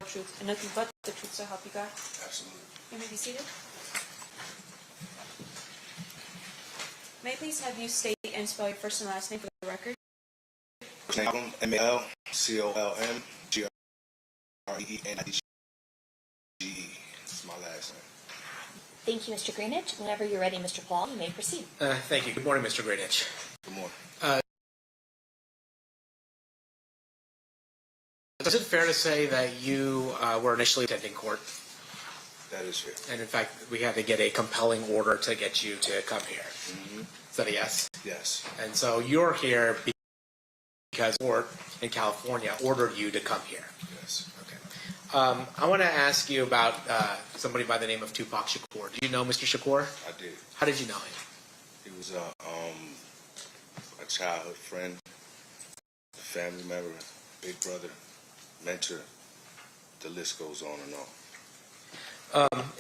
truth and nothing but the truth, so help you God? Absolutely. You may be seated. May I please have you state and spell your first and last name for the record? First name, M-A-L-C-O-L-M-G-R-E-E-N-I-D-G-E. It's my last name. Thank you, Mr. Greenidge. Whenever you're ready, Mr. Paul, you may proceed. Thank you. Good morning, Mr. Greenidge. Good morning. Is it fair to say that you were initially attending court? That is fair. And in fact, we had to get a compelling order to get you to come here. Mm-hmm. Is that a yes? Yes. And so you're here because court in California ordered you to come here. Yes. Okay. I want to ask you about somebody by the name of Tupac Shakur. Do you know Mr. Shakur? I did. How did you know him? He was a childhood friend, a family member, big brother, mentor. The list goes on and on.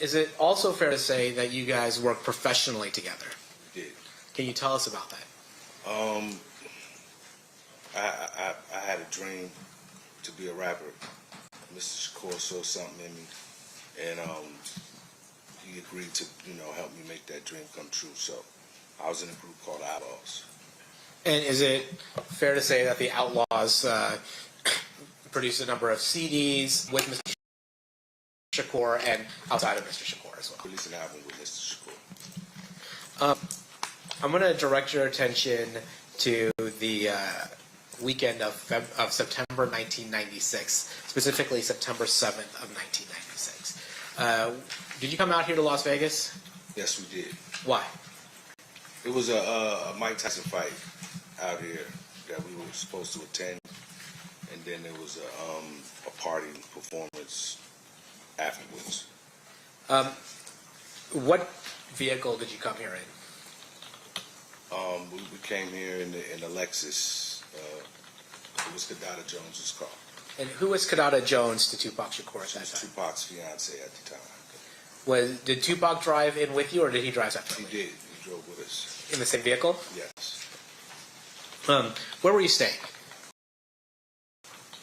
Is it also fair to say that you guys work professionally together? We did. Can you tell us about that? I had a dream to be a rapper. Mr. Shakur saw something in me, and he agreed to, help me make that dream come true. So I was in a group called Outlaws. And is it fair to say that the Outlaws produced a number of CDs with Mr. Shakur and outside of Mr. Shakur as well? Released an album with Mr. Shakur. I'm going to direct your attention to the weekend of September 1996, specifically September 7th of 1996. Did you come out here to Las Vegas? Yes, we did. Why? It was a Mike Tyson fight out here that we were supposed to attend, and then there was a party performance afterwards. What vehicle did you come here in? We came here in the Lexus. It was Kadada Jones's car. And who was Kadada Jones to Tupac Shakur at that She was time? Tupac's fiance at the time. Did Tupac drive in with you, or did he drive separately? He did. He drove with us. In the same vehicle? Yes. Where were you staying?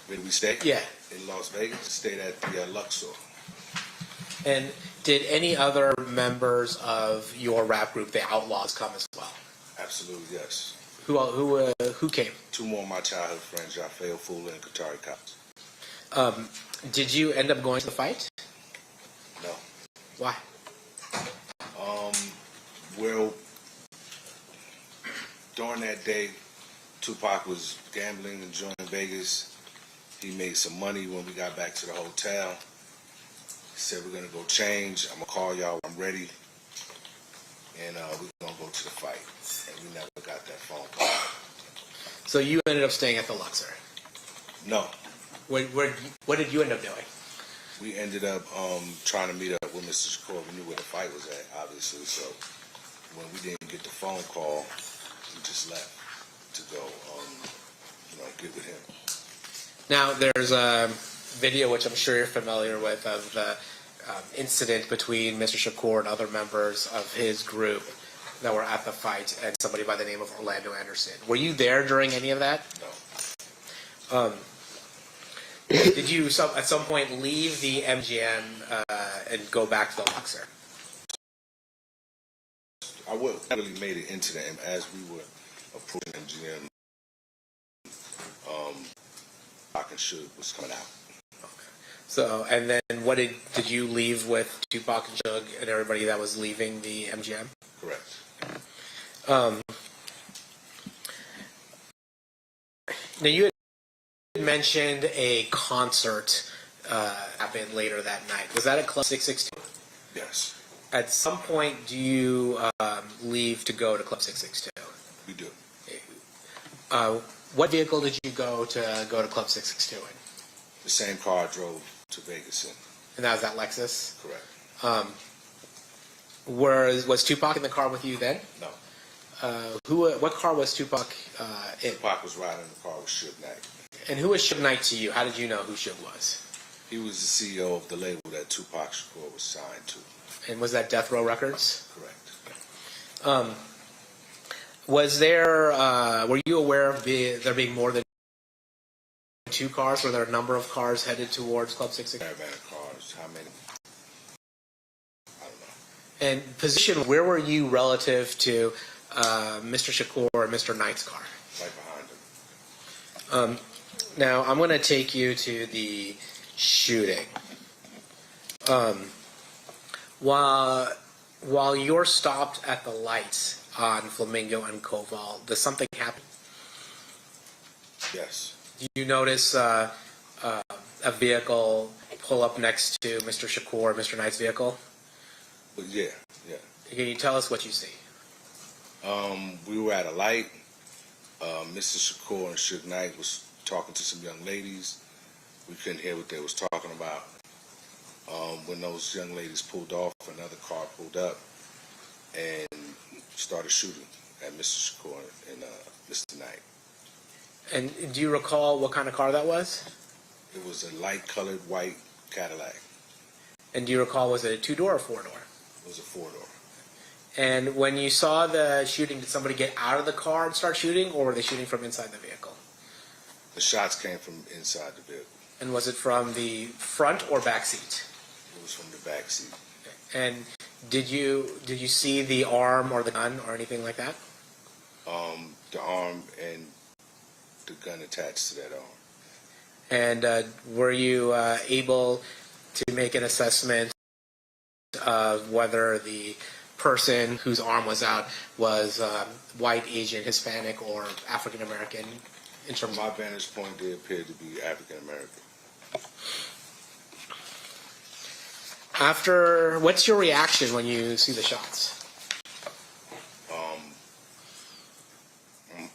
Where did we stay? Yeah. In Las Vegas. Stayed at the Luxor. And did any other members of your rap group, the Outlaws, come as well? Absolutely, yes. Who came? Two more of my childhood friends, Raphael Fula and Katari Cops. Did you end up going to the fight? No. Why? Well, during that day, Tupac was gambling, enjoying Vegas. He made some money when we got back to the hotel. He said, we're going to go change. I'm going to call y'all when I'm ready. And we're going to go to the fight. And we never got that phone call. So you ended up staying at the Luxor? No. What did you end up doing? We ended up trying to meet up with Mr. Shakur. We knew where the fight was at, obviously. So when we didn't get the phone call, we just left to go, get with him. Now, there's a video, which I'm sure you're familiar with, of the incident between Mr. Shakur and other members of his group that were at the fight and somebody by the name of Orlando Anderson. Were you there during any of that? No. Did you at some point leave the MGM and go back to the Luxor? I really made it into them as we were approaching MGM. Tupac and Suge was coming out. Okay. So, and then what did you leave with Tupac and Suge and everybody that was leaving the MGM? Correct. Now you had mentioned a concert happened later that night. Was that at Club 662? Yes. At some point, do you leave to go to Club 662? We do. What vehicle did you go to Club 662 in? The same car I drove to Vegas in. And that was that Lexus? Correct. Was Tupac in the car with you then? No. What car was Tupac in? Tupac was riding in the car with Suge Knight. And who was Suge Knight to you? How did you know who Suge was? He was the CEO of the label that Tupac Shakur was signed to. And was that Death Row Records? Correct. Was there? Were you aware of there being more than two cars? Were there a number of cars headed towards Club 660? Caravan of cars. How many? I don't know. And position, where were you relative to Mr. Shakur and Mr. Knight's car? Right behind them. Now, I'm going to take you to the shooting. While you're stopped at the lights on Flamingo and Koval, does something happen? Yes. Do you notice a vehicle pull up next to Mr. Shakur and Mr. Knight's vehicle? But yeah. Can you tell us what you see? We were at a light. Mr. Shakur and Suge Knight was talking to some young ladies. We couldn't hear what they was talking about. When those young ladies pulled off, another car pulled up and started shooting at Mr. Shakur and Mr. Knight. And do you recall what kind of car that was? It was a light-colored white Cadillac. And do you recall, was it a two-door or four-door? It was a four-door. And when you saw the shooting, did somebody get out of the car and start shooting, or were they shooting from inside the vehicle? The shots came from inside the vehicle. And was it from the front or back seat? It was from the back seat. And did you see the arm or the gun or anything like that? The arm and the gun attached to that arm. And were you able to make an assessment of whether the person whose arm was out was white, Asian, Hispanic, or African American? In terms From my vantage point, they appeared to be African American. What's your reaction when you see the shots?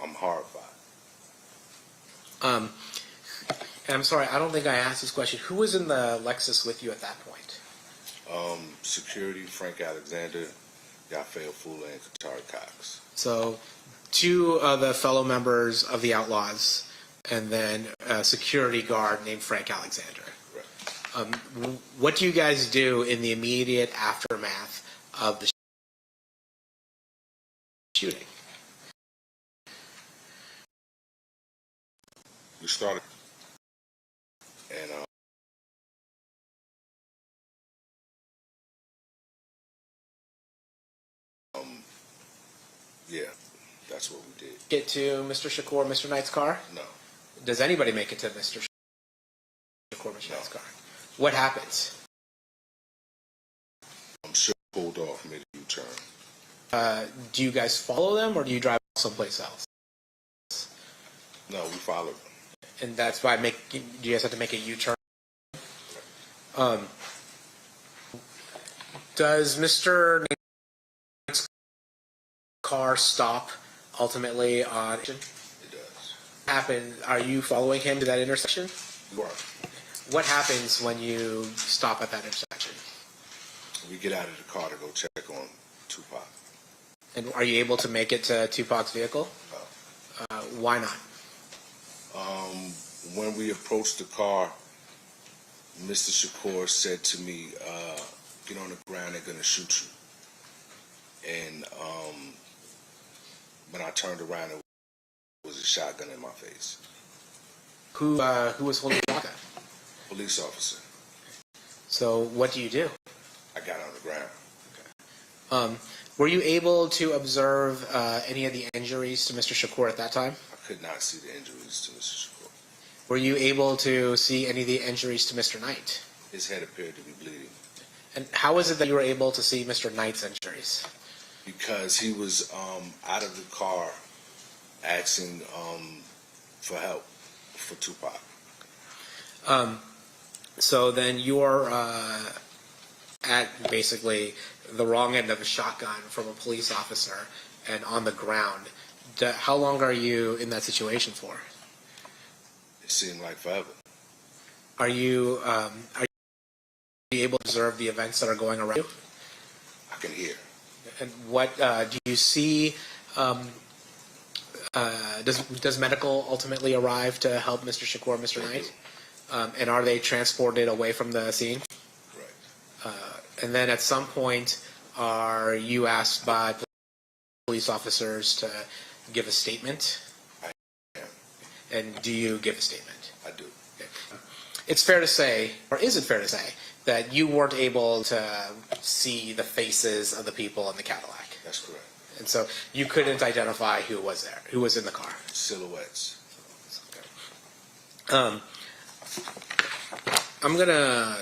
I'm horrified. And I'm sorry, I don't think I asked this question. Who was in the Lexus with you at that point? Security, Frank Alexander, Yafael Fula, and Katari Cox. So, two of the fellow members of the Outlaws, and then a security guard named Frank Alexander. Right. What do you guys do in the immediate aftermath of the shooting? We started, and yeah, that's what we did. Get to Mr. Shakur, Mr. Knight's car? No, Does anybody make it to Mr. Shakur, Mr. Knight's car? What happens? I'm sure pulled off, made a U-turn. Do you guys follow them, or do you drive someplace else? No, we followed them. And that's why do you guys have to make a U-turn? Does Mr. Knight's car stop ultimately on? It does. Are you following him to that intersection? You are. What happens when you stop at that intersection? We get out of the car to go check on Tupac. And are you able to make it to Tupac's vehicle? No. Why not? When we approached the car, Mr. Shakur said to me, get on the ground, they're going to shoot you. And when I turned around, it was a shotgun in my face. Who was holding the shotgun? Police officer. So what do you do? I got on the ground. Were you able to observe any of the injuries to Mr. Shakur at that time? I could not see the injuries to Mr. Shakur. Were you able to see any of the injuries to Mr. Knight? His head appeared to be bleeding. And how is it that you were able to see Mr. Knight's injuries? Because he was out of the car asking for help for Tupac. So then you're at basically the wrong end of a shotgun from a police officer and on the ground. How long are you in that situation for? It seemed like forever. Are you able to observe the events that are going around you? I can hear. And what do you see? Does medical ultimately arrive to help Mr. Shakur, Mr. Knight? And are they transported away from the scene? Right. And then at some point, are you asked by police officers to give a statement? I am. And do you give a statement? I do. it's fair to say, or is it fair to say, that you weren't able to see the faces of the people in the Cadillac? That's correct. And so you couldn't identify who was there, who was in the car? Silhouettes. I'm going to,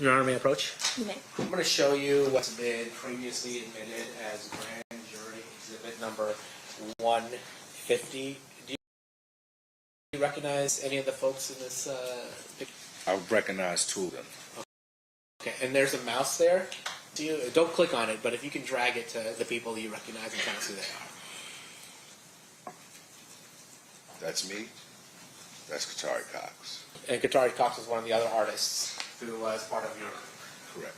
Your Honor, may I approach? You may. I'm going to show you what's been previously admitted as grand jury exhibit number 150. Do you recognize any of the folks in this picture? I recognize two of them. Okay, and there's a mouse there. Don't click on it, but if you can drag it to the people you recognize and tell us who they are. That's me. That's Katari Cox. And Katari Cox was one of the other artists who was part of your... Correct.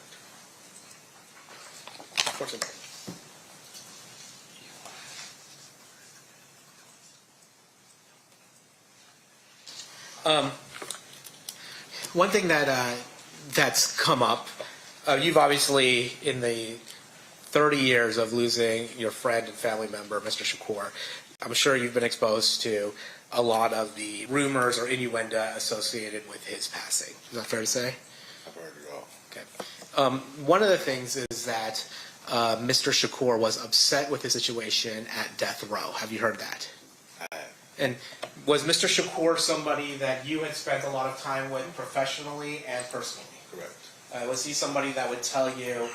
Of course. One thing that that's come up, you've obviously, in the 30 years of losing your friend and family member, Mr. Shakur, I'm sure you've been exposed to a lot of the rumors or innuendo associated with his passing. Is that fair to say? I've heard it all. Okay. One of the things is that Mr. Shakur was upset with the situation at death row. Have you heard that? I have. And was Mr. Shakur somebody that you had spent a lot of time with professionally and personally? Correct. Was he somebody that would tell you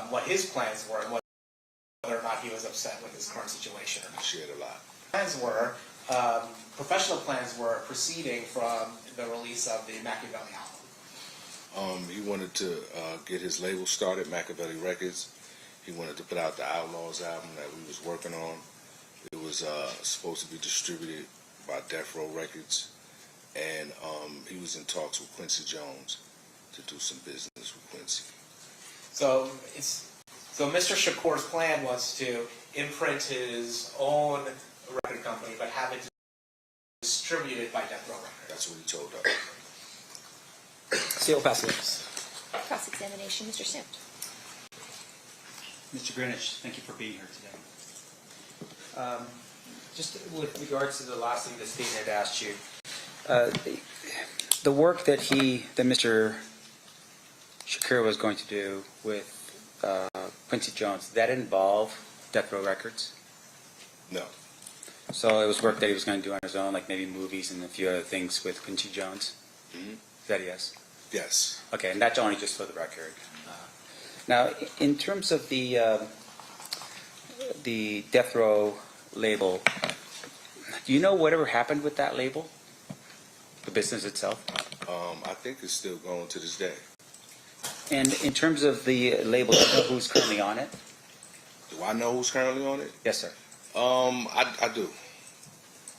what his plans were and whether or not he was upset with his current situation? He shared a lot. Plans were, professional plans were proceeding from the release of the Machiavelli album. He wanted to get his label started, Machiavelli Records. He wanted to put out the Outlaws album that we was working on. It was supposed to be distributed by Death Row Records, and he was in talks with Quincy Jones to do some business with Quincy. So Mr. Shakur's plan was to imprint his own record company, but have it distributed by Death Row Records. That's what he told us. Seal passes. Cross-examination, Mr. Simt. Mr. Greenwich, thank you for being here today. Just with regards to the last thing the state had asked you, the work that Mr. Shakur was going to do with Quincy Jones, did that involve Death Row Records? No. So it was work that he was going to do on his own, like maybe movies and a few other things with Quincy Jones? Mm-hmm. Is that a yes? Yes. Okay, and that's only just for the record. Now, in terms of the Death Row label, do you know whatever happened with that label? The business itself? I think it's still going to this day. And in terms of the label, do you know who's currently on it? Do I know who's currently on it? Yes, sir. I do.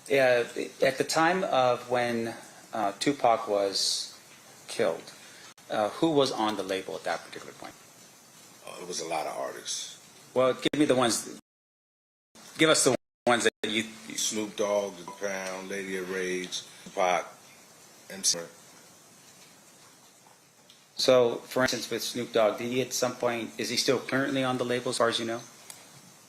Yeah, at the time of when Tupac was killed, who was on the label at that particular point? It was a lot of artists. Well, give us the ones that you... Snoop Dogg, The Pound, Lady of Rage, Tupac, MC. So, for instance, with Snoop Dogg, did he at some point, is he still currently on the label as far as you know?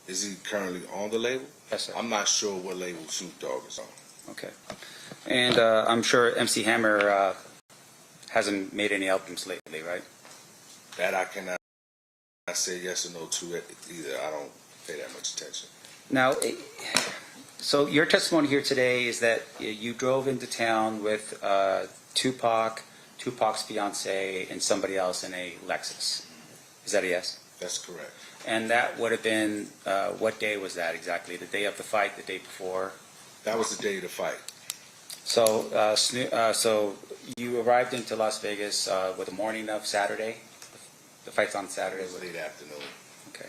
Is he currently on the label? Yes, sir. I'm not sure what label Snoop Dogg is on. Okay. And I'm sure MC Hammer hasn't made any albums lately, right? That I cannot say yes or no to it either. I don't pay that much attention. Now, so your testimony here today is that you drove into town with Tupac, Tupac's fiance, and somebody else in a Lexus. Is that a yes? That's correct. And that would have been, what day was that exactly? The day of the fight, the day before? That was the day of the fight. So, so you arrived into Las Vegas with the morning of Saturday? The fight's on Saturday? It was late afternoon. Okay.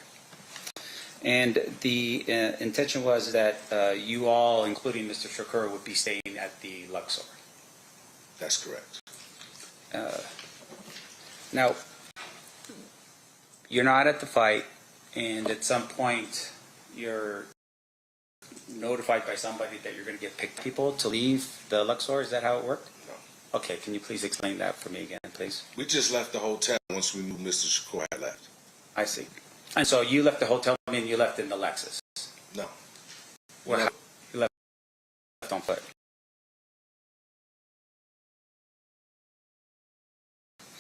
And the intention was that you all, including Mr. Shakur, would be staying at the Luxor? That's correct. Now, you're not at the fight, and at some point you're notified by somebody that you're going to get picked people to leave the Luxor. Is that how it worked? No. Okay, can you please explain that for me again, please? We just left the hotel once we knew Mr. Shakur had left. I see. And so you left the hotel, I mean you left in the Lexus? No. Well, you left on foot?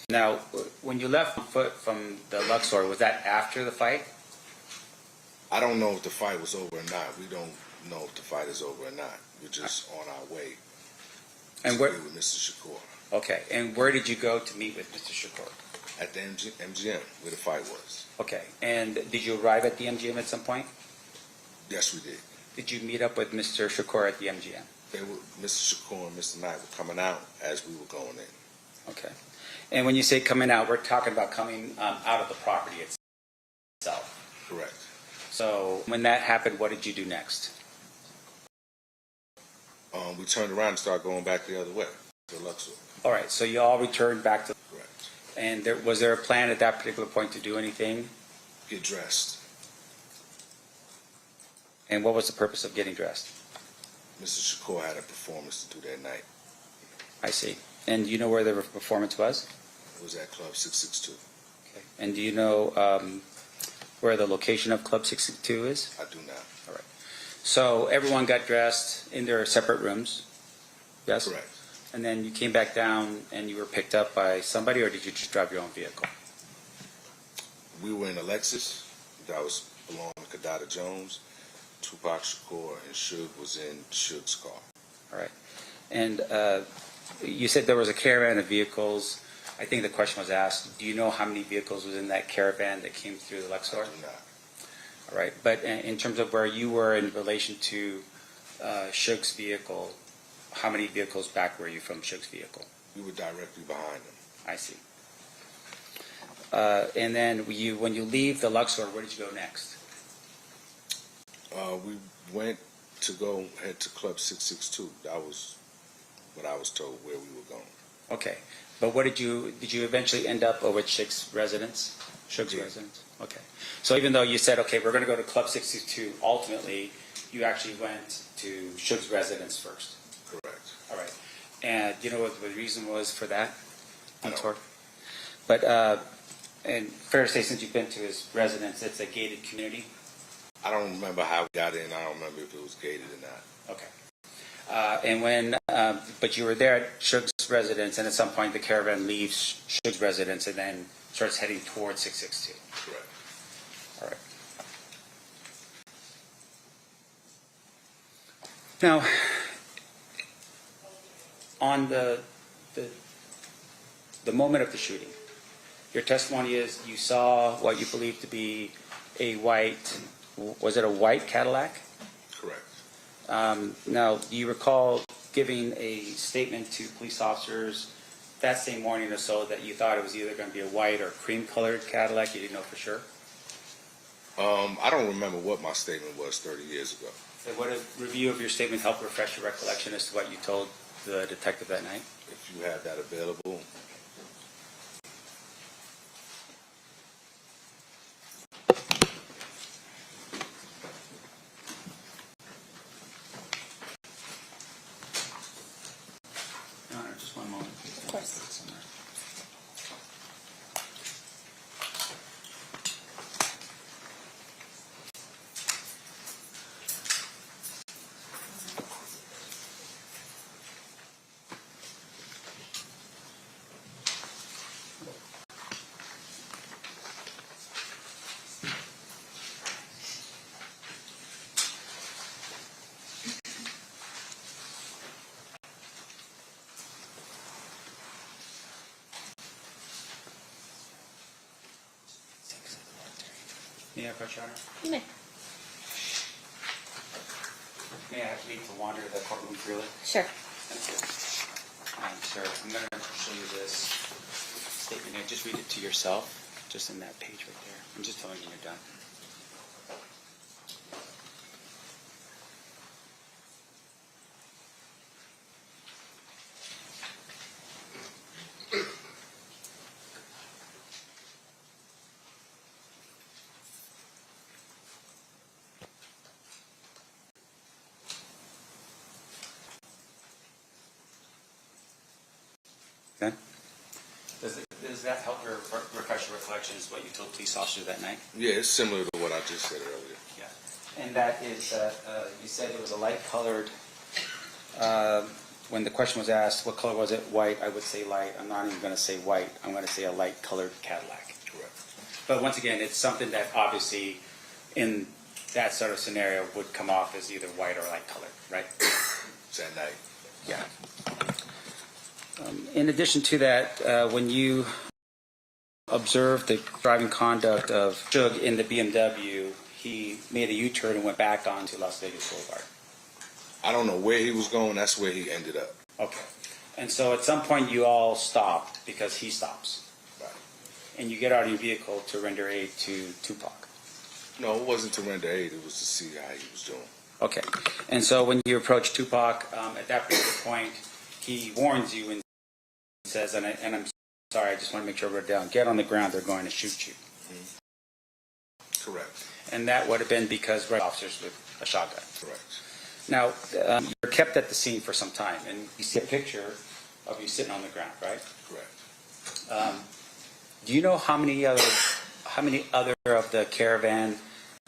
Now, when you left on foot from the Luxor, was that after the fight? I don't know if the fight was over or not. We don't know if the fight is over or not. We're just on our way And to where? meet with Mr. Shakur Okay. And where did you go to meet with Mr. Shakur? at the MGM where the fight was. Okay. And did you arrive at the MGM at some point? Yes, we did. Did you meet up with Mr. Shakur at the MGM? Mr. Shakur and Mr. Knight were coming out as we were going in. Okay. And when you say coming out, we're talking about coming out of the property itself. Correct. So when that happened, what did you do next? We turned around and started going back the other way, to Luxor. All right. So you all returned back to. Correct. And was there a plan at that particular point to do anything? Get dressed. And what was the purpose of getting dressed? Mr. Shakur had a performance to do that night. I see. And do you know where the performance was? It was at Club 662. Okay. And do you know where the location of Club 662 is? I do not. All right. So everyone got dressed in their separate rooms? Yes? Correct. And then you came back down and you were picked up by somebody, or did you just drive your own vehicle? We were in a Lexus that was belonging to Kadada Jones. Tupac Shakur and Suge was in Suge's car. All right. And you said there was a caravan of vehicles. I think the question was asked, do you know how many vehicles was in that caravan that came through the Luxor? I do not. All right. But in terms of where you were in relation to Suge's vehicle, how many vehicles back were you from Suge's vehicle? We were directly behind them. I see. And then when you leave the Luxor, where did you go next? We went to go head to Club 662. That was what I was told where we were going. Okay. But what did you eventually end up with Suge's residence? Suge's Yeah. residence? Okay. So even though you said, okay, we're going to go to Club 662, ultimately, you actually went to Suge's residence first. Correct. All right. And do you know what the reason was for that? I don't. Detour? But, and fair to say, since you've been to his residence, it's a gated community? I don't remember how we got in. I don't remember if it was gated or not. Okay. And when, but you were there at Suge's residence, and at some point the caravan leaves Suge's residence and then starts heading towards 662. Correct. All right. Now, on the moment of the shooting, your testimony is you saw what you believe to be a white, was it a white Cadillac? Correct. Now, do you recall giving a statement to police officers that same morning or so that you thought it was either going to be a white or cream-colored Cadillac? You didn't know for sure? I don't remember what my statement was 30 years ago. So would a review of your statement help refresh your recollection as to what you told the detective that night? If you have that available. No, just one moment. Of course. May I approach, Your Honor? You may. May I have leave to wander the courtroom freely? Sure. Thank you. Sir, I'm going to show you this statement here. Just read it to yourself, just in that page right there. I'm just telling you you're done. Okay. Does that help your refresh your recollections what you told police officers that night? Yeah, it's similar to what I just said earlier. Yeah. And that is, you said it was a light-colored when the question was asked, what color was it? White. I would say light. I'm not even going to say white. I'm going to say a light colored Cadillac. Correct. But once again, it's something that obviously in that sort of scenario would come off as either white or light colored, right? It's at night. Yeah. In addition to that, when you observed the driving conduct of Shug in the BMW, he made a U-turn and went back onto Las Vegas Boulevard. I don't know where he was going. That's where he ended up. Okay. And so at some point you all stopped because he stops. Right. And you get out of your vehicle to render aid to Tupac. No, it wasn't to render aid. It was to see how he was doing. Okay. And so when you approach Tupac, at that particular point, he warns you and says, and I'm sorry, I just want to make sure we're down, get on the ground, they're going to shoot you. Mm-hmm. Correct. And that would have been because we're officers with a shotgun. Correct. Now, you're kept at the scene for some time, and you see a picture of you sitting on the ground, right? Correct. Do you know how many other of the caravan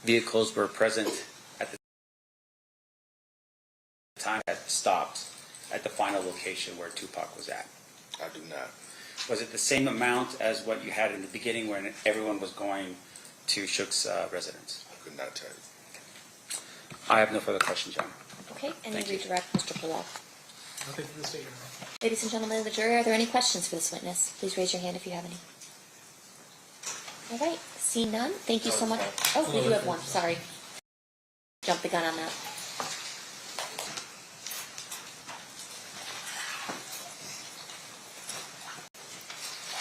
vehicles were present at the time that stopped at the final location where Tupac was at? I do not. Was it the same amount as what you had in the beginning when everyone was going to Shook's residence? I could not tell you. I have no further questions, John. Okay, and Thank you you. redirect Mr. Polak. Nothing for the state, Your Honor. Ladies and gentlemen of the jury, are there any questions for this witness? Please raise your hand if you have any. All right, seeing none, thank you so much. Oh, we do have one, sorry. Jumped the gun on that.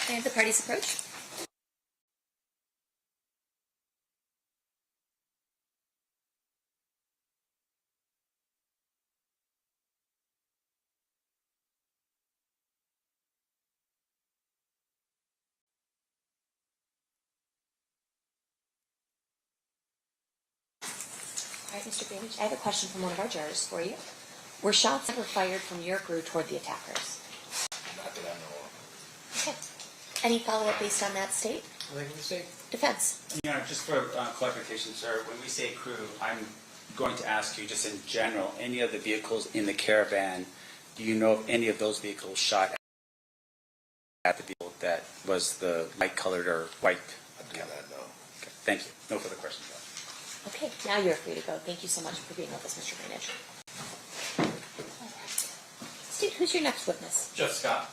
Can I have the parties approach? All right, Mr. Greenwich, I have a question from one of our jurors for you. Were shots ever fired from your crew toward the attackers? Not that I know of. Okay. Any follow-up based on that state? Nothing for the state. Defense? Yeah, just for clarification, sir, when we say crew, I'm going to ask you just in general, any of the vehicles in the caravan, do you know if any of those vehicles shot at the vehicle that was the light-colored or white? I do not know. Okay, thank you. No further questions. Okay, now you're free to go. Thank you so much for being with us, Mr. Greenwich. All right. Steve, who's your next witness? Jeff Scott.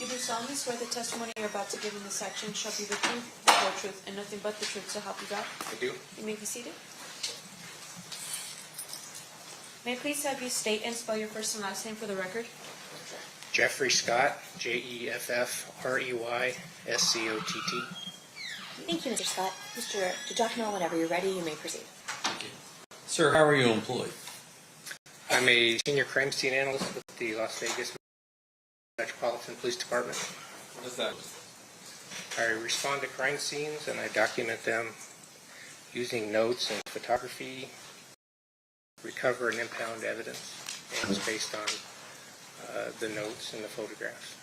You do solemnly swear the testimony you're about to give in this section shall be the truth, the whole truth, and nothing but the truth, so help you God? I do. You may be seated. May I please have you state and spell your first and last name for the record? Jeffrey Scott, Jeffrey-Scott. Thank you, Mr. Scott. Mr. DeGiacomo, whenever you're ready, you may proceed. Sir, how are you employed? I'm a senior crime scene analyst with the Las Vegas Metropolitan Police Department. What is that? I respond to crime scenes and I document them using notes and photography, recover and impound evidence, and it's based on the notes and the photographs.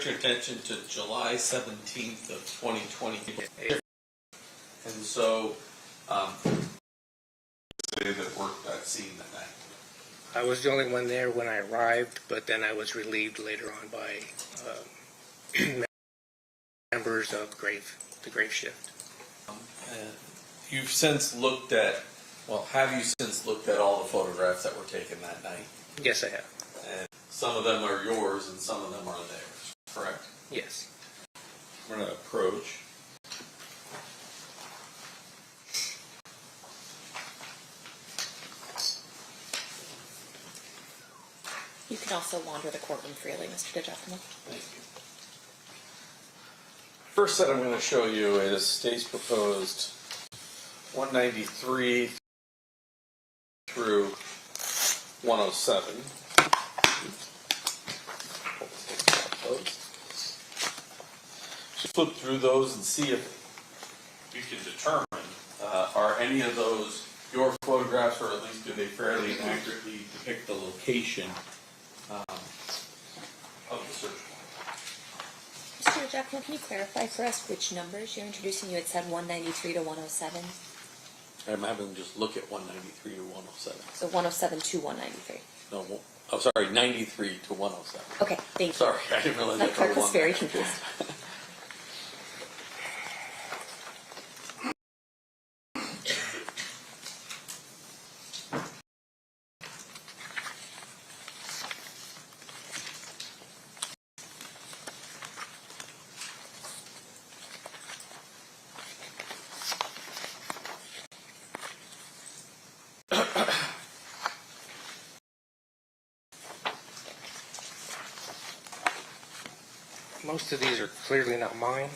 your attention to July 17th of 2020. And so, that worked that scene that night. I was the only one there when I arrived, but then I was relieved later on by members of the grave shift. And you've since looked at, have you since looked at all the photographs that were taken that night? Yes, I have. And some of them are yours and some of them are theirs, correct? Yes. I'm going to approach. You can also wander the courtroom freely, Mr. DeGiacomo. Thank you. First set I'm going to show you is state's proposed 193 through 107. Just flip through those and see if you can determine are any of those your photographs, or at least do they fairly accurately depict the location of the search warrant. Mr. DeGiacomo, can you clarify for us which numbers you're introducing? You had said 193 to 107. I'm having them just look at 193 to 107. So 107 to 193. No, I'm sorry, 93 to 107. Okay, thank you. Sorry, I didn't realize My that clerk for was one. very confused. Most of these are clearly not mine,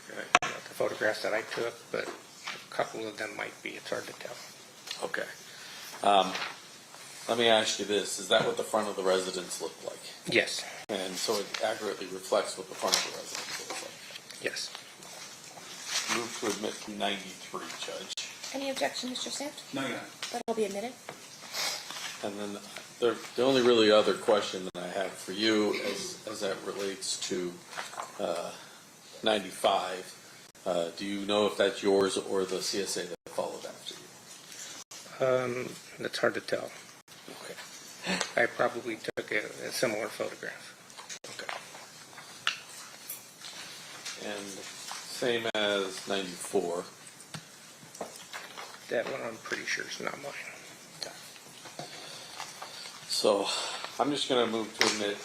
Okay. not the photographs that I took, but a couple of them might be. It's hard to tell. Okay. Let me ask you this. Is that what the front of the residence looked like? Yes. And so it accurately reflects what the front of the residence looks like. Yes. Move to admit 93, Judge. Any objection, Mr. Stamp? No, you're not. That'll be admitted. And then the only really other question that I have for you as that relates to 95, do you know if that's yours or the CSA that followed after you? That's hard to tell. Okay. I probably took a similar photograph. Okay. And same as 94. That one I'm pretty sure is not mine. Okay. So I'm just going to move to admit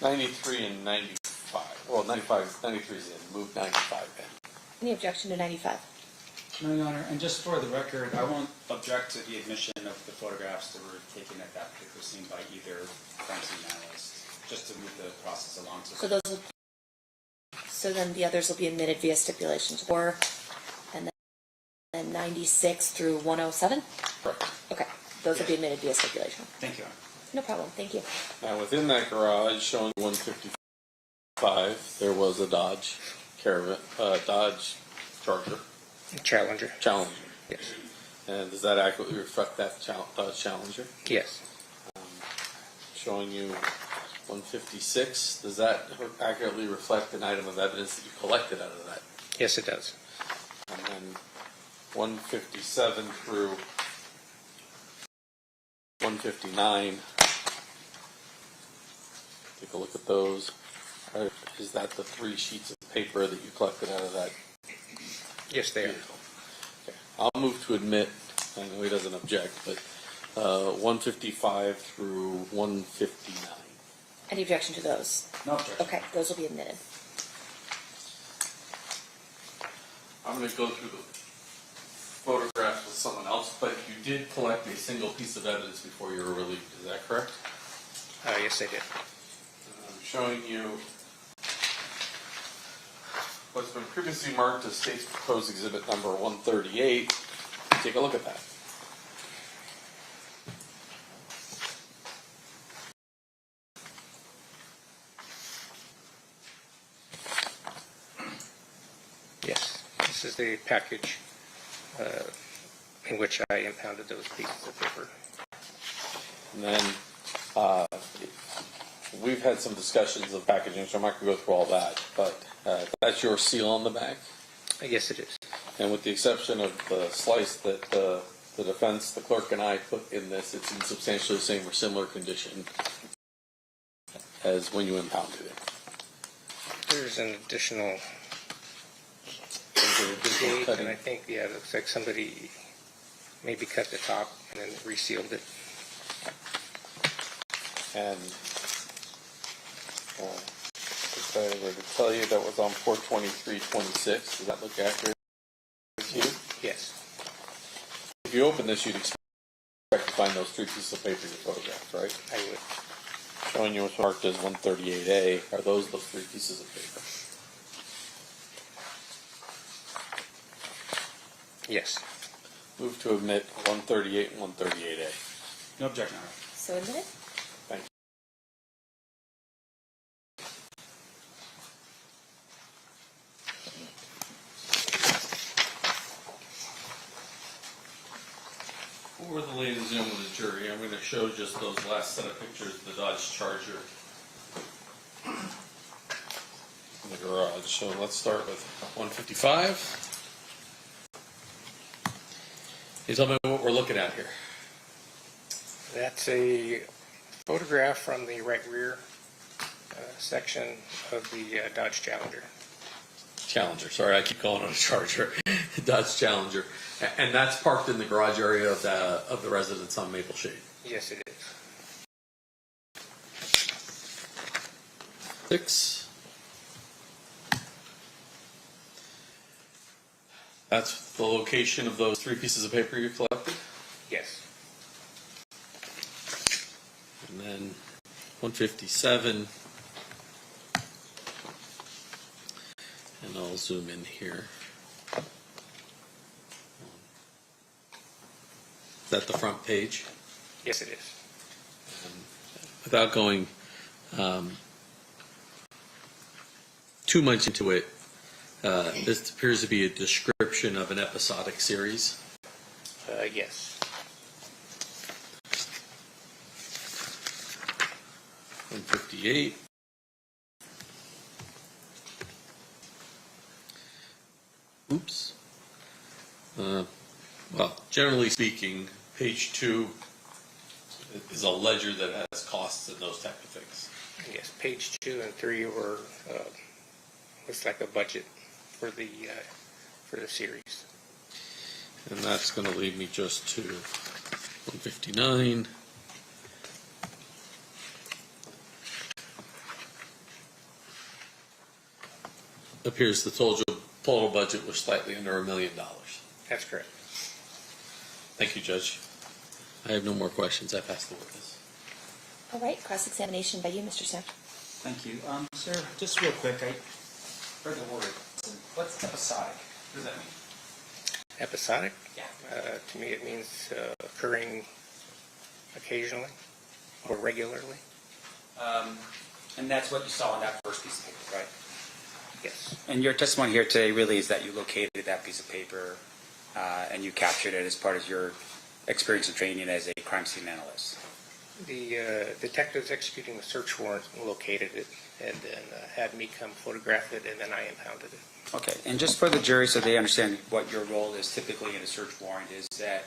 93 and 95. Well, 93 is in. Move 95 in. Any objection to 95? No, Your Honor, and just for the record, I won't object to the admission of the photographs that were taken at that particular scene by either crime scene analyst, just to move the process along. So then the others will be admitted via stipulations, or and then 96 through 107? Correct. Okay, those will be admitted via stipulation. Thank you, Your Honor. No problem, thank you. Now, within that garage, showing 155, there was a Dodge Caravan, Dodge Charger, Challenger. Challenger. Yes. And does that accurately reflect that Dodge Challenger? Yes. Showing you 156, does that accurately reflect an item of evidence that you collected out of that? Yes, it does. And then 157 through 159. Take a look at those. Is that the 3 sheets of paper that you collected out of that? Yes, they are. Okay. I'll move to admit, I know he doesn't object, but 155 through 159. Any objection to those? No objection. Okay, those will be admitted. I'm going to go through the photographs with someone else, but you did collect a single piece of evidence before you were relieved. Is that correct? Yes, they did. I'm showing you what's been previously marked as State's Proposed Exhibit number 138. Take a look at that. Yes. This is the package in which I impounded those pieces of paper. And then we've had some discussions of packaging, so I'm not going to go through all that, but that's your seal on the back. Yes, it is. And with the exception of the slice that the defense, the clerk, and I put in this, it's in substantially the same or similar condition as when you impounded it. There's an additional date, and I think, yeah, it looks like somebody maybe cut the top and then resealed it. And if I were to tell you that was on 4/23/26, does that look accurate to you? Yes. If you open this, you'd expect to find those 3 pieces of paper you photographed, right? I would. Showing you what's marked as 138A. Are those the 3 pieces of paper? Yes. Move to admit 138 and 138A. No objection, Your Honor. So admitted? Thank you. For the ladies and gentlemen of the jury, I'm going to show just those last set of pictures of the Dodge Charger in the garage. So let's start with 155. Can you tell me what we're looking at here? That's a photograph from the right rear section of the Dodge Challenger. Challenger. Sorry, I keep calling it a Charger. Dodge Challenger. And that's parked in the garage area of the residence on Maple Shade. Yes, it is. 6. That's the location of those 3 pieces of paper you collected. Yes. And then 157. And I'll zoom in here. Is that the front page? Yes, it is. Without going too much into it, this appears to be a description of an episodic series. Yes. 158. Oops. Well, generally speaking, page 2 is a ledger that has costs and those type of things. Yes, page 2 and 3 were looks like a budget for the series. And that's going to lead me just to 159. Appears the total budget was slightly under $1 million. That's correct. Thank you, Judge. I have no more questions. I pass the witness. All right, cross-examination by you, Mr. Smith. Thank you. Sir, just real quick, I heard the word. What's episodic? What does that mean? Episodic? Yeah. To me, it means occurring occasionally or regularly. And that's what you saw on that first piece of paper, right? Yes. And your testimony here today really is that you located that piece of paper and you captured it as part of your experience and training as a crime scene analyst. The detectives executing the search warrant located it and then had me come photograph it, and then I impounded it. Okay, and just for the jury so they understand what your role is typically in a search warrant is that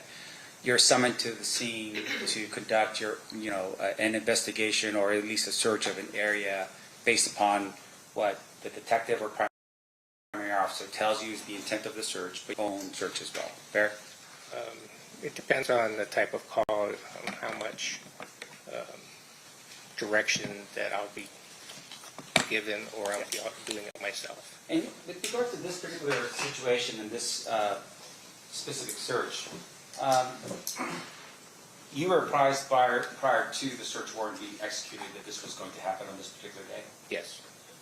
you're summoned to the scene to conduct an investigation or at least a search of an area based upon what the detective or primary officer tells you is the intent of the search, but your own search as well. Fair? It depends on the type of call, how much direction that I'll be given, or I'll be doing it myself. And with regard to this particular situation and this specific search, you were apprised prior to the search warrant being executed that this was going to happen on this particular day? Yes.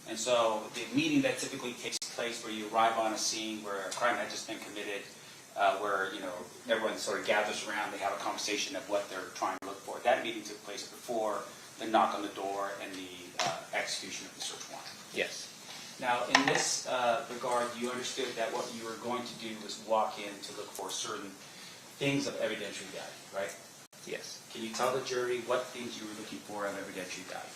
And so the meeting that typically takes place where you arrive on a scene where a crime had just been committed, where everyone sort of gathers around, they have a conversation of what they're trying to look for. That meeting took place before the knock on the door and the execution of the search warrant. Yes. Now, in this regard, you understood that what you were going to do was walk in to look for certain things of evidentiary value, right? Yes. Can you tell the jury what things you were looking for of evidentiary value?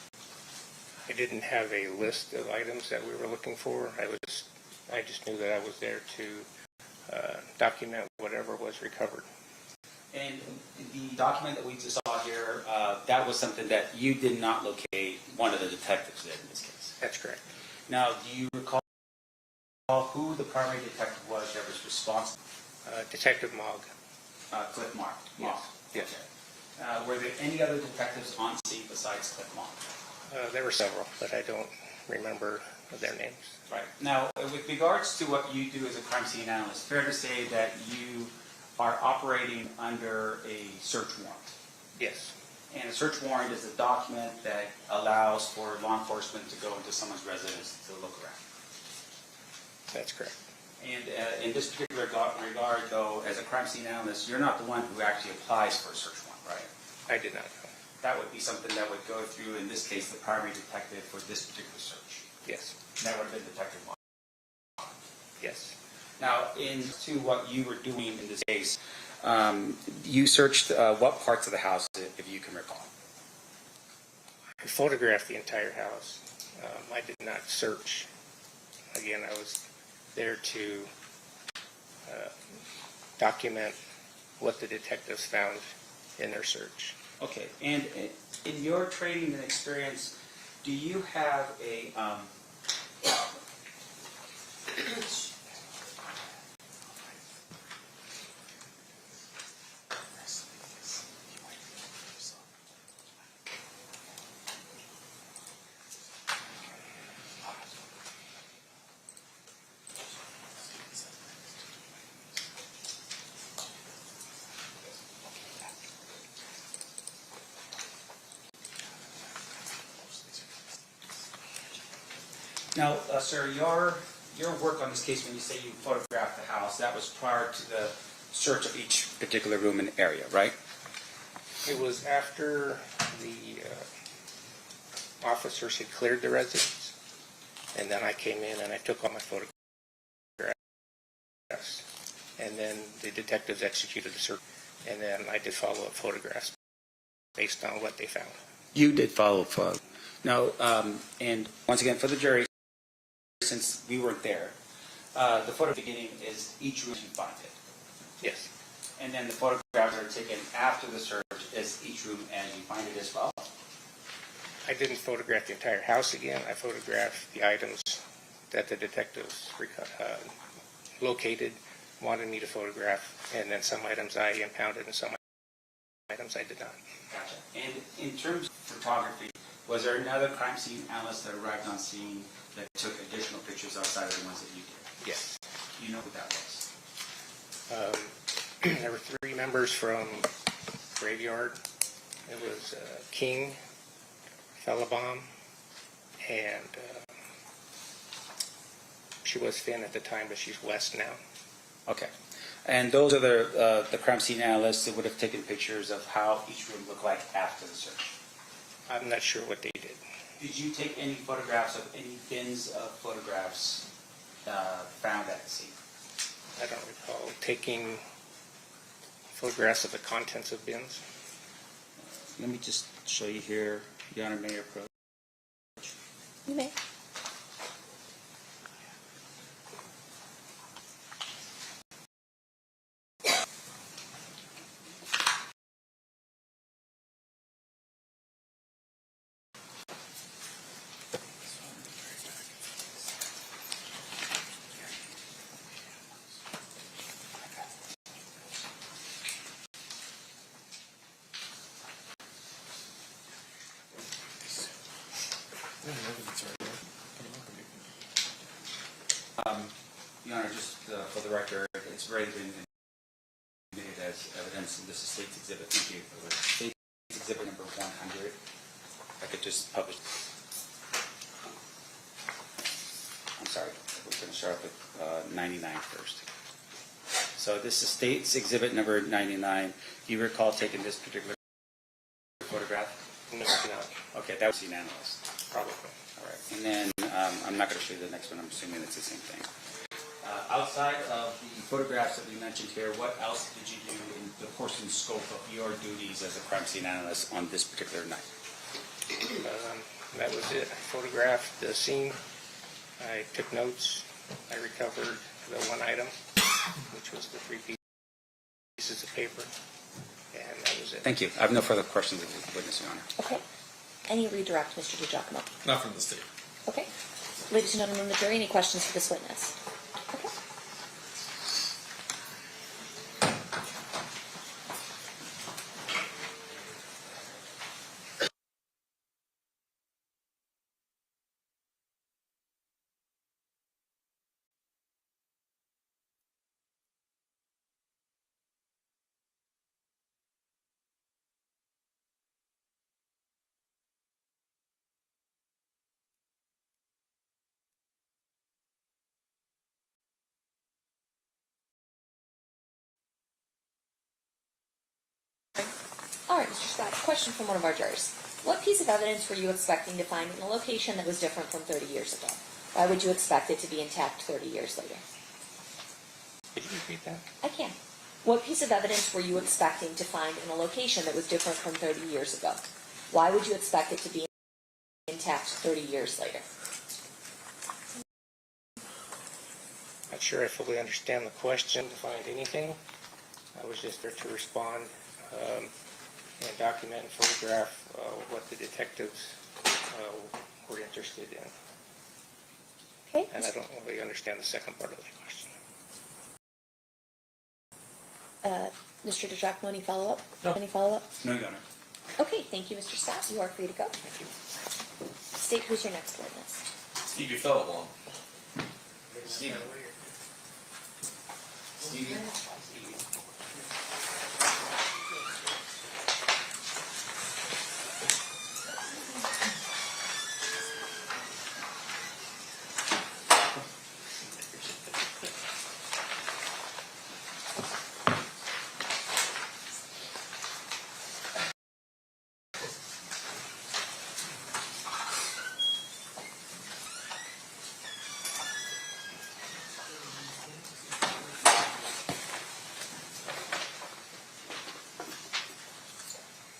I didn't have a list of items that we were looking for. I just knew that I was there to document whatever was recovered. And the document that we just saw here, that was something that you did not locate, one of the detectives did in this case. That's correct. Now, do you recall who the primary detective was that was responsible? Detective Mogg. Cliff Mark. Yes. Yes. Okay. Were there any other detectives on scene besides Cliff Mark? There were several, but I don't remember their names. Right. Now, with regards to what you do as a crime scene analyst, fair to say that you are operating under a search warrant. Yes. And a search warrant is a document that allows for law enforcement to go into someone's residence to look around. That's correct. And in this particular regard, though, as a crime scene analyst, you're not the one who actually applies for a search warrant, right? I did not know. That would be something that would go through, in this case, the primary detective for this particular search. Yes. That would have been Detective Mark. Yes. Now, into what you were doing in this case, you searched what parts of the house, if you can recall? I photographed the entire house. I did not search. Again, I was there to document what the detectives found in their search. Okay, and in your training and experience, do you have a Now, sir, your work on this case, when you say you photographed the house, that was prior to the search of each particular room and area, right? It was after the officers had cleared the residence, and then I came in and I took all my photographs, and then the detectives executed the search, and then I did follow-up photographs based on what they found. You did follow up. Now, and once again, for the jury, since we weren't there, the photo beginning is each room you find it. Yes. And then the photographs that are taken after the search is each room as you find it as well. I didn't photograph the entire house again. I photographed the items that the detectives located, wanted me to photograph, and then some items I impounded and some items I did not. Gotcha. And in terms of photography, was there another crime scene analyst that arrived on scene that took additional pictures outside of the ones that you did? Yes. Do you know who that was? There were 3 members from Graveyard. It was King, Fellabom, and she was Finn at the time, but she's West now. Okay. And those are the crime scene analysts that would have taken pictures of how each room looked like after the search. I'm not sure what they did. Did you take any photographs of any bins of photographs found at the scene? I don't recall taking photographs of the contents of bins. Let me just show you here, Your Honor, may I approach? You may. Your Honor, just for the record, it's already been admitted as evidence, and this is State's Exhibit. Thank you. State's Exhibit number 100. I could just publish. I'm sorry. We're going to start with 99 first. So this is State's Exhibit number 99. Do you recall taking this particular photograph? No, not. Okay, that was the analyst. Probably. All right. And then I'm not going to show you the next one. I'm assuming it's the same thing. Outside of the photographs that we mentioned here, what else did you do in the course and scope of your duties as a crime scene analyst on this particular night? And that was it. I photographed the scene. I took notes. I recovered the one item, which was the 3 pieces of paper. And that was it. Thank you. I have no further questions of the witness, Your Honor. Okay. Any redirect, Mr. DiGiacomo? Not from the state. Okay. Ladies and gentlemen of the jury, any questions for this witness? Okay. All right, Mr. Scott, question from one of our jurors. What piece of evidence were you expecting to find in a location that was different from 30 years ago? Why would you expect it to be intact 30 years later? Could you repeat that? I can. What piece of evidence were you expecting to find in a location that was different from 30 years ago? Why would you expect it to be intact 30 years later? Not sure I fully understand the question to find anything. I was just there to respond and document and photograph what the detectives were interested in. Okay. And I don't really understand the second part of the question. Mr. DiGiacomo, any follow-up? No. Any follow-up? No, Your Honor. Okay, thank you, Mr. Scott. You are free to go. Thank you. State who's your next witness. Stevie Fellowon. Stevie. Stevie.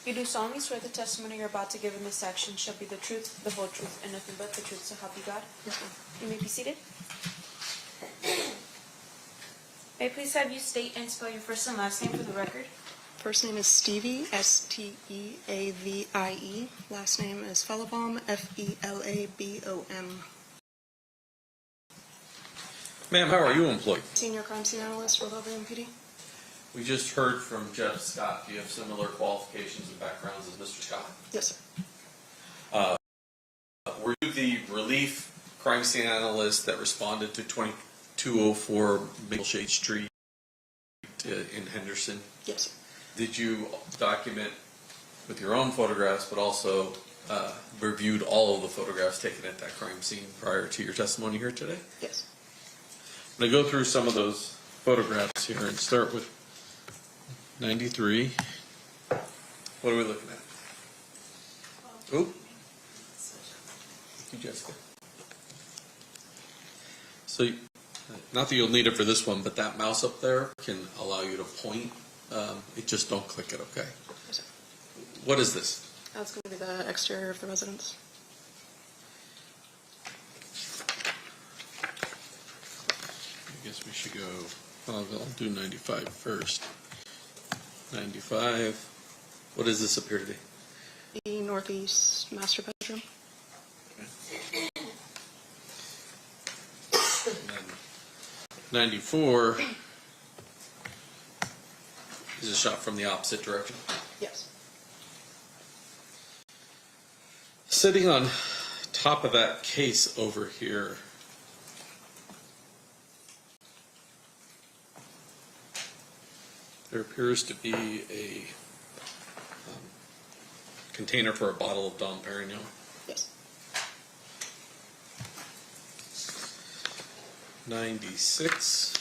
You do solemnly swear the testimony you're about to give in this action shall be the truth, the whole truth, and nothing but the truth, so help you God? Yes, ma'am. You may be seated. May I please have you state and spell your first and last name for the record? First name is Stevie, Steavie. Last name is Felabom, Felabom. Ma'am, how are you employed? Senior crime scene analyst, Rehoboth MPD. We just heard from Jeff Scott. Do you have similar qualifications and backgrounds as Mr. Scott? Yes, Were you the relief crime scene analyst that responded to 2204 Maple Shade Street in Henderson? Yes, sir. Did you document with your own photographs, but also reviewed all of the photographs taken at that crime scene prior to your testimony here today? Yes. I'm going to go through some of those photographs here and start with 93. What are we looking at? Oop. Thank you, Jessica. So, not that you'll need it for this one, but that mouse up there can allow you to point. It just don't click it, okay? Yes, sir. What is this? That's going to be the exterior of the residence. I guess we should go, I'll do 95 first. 95. What does this appear to be? The northeast master bedroom. And then 94 is a shot from the opposite direction. Yes. Sitting on top of that case over here, there appears to be a container for a bottle of Dom Perignon. Yes. 96.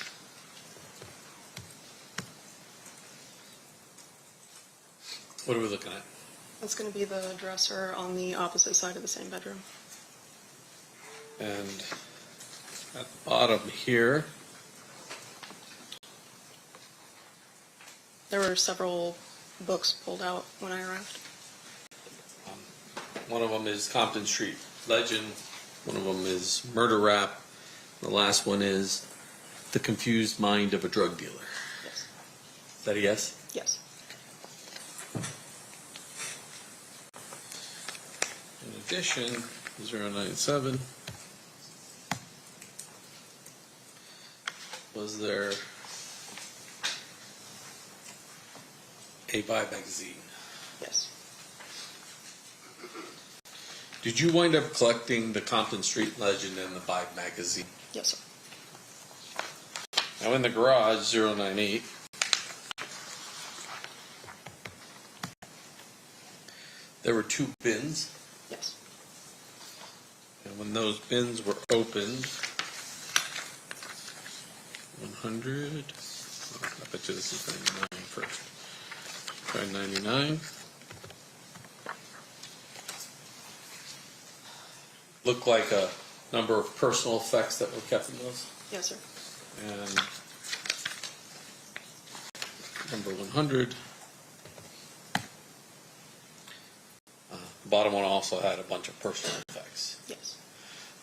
What are we looking at? That's going to be the dresser on the opposite side of the same bedroom. And at the bottom here, There were several books pulled out when I arrived. One of them is Compton Street Legend. One of them is Murder Rap. The last one is The Confused Mind of a Drug Dealer. Yes. Is that a yes? Yes. In addition, 097, was there a Vibe magazine? Yes. Did you wind up collecting the Compton Street Legend and the Vibe magazine? Yes, sir. Now in the garage, 098, there were 2 bins, Yes. and when those bins were opened, 100, oh, I bet you this is 99 first. Try 99. Looked like a number of personal effects that were kept in those. Yes, sir. And number 100. The bottom one also had a bunch of personal effects. Yes.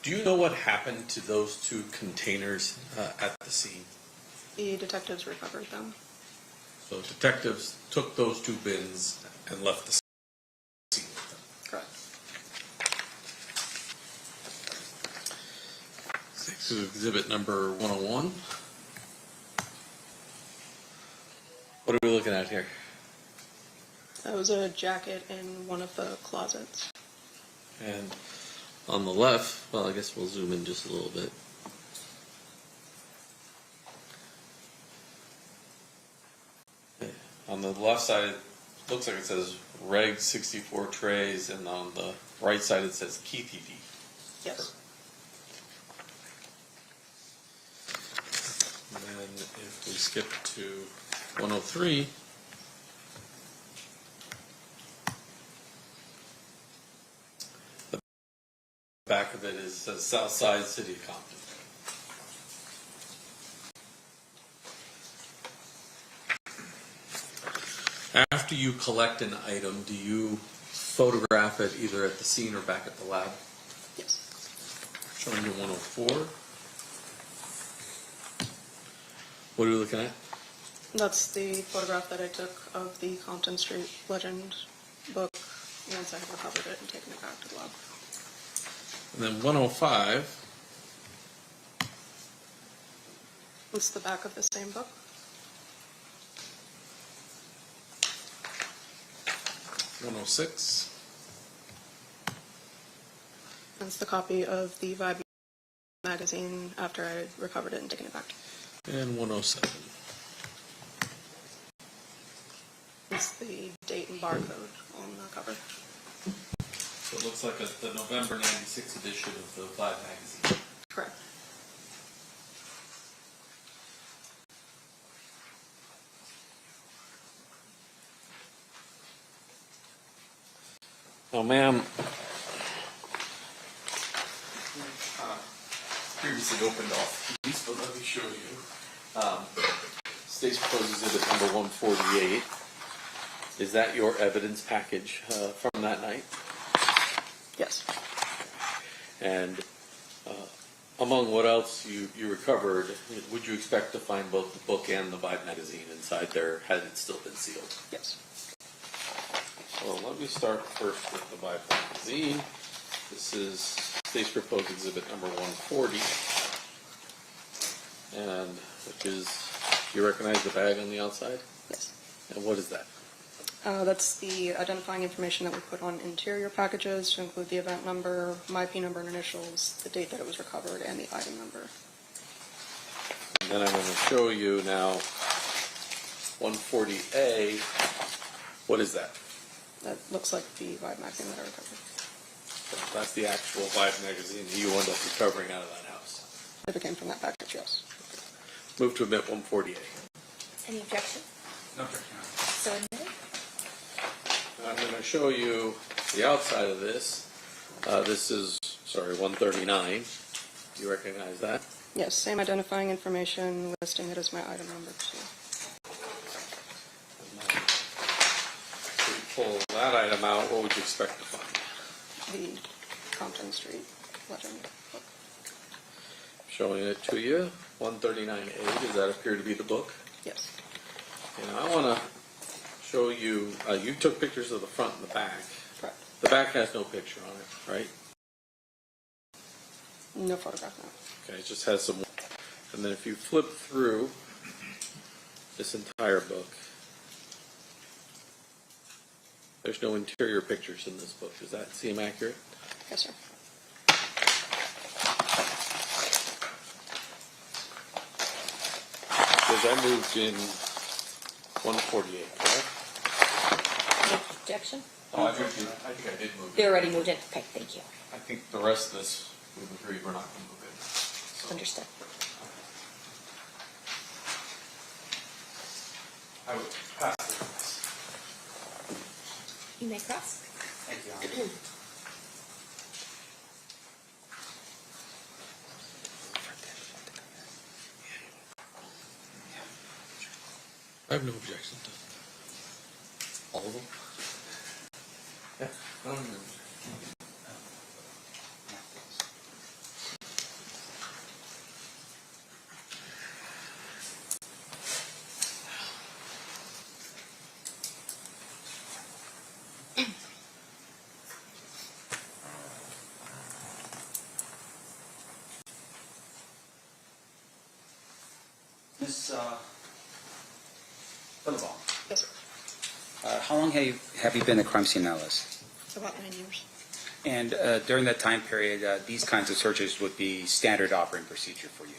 Do you know what happened to those 2 containers at the scene? The detectives recovered them. So detectives took those 2 bins and left the scene with them. Correct. This is exhibit number 101. What are we looking at here? That was a jacket in one of the closets. And on the left, well, I guess we'll zoom in just a little bit. On the left side, it looks like it says Reg 64 trays, and on the right side it says Keffe D. Yes. And then if we skip to 103, the back of it says Southside City of Compton. After you collect an item, do you photograph it either at the scene or back at the lab? Yes. Showing you 104. What are we looking at? That's the photograph that I took of the Compton Street Legend book once I had recovered it and taken it back to the lab. And then 105. It's the back of the same book. 106. That's the copy of the Vibe magazine after I had recovered it and taken it back. And 107. It's the date and barcode on the cover. So it looks like the November 96 edition of the Vibe magazine. Correct. Oh, ma'am. Previously opened off these, but let me show you. State's proposed exhibit number 148. Is that your evidence package from that night? Yes. And among what else you recovered, would you expect to find both the book and the Vibe magazine inside there had it still been sealed? Yes. Well, let me start first with the Vibe magazine. This is State's proposed exhibit number 140. And which is, do you recognize the bag on the outside? Yes. And what is that? That's the identifying information that we put on interior packages to include the event number, my P number and initials, the date that it was recovered, and the item number. And then I'm going to show you now 140A. What is that? That looks like the Vibe magazine that I recovered. So that's the actual Vibe magazine that you end up recovering out of that house. If it came from that package, yes. Move to admit 140A. Any objection? No objection. So admitted? I'm going to show you the outside of this. This is, 139. Do you recognize that? Yes, same identifying information, listing it as my item number too. And then if we pull that item out, what would you expect to find? the Compton Street legend book. Showing it to you, 139A, does that appear to be the book? Yes. And I want to show you, you took pictures of the front and the back. Correct. The back has no picture on it, right? No photograph now. Okay, it just has some, and then if you flip through this entire book, there's no interior pictures in this book. Does that seem accurate? Yes, sir. Because I moved in 148, correct? No objection? Oh, I think I did move They it. already moved in? Okay, thank you. I think the rest of this, we've agreed we're not going to move it. So Understood. I would pass this. You may cross. Thank you, Your Honor. I have no objection to all of them. Yeah, I don't have no objection. Ms. Billabong, Yes, sir. how long have you been a crime scene analyst? About 9 years. And during that time period, these kinds of searches would be standard operating procedure for you?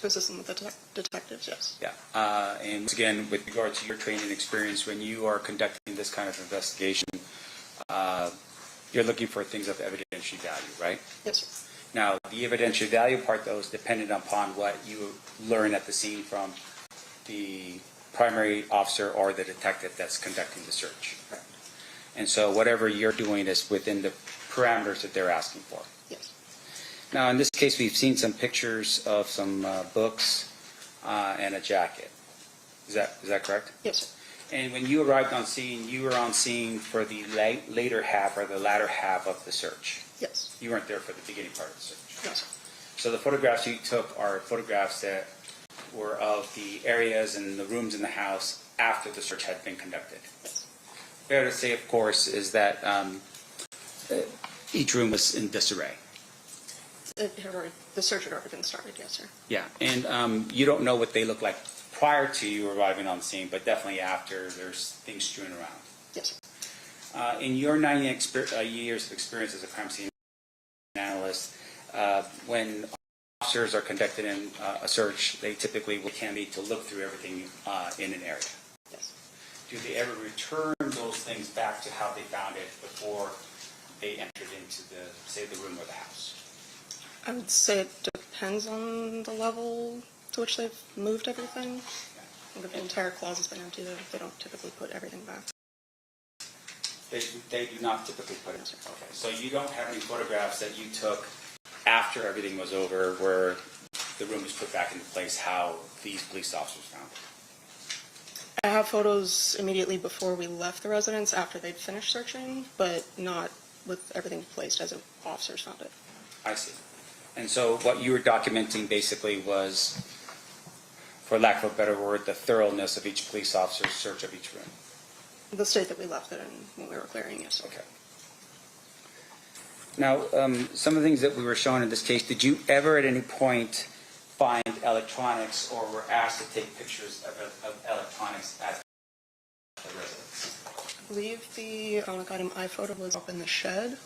To assist with the detectives, yes. Yeah. And once again, with regard to your training experience, when you are conducting this kind of investigation, you're looking for things of evidentiary value, right? Yes, sir. Now, the evidentiary value part, though, is dependent upon what you learn at the scene from the primary officer or the detective that's conducting the search. And so whatever you're doing is within the parameters that they're asking for. Yes. Now, in this case, we've seen some pictures of some books and a jacket. Is that correct? Yes, sir. And when you arrived on scene, you were on scene for the later half or the latter half of the search. Yes. You weren't there for the beginning part of the search. Yes, sir. So the photographs you took are photographs that were of the areas and the rooms in the house after the search had been conducted. Fair to say, of course, is that each room was in disarray. The search had already been started, yes, sir. Yeah, and you don't know what they look like prior to you arriving on scene, but definitely after, there's things strewn around. Yes, sir. In your 9 years of experience as a crime scene analyst, when officers are conducting a search, they typically can be to look through everything in an area. Yes. Do they ever return those things back to how they found it before they entered into say, the room or the house? I would say it depends on the level to which they've moved everything. If the entire closet's been empty, they don't typically put everything back. They do not typically put it. Okay, so you don't have any photographs that you took after everything was over where the room was put back into place, how these police officers found it? I have photos immediately before we left the residence after they'd finished searching, but not with everything placed as officers found it. I see. And so what you were documenting basically was, for lack of a better word, the thoroughness of each police officer's search of each room. The state that we left it in when we were clearing, yes. Okay. Now, some of the things that we were shown in this case, did you ever at any point find electronics or were asked to take pictures of electronics at the residence? I believe the electronic item I photoed was up in the shed.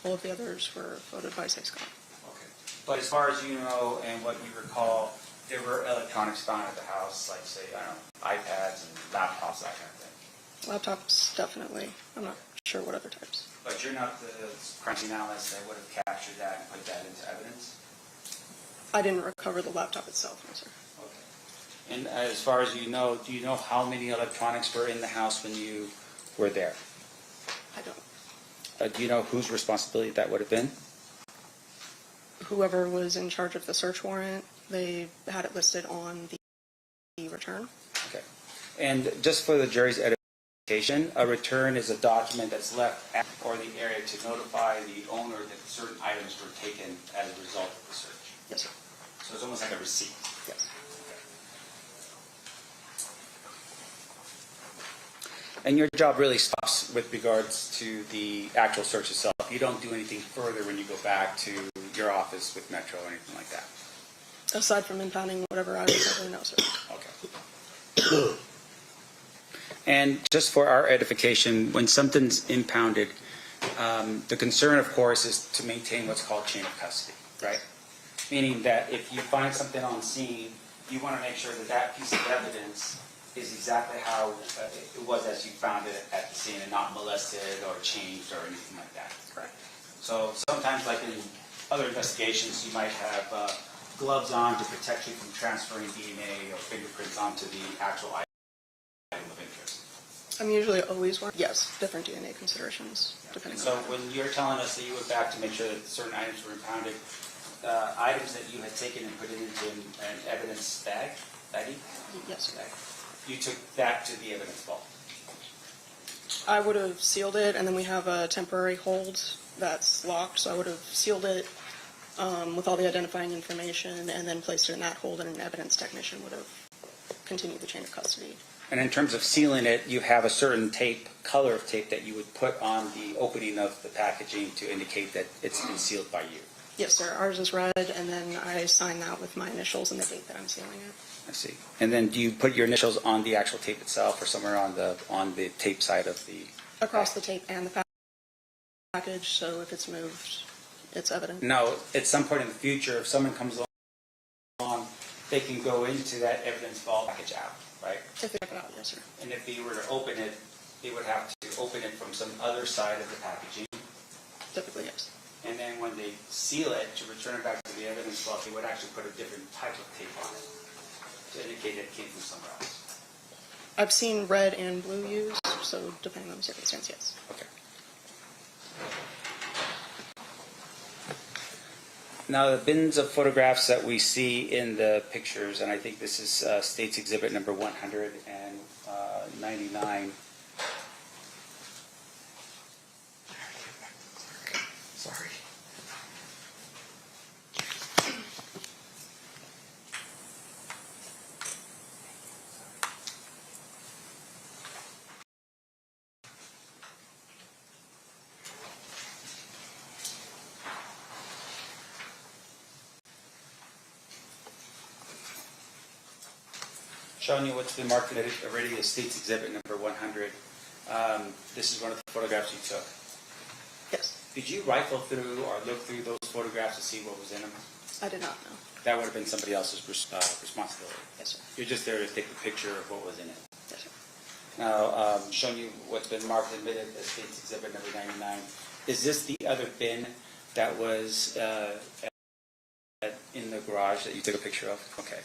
All of the others were photoed by Say Scott. Okay. But as far as you know and what you recall, there were electronics found at the house, like say, I don't know, iPads and laptops, that kind of thing. Laptops, definitely. I'm not sure what other types. But you're not the crime scene analyst that would have captured that and put that into evidence? I didn't recover the laptop itself, no, sir. Okay. And as far as you know, do you know how many electronics were in the house when you were there? I don't. Do you know whose responsibility that would have been? Whoever was in charge of the search warrant, they had it listed on the return. Okay. And just for the jury's edification, identification. A return is a document that's left at or the area to notify the owner that certain items were taken as a result of the search. Yes, sir. So it's almost like a receipt. Yes. And your job really stops with regards to the actual search itself. You don't do anything further when you go back to your office with Metro or anything like that. Aside from impounding whatever I recover, no, sir. Okay. And just for our edification, when something's impounded, the concern, of course, is to maintain what's called chain of custody, right? Meaning that if you find something on scene, you want to make sure that that piece of evidence is exactly how it was as you found it at the scene and not molested or changed or anything like that. Correct. So sometimes, like in other investigations, you might have gloves on to protect you from transferring DNA or fingerprints onto the actual item of interest. I'm usually always wearing, yes, different DNA considerations, depending So on. when you're telling us that you went back to make sure that certain items were impounded, items that you had taken and put it into an evidence baggie? Yes, sir. You took that to the evidence vault. I would have sealed it, and then we have a temporary hold that's locked, so I would have sealed it with all the identifying information and then placed it in that hold, and an evidence technician would have continued the chain of custody. And in terms of sealing it, you have a certain tape, color of tape that you would put on the opening of the packaging to indicate that it's been sealed by you. Yes, sir. Ours is red, and then I sign that with my initials and the date that I'm sealing it. I see. And then do you put your initials on the actual tape itself or somewhere on the tape side of the... Across the tape and the package, so if it's moved, it's evident. No, at some point in the future, if someone comes along, they can go into that evidence vault package out, right? If they check it out, yes, sir. And if they were to open it, they would have to open it from some other side of the packaging. Typically, yes. And then when they seal it to return it back to the evidence vault, they would actually put a different type of tape on it to indicate that it came from somewhere else. I've seen red and blue used, so depending on the circumstance, yes. Okay. Now, the bins of photographs that we see in the pictures, and I think this is State's Exhibit number 199. Sorry. Showing you what's been marked already as State's Exhibit number 100. This is one of the photographs you took. Yes. Did you rifle through or look through those photographs to see what was in them? I did not know. That would have been somebody else's responsibility. Yes, sir. You're just there to take the picture of what was in it. Yes, sir. Now, showing you what's been marked and admitted as State's Exhibit number 99. Is this the other bin that was in the garage that you took a picture of? Okay.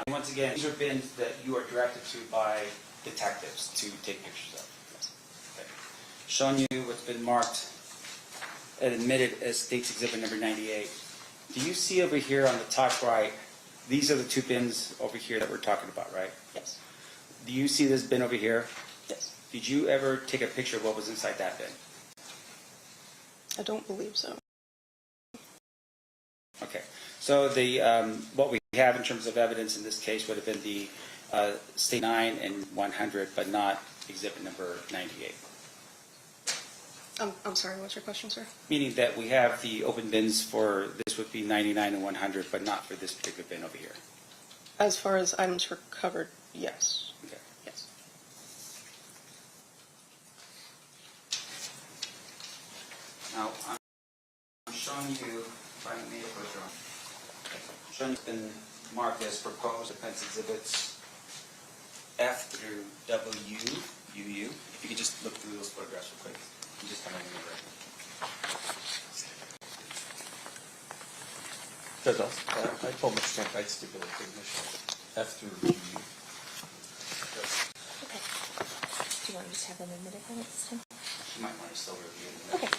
Once again, these are bins that you are directed to by detectives to take pictures of. Okay. Showing you what's been marked and admitted as State's Exhibit number 98. Do you see over here on the top right, these are the two bins over here that we're talking about, right? Yes. Do you see this bin over here? Yes. Did you ever take a picture of what was inside that bin? I don't believe so. Okay. So the what we have in terms of evidence in this case would have been the State 9 and 100, but not Exhibit number 98. I'm sorry, what's your question, sir? Meaning that we have the open bins for this would be 99 and 100, but not for this particular bin over here. As far as items recovered, yes. Okay. Yes. Now, I'm showing you, if I may put it on, I'm showing it's been marked as proposed defense exhibits F through W, UU. If you could just look through those photographs real quick. You just kind of remember it. Judge, I told Mr. Trump I'd stipulate the initial F through G. Okay. Do you want to just have them admitted then at this time? You might want to still review it. Okay.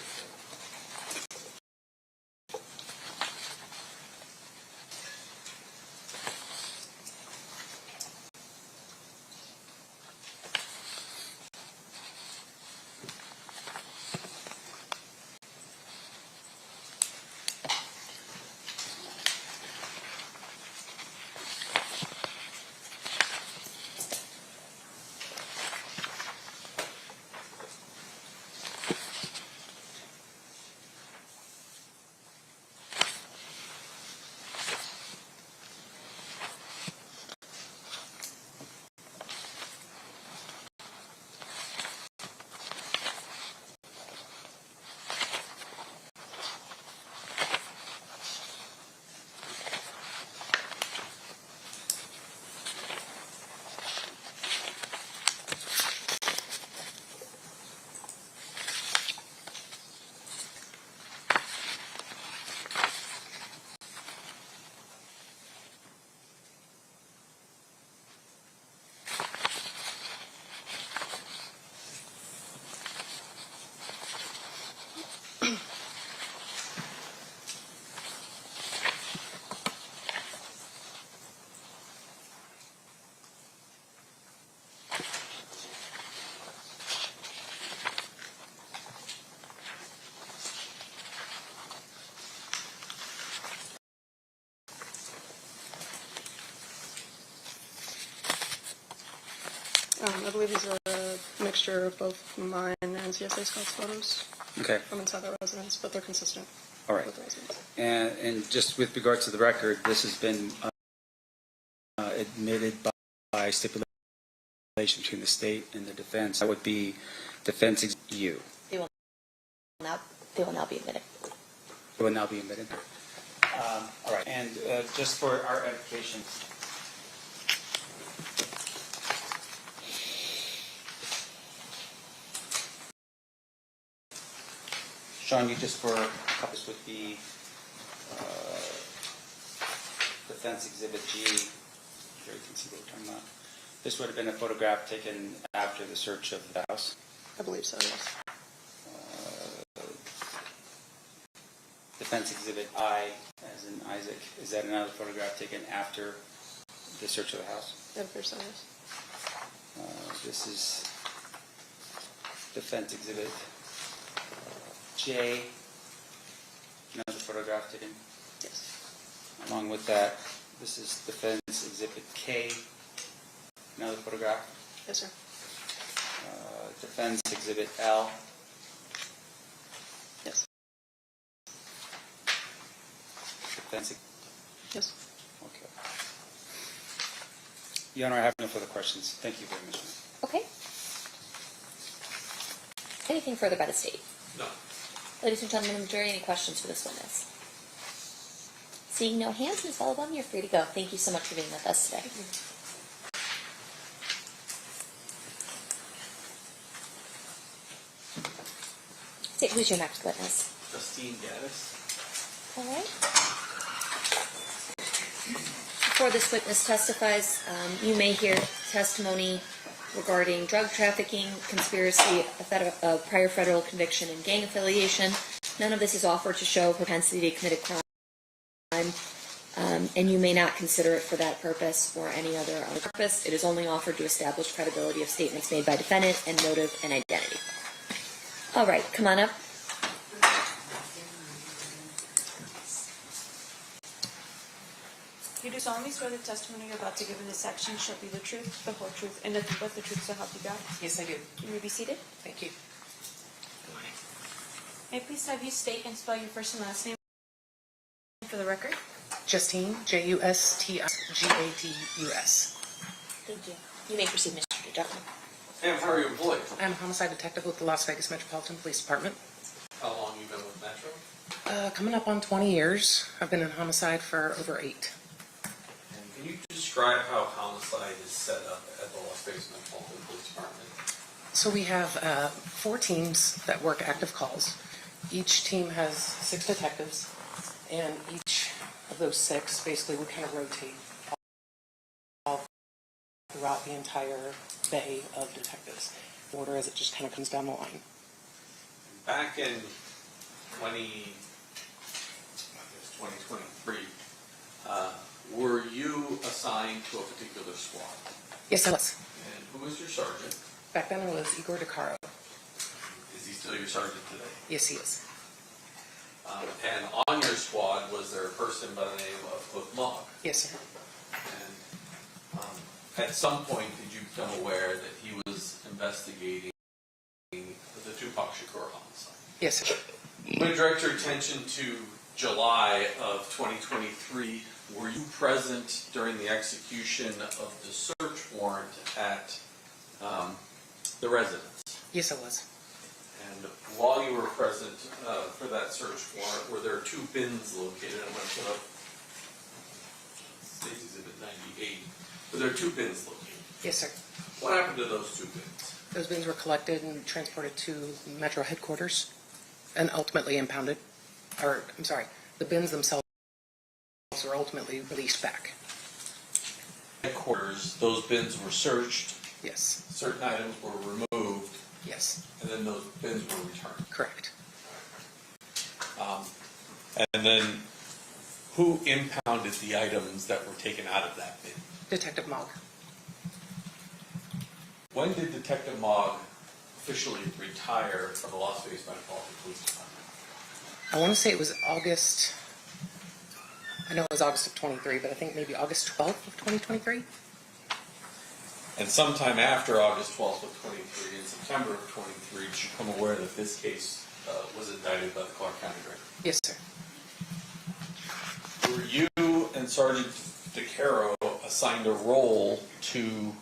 I believe these are a mixture of both mine and CSA Scott's photos Okay, from inside the residence, but they're consistent all right. with the residence. And just with regard to the record, this has been admitted by stipulation between the state and the defense. That would be defense you. They will now be admitted. It will now be admitted. All right, and just for our edification, Sean, you just for this would be defense exhibit G. Here you can see what we're talking about. This would have been a photograph taken after the search of the house. I believe so, yes. Defense exhibit I, as in Isaac, is that another photograph taken after the search of the house? It appears so, yes. This is defense exhibit J, another photograph taken. Yes. Along with that, this is defense exhibit K, another photograph. Yes, sir. Defense exhibit L. Yes. Defense. Yes. Okay. Your Honor, I have no further questions. Thank you very much. Okay. Anything further by the state? No. Ladies and gentlemen of the jury, any questions for this witness? Seeing no hands, Ms. Bellabon, you're free to go. Thank you so much for being with us today. State, who's your next witness? Justine Gaddis. All right. Before this witness testifies, you may hear testimony regarding drug trafficking, conspiracy, a prior federal conviction, and gang affiliation. None of this is offered to show propensity to commit a crime, and you may not consider it for that purpose or any other purpose. It is only offered to establish credibility of statements made by defendant and motive and identity. All right, come on up. You do solemnly swear the testimony you're about to give in this section shall be the truth, the whole truth, and nothing but the truth, so help you God? Yes, I do. You may be seated. Thank you. May I please have you state and spell your first and last name for the record? Justine, Justigatus. Thank you. You may proceed, Mr. Duane. And how are you employed? I'm a homicide detective with the Las Vegas Metropolitan Police Department. How long you been with Metro? Coming up on 20 years. I've been in homicide for over 8. And can you describe how homicide is set up at the Las Vegas Metropolitan Police Department? So we have 4 teams that work active calls. Each team has 6 detectives, and each of those 6 basically would kind of rotate all throughout the entire bay of detectives, order as it just kind of comes down the line. Back in 2023, were you assigned to a particular squad? Yes, I was. And who was your sergeant? Back then it was Igor DeCaro. Is he still your sergeant today? Yes, he is. And on your squad, was there a person by the name of Cliff Mogg? Yes, sir. And at some point, did you become aware that he was investigating the Tupac Shakur homicide? Yes, sir. I'm going to direct your attention to July of 2023. Were you present during the execution of the search warrant at the residence? Yes, I was. And while you were present for that search warrant, were there 2 bins located? I'm going to put up State Exhibit 98. Were there 2 bins located? Yes, sir. What happened to those 2 bins? Those bins were collected and transported to Metro headquarters and ultimately impounded. Or, I'm sorry, the bins themselves were ultimately released back. Headquarters, those bins were searched, Yes. certain items were removed, Yes. and then those bins were returned. Correct. And then who impounded the items that were taken out of that bin? Detective Mogg. When did Detective Mogg officially retire from the Las Vegas Metropolitan Police Department? I want to say it was August, I know it was August of 23, but I think maybe August 12th of 2023. And sometime after August 12th of 23 and September of 23, did you become aware that this case was indicted by the Clark County Director? Yes, sir. Were you and Sergeant DeCaro assigned a role to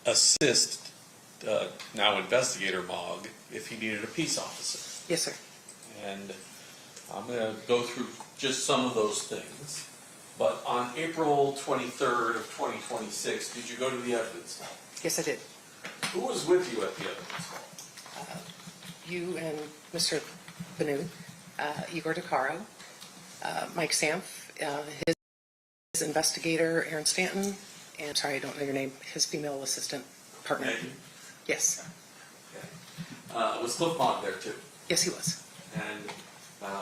assist now investigator Mogg if he needed a peace officer? Yes, sir. And I'm going to go through just some of those things. But on April 23rd of 2026, did you go to the evidence hall? Yes, I did. Who was with you at the evidence hall? You and Mr. Banu, Igor DeCaro, Mike Samph, his investigator, Aaron Stanton, and, sorry, I don't know your name, his female assistant partner. Megan? Yes. Okay. Was Cliff Mogg there too? Yes, he was. And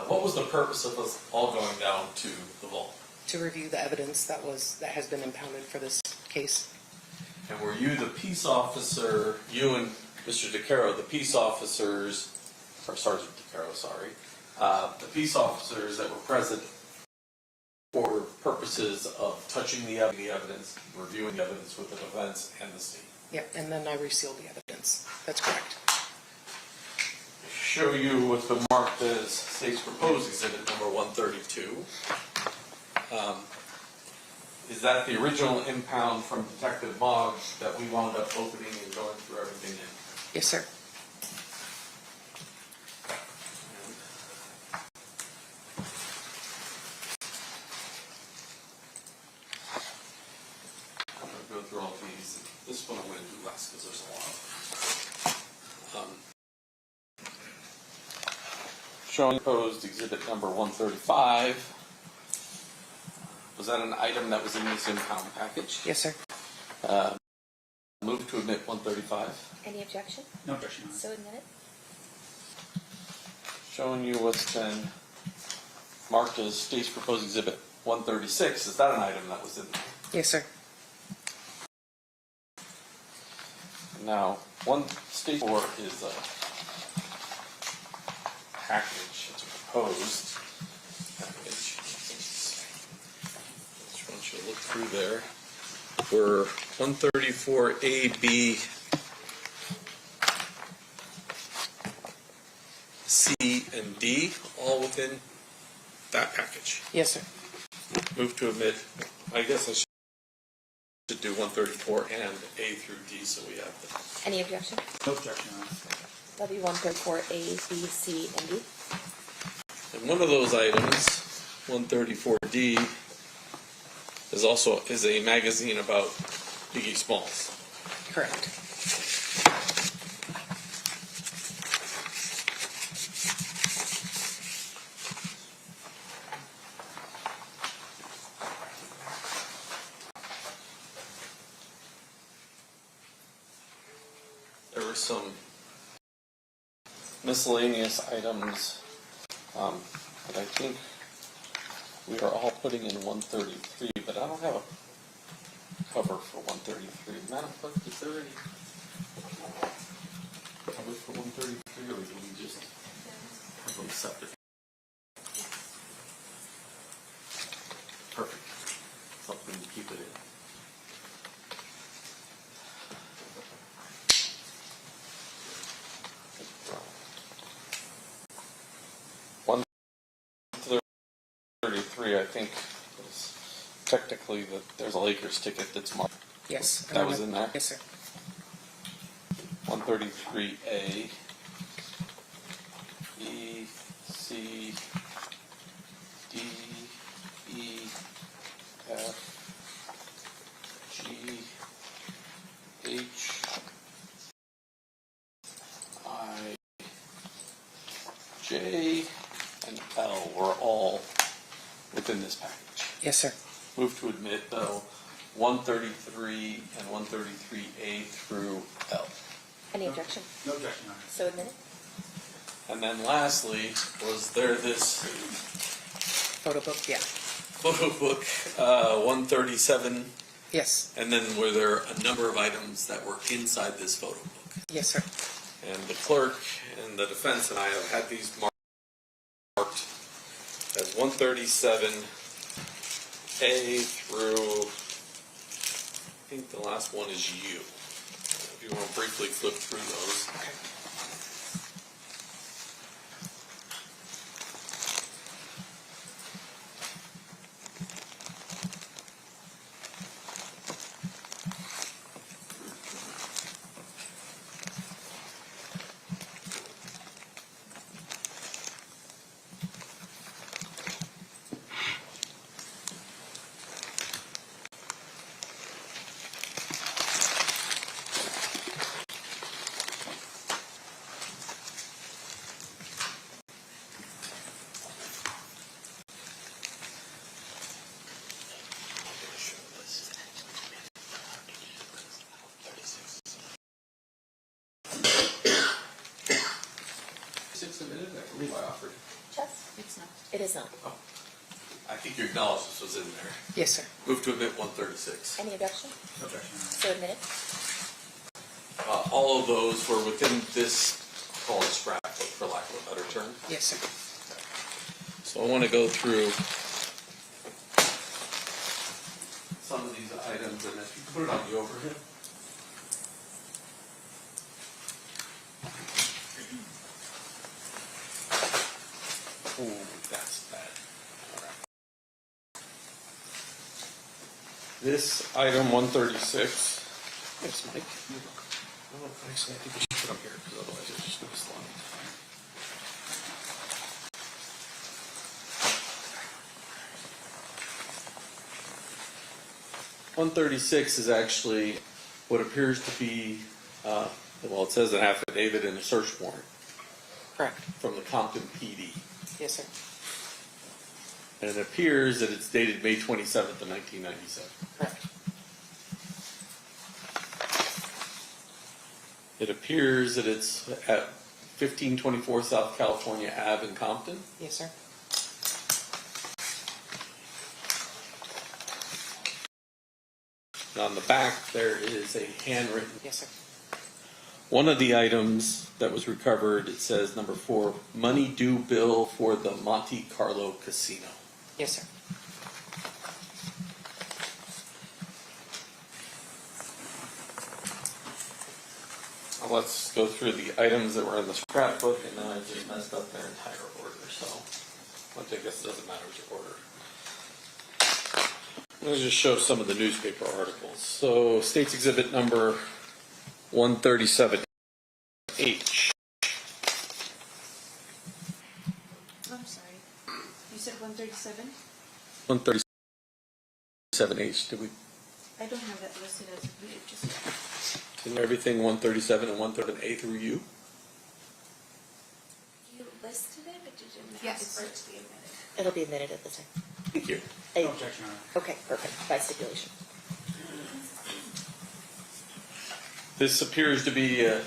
what was the purpose of us all going down to the vault? To review the evidence that has been impounded for this case. And were you the peace officer, you and Mr. DeCaro, the peace officers, or Sergeant DeCaro, sorry, the peace officers that were present for purposes of touching the evidence, reviewing the evidence with the defense and the state? Yep, and then I resealed the evidence. That's correct. Show you what's been marked as state's proposed exhibit number 132. Is that the original impound from Detective Mogg that we wound up opening and going through everything in? Yes, sir. I'm going to go through all these. This one I'm going to do last because there's a lot. Showing proposed exhibit number 135. Was that an item that was in this impound package? Yes, sir. Move to admit 135. Any objection? No objection. So admitted. Showing you what's been marked as state's proposed exhibit 136. Is that an item that was in there? Yes, sir. Now, state 4 is a package. It's a proposed package. Which one should look through there? We're 134A, B, C, and D, all within that package. Yes, sir. Move to admit, I guess I should do 134 and A through D so we have the... Any objection? No objection. W 134A, B, C, and D. And one of those items, 134D, is a magazine about Biggie Smalls. Correct. There were some miscellaneous items that I think we are all putting in 133, but I don't have a cover for 133. Madam Clerk, is there any cover for 133, or do we just have them separate? Perfect. Something to keep it in. I think is technically that there's a Lakers ticket that's marked. Yes. That was in there? Yes, sir. 133A, E, C, D, E, F, G, H, I, J, and L were all within this package. Yes, sir. Move to admit, though, 133 and 133A through L. Any objection? No objection. So admitted. And then lastly, was there this Photo book, yeah. photo book, 137, Yes. and then were there a number of items that were inside this photo book? Yes, sir. And the clerk and the defense and I have had these marked as 137A through think the last one is you. If you want to briefly flip through those. I believe I offered. Yes, it's not. It is not. Oh, I think your analysis was in there. Yes, sir. Move to admit 136. Any objection? Objection. So admitted. All of those were within this, call it scrapbook for lack of a better term. Yes, sir. So I want to go through some of these items, and if you can put it on the overhead. Ooh, that's bad. All right. This item 136. Yes, Mike. Oh, actually, I think we should put them here, because otherwise it's just going to slide. 136 is actually what appears to be, well, it says an affidavit and a search warrant Correct. from the Compton PD. Yes, sir. And it appears that it's dated May 27th of 1997. Correct. It appears that it's at 1524 South California Ave in Compton. Yes, sir. And on the back, there is a handwritten. Yes, sir. One of the items that was recovered, it says number 4, money due bill for the Monte Carlo Casino. Yes, sir. Now let's go through the items that were in the scrapbook, and now I just messed up their entire order, so I guess it doesn't matter which order. Let's just show some of the newspaper articles. So, State's Exhibit number 137H. I'm sorry. You said 137? 137H. Did we? I don't have that listed as read, just. Isn't everything 137 and 137A through you? You listed it, but you didn't Yes. ask for it to be admitted. It'll be admitted at the time. Thank you. No objection, Your Honor. Okay, perfect. By stipulation. This appears to be an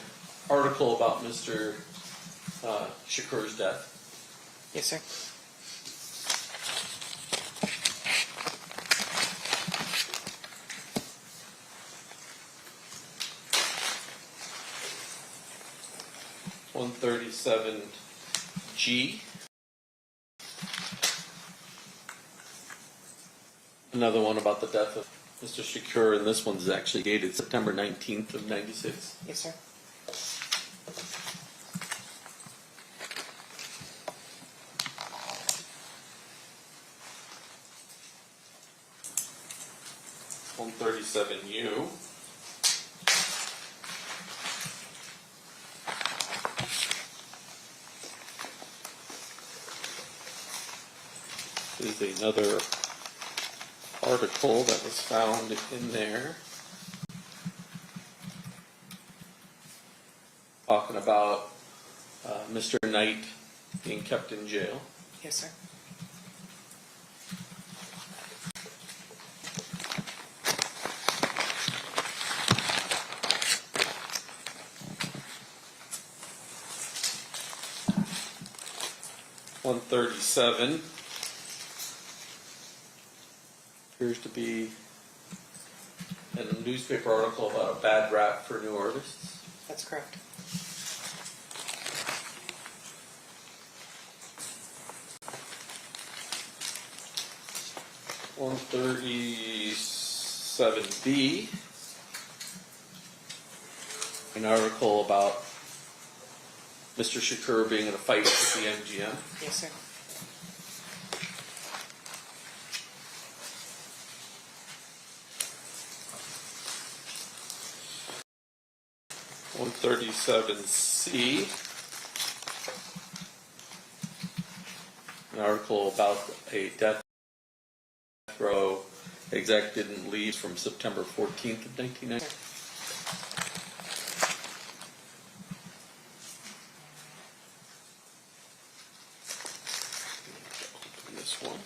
article about Mr. Shakur's death. Yes, sir. G. Another one about the death of Mr. Shakur, and this one's actually dated September 19th of 96. Yes, sir. U. This is another article that was found in there talking about Mr. Knight being kept in jail. Yes, sir. .137 appears to be in a newspaper article about a bad rap for new artists. That's correct. .137B an article about Mr. Shakur being in a fight with the MGM. Yes, sir. One 137C, an article about a death row exec didn't leave from September 14th of 1990. This one.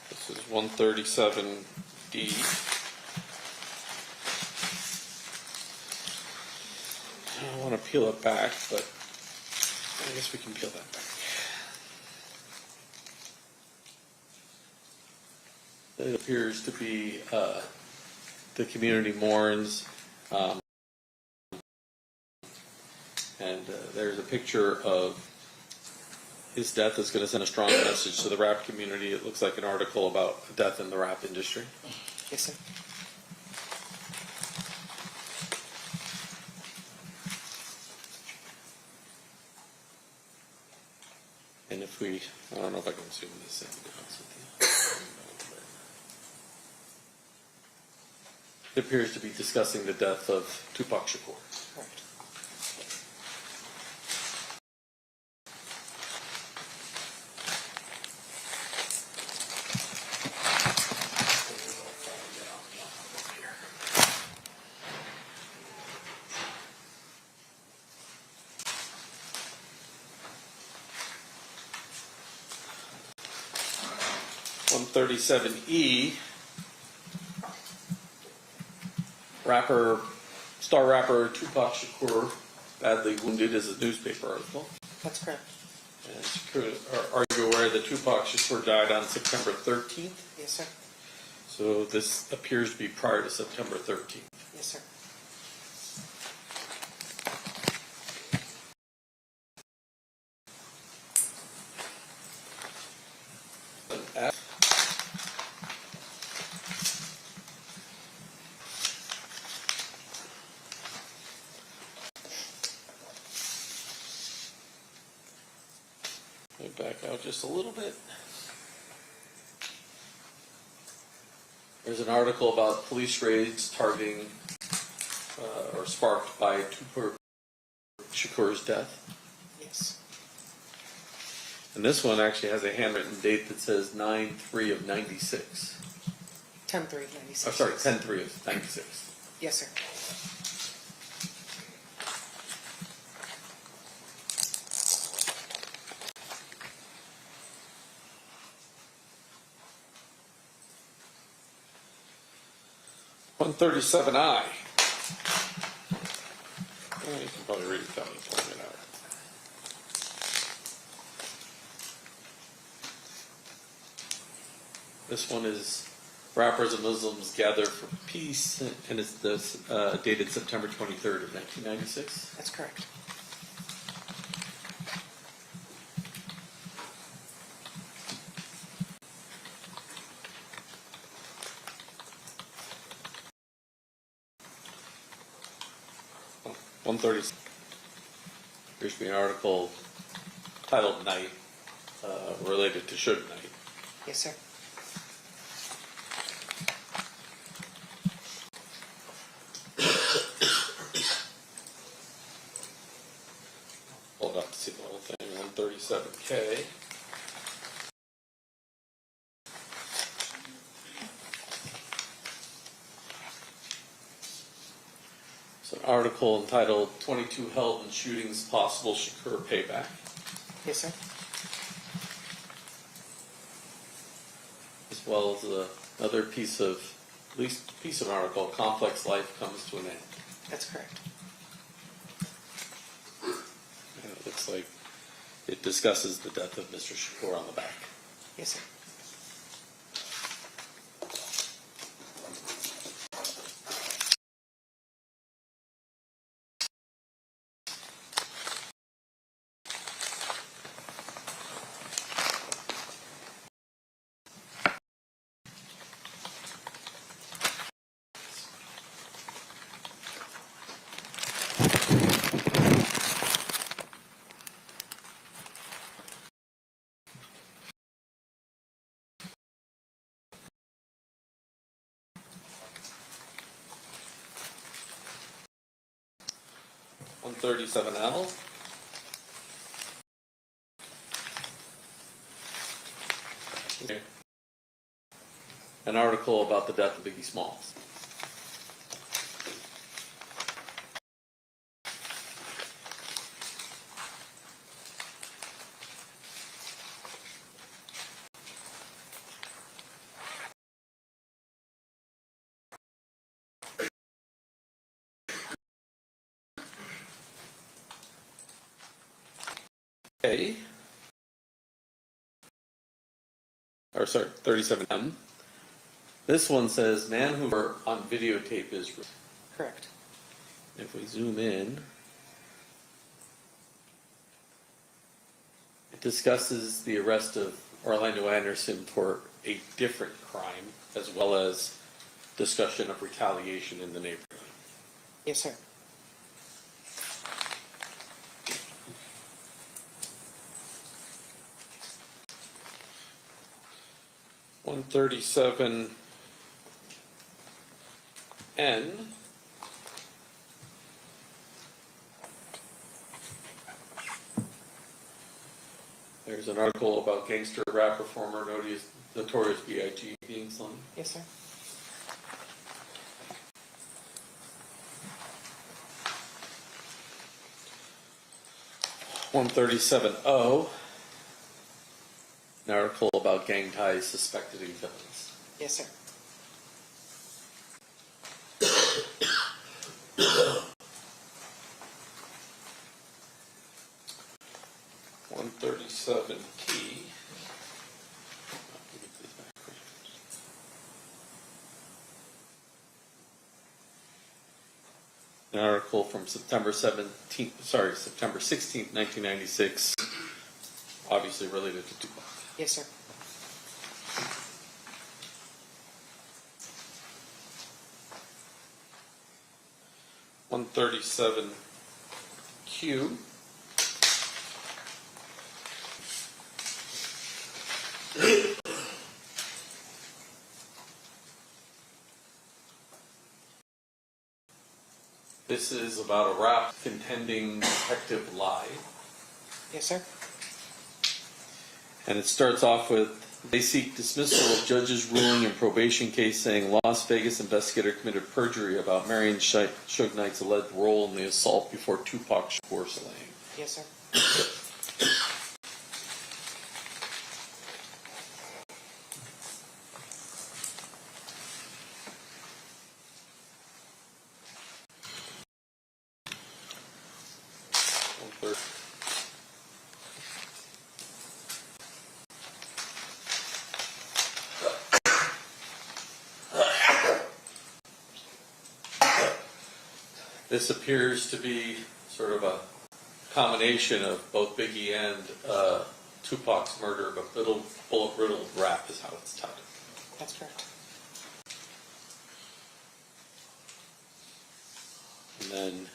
This is 137D. I don't want to peel it back, but I guess we can peel that back. It appears to be the community mourns, and there's a picture of his death is going to send a strong message to the rap community. It looks like an article about death in the rap industry. Yes, sir. And if we, I don't know if I can zoom this in, to be honest with you. It appears to be discussing the death of Tupac Shakur. Correct. One 137E, star rapper Tupac Shakur badly wounded is a newspaper article. That's correct. And are you aware that Tupac Shakur died on September 13th? Yes, sir. So this appears to be prior to September 13th. Yes, sir. Let me back out just a little bit. There's an article about police raids targeting or sparked by Tupac Shakur's death. Yes. And this one actually has a handwritten date that says 9/3 of 96. 10/3/96. Oh, sorry, 10/3 of 96. Yes, sir. One 137I. Well, you can probably read it without me pulling it out. This one is rappers and Muslims gather for peace, and it's dated September 23rd of 1996. That's correct. Oh, 130. There's been an article titled Night related to Suge Knight. Yes, sir. Hold up to see the whole thing. 137K. It's an article entitled 22 Held in Shootings Possible Shakur Payback. Yes, sir. As well as another piece of an article, Complex Life Comes to an End. That's correct. And it looks like it discusses the death of Mr. Shakur on the back. Yes, sir. 137L. Okay. An article about the death of Biggie Smalls. Okay. Or sorry, 37M. This one says, man who were on videotape is... Correct. If we zoom in, it discusses the arrest of Orlando Anderson for a different crime, as well as discussion of retaliation in the neighborhood. Yes, sir. (137N). There's an article about gangster rap performer Notorious B.I.G. being slain. Yes, sir. (137O). An article about gang ties suspected in villains. Yes, sir. 137P. An article from September 16th, 1996, obviously related to Tupac. Yes, sir. (137Q). This is about a rap contending detective lie. Yes, sir. And it starts off with, they seek dismissal of judge's ruling in probation case saying Las Vegas investigator committed perjury about Marion Suge Knight's alleged role in the assault before Tupac Shakur slaying. Yes, sir. This appears to be sort of a combination of both Biggie and Tupac's murder, but little bullet-riddled rap is how it's titled. That's correct. And then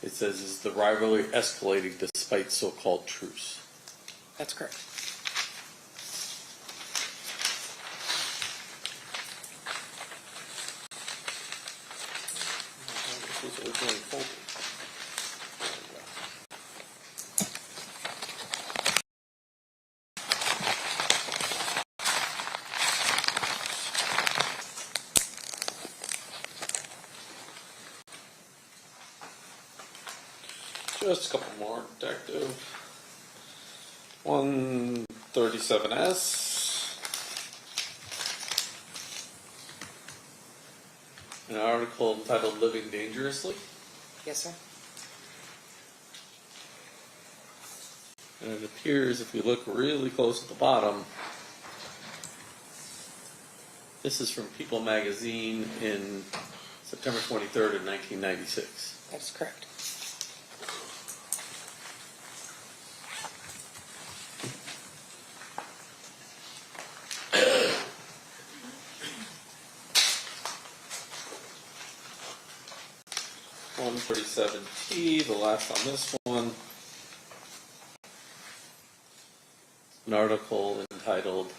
it says, is the rivalry escalating despite so-called truce? That's correct. This was originally folded. Just a couple more, detective. 137S. An article entitled Living Dangerously. Yes, sir. And it appears, if you look really close at the bottom, this is from People magazine in September 23rd of 1996. That's correct. (137T), the last on this one. An article entitled,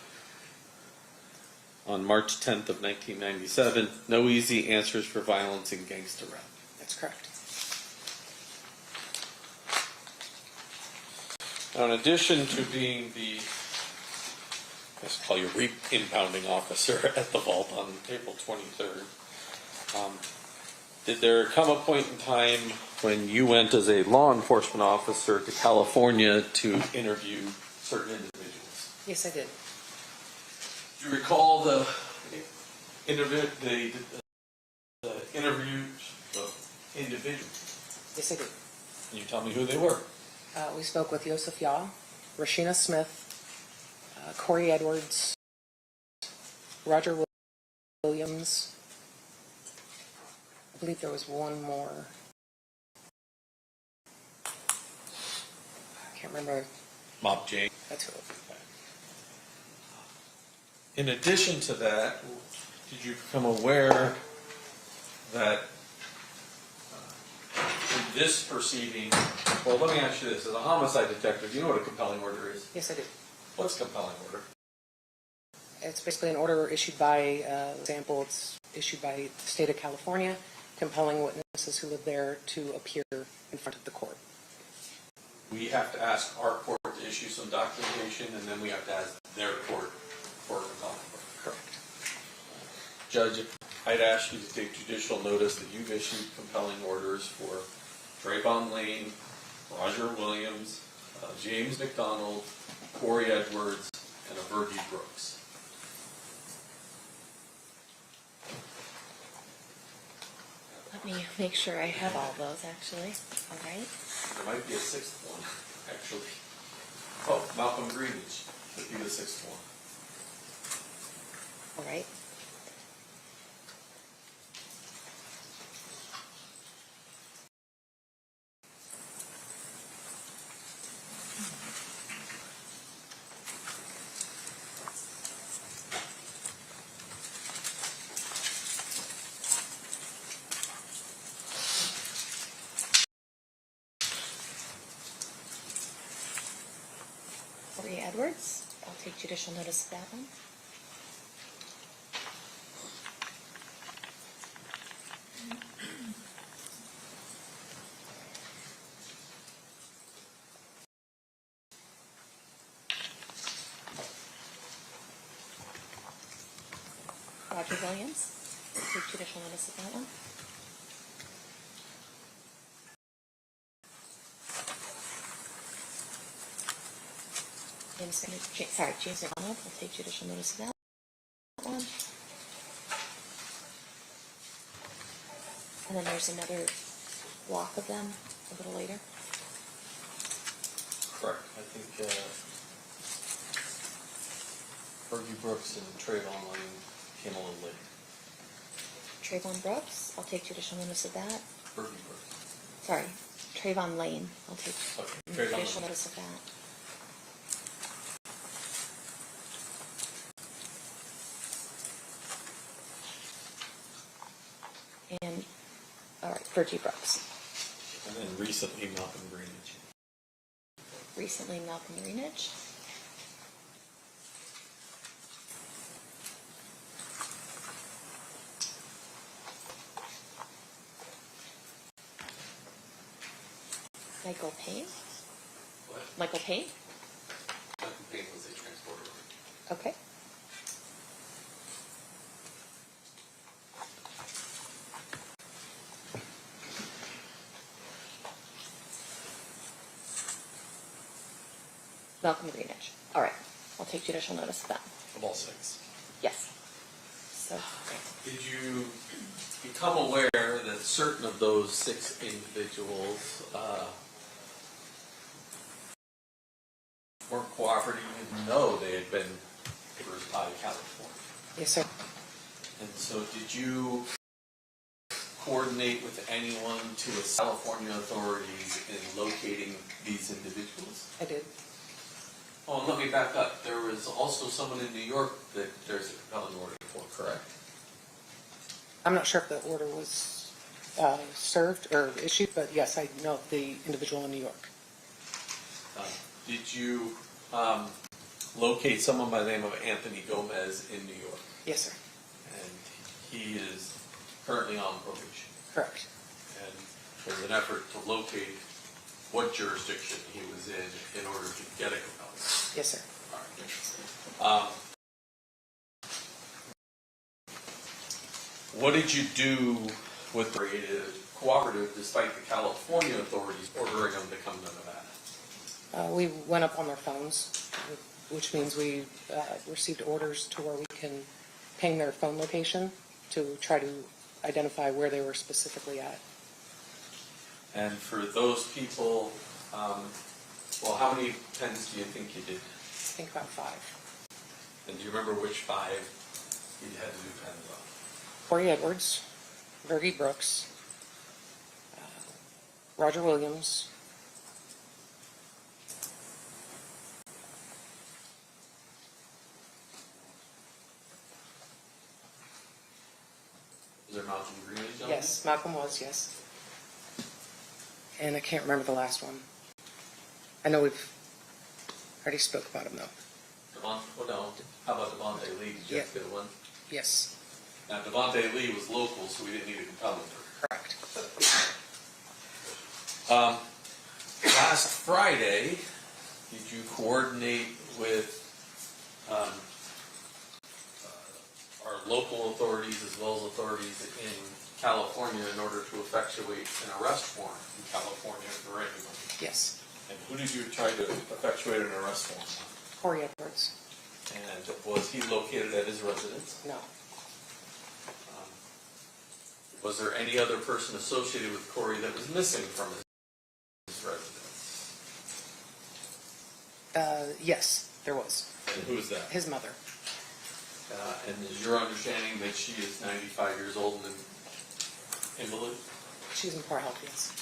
on March 10th of 1997, No Easy Answers for Violence in Gangsta Rap. That's correct. Now, in addition to being the, let's call you impounding officer at the vault on April 23rd, did there come a point in time when you went as a law enforcement officer to California to interview certain individuals? Yes, I did. Do you recall the interviews of individuals? Yes, I did. Can you tell me who they were? We spoke with Yosef Yaw, Rashina Smith, Corey Edwards, Roger Williams. I believe there was one more. I can't remember. Mob Jane. That's who it was. In addition to that, did you become aware that in this proceeding, well, let me ask you this, as a homicide detective, do you know what a compelling order is? Yes, I do. What's a compelling order? It's basically an order issued by, example, it's issued by the state of California, compelling witnesses who live there to appear in front of the court. We have to ask our court to issue some documentation, and then we have to ask their court for a compelling order. Correct. Judge, I'd ask you to take judicial notice that you've issued compelling orders for Trayvon Lane, Roger Williams, James McDonald, Corey Edwards, and Virgie Brooks. Let me make sure I have all those, actually. All right. There might be a sixth one, actually. Oh, Malcolm Greenwich would be the sixth one. All right. Corey Edwards, I'll take judicial notice of that one. Roger Williams, I'll take judicial notice of that one. James McDonald, I'll take judicial notice of that one. And then there's another block of them a little later. Correct. I think Virgie Brooks and Trayvon Lane came a little later. Trayvon Brooks, I'll take judicial notice of that. Virgie Brooks. Sorry, Trayvon Lane, I'll take Okay, Trayvon judicial Lane. notice of that. And, all right, Virgie Brooks. And then recently Malcolm Greenwich. Recently, Malcolm Greenwich. Michael Payne. What? Michael Payne. Malcolm Payne was a transporter. Okay. Malcolm Greenwich. All right. I'll take judicial notice of that. Of all six. Yes. So, Did you become aware that certain of those six individuals weren't cooperating even though they had been papers out of California? Yes, sir. And so did you coordinate with anyone to assist California authorities in locating these individuals? I did. Oh, and let me back up. There was also someone in New York that there's a compelling order for, correct? I'm not sure if the order was served or issued, but yes, I know the individual in New York. Did you locate someone by the name of Anthony Gomez in New York? Yes, sir. And he is currently on probation. Correct. And there's an effort to locate what jurisdiction he was in order to get a compelling order? Yes, sir. All right. What did you do with cooperative despite the California authorities ordering them to come to Nevada? We went up on their phones, which means we received orders to where we can ping their phone location to try to identify where they were specifically at. And for those people, well, how many pens do you think you did? I think about 5. And do you remember which 5 you had to do pens on? Corey Edwards, Fergie Brooks, Roger Williams, Was there Malcolm Greeley? yes, Malcolm was, yes. And I can't remember the last one. I know we've already spoke about him though. Oh no, how about Devontae Lee? Did you have to get one? Yes, Now Devontae Lee was local, so we didn't need a compelling order. correct. Last Friday, did you coordinate with our local authorities as well as authorities in California in order to effectuate an arrest warrant in California for anyone? Yes, And who did you try to effectuate an arrest warrant on? Corey Edwards. And was he located at his residence? No, Was there any other person associated with Corey that was missing from his residence? yes, there was. And who is that? His mother. And is your understanding that she is 95 years old and invalid? She's in poor health, yes.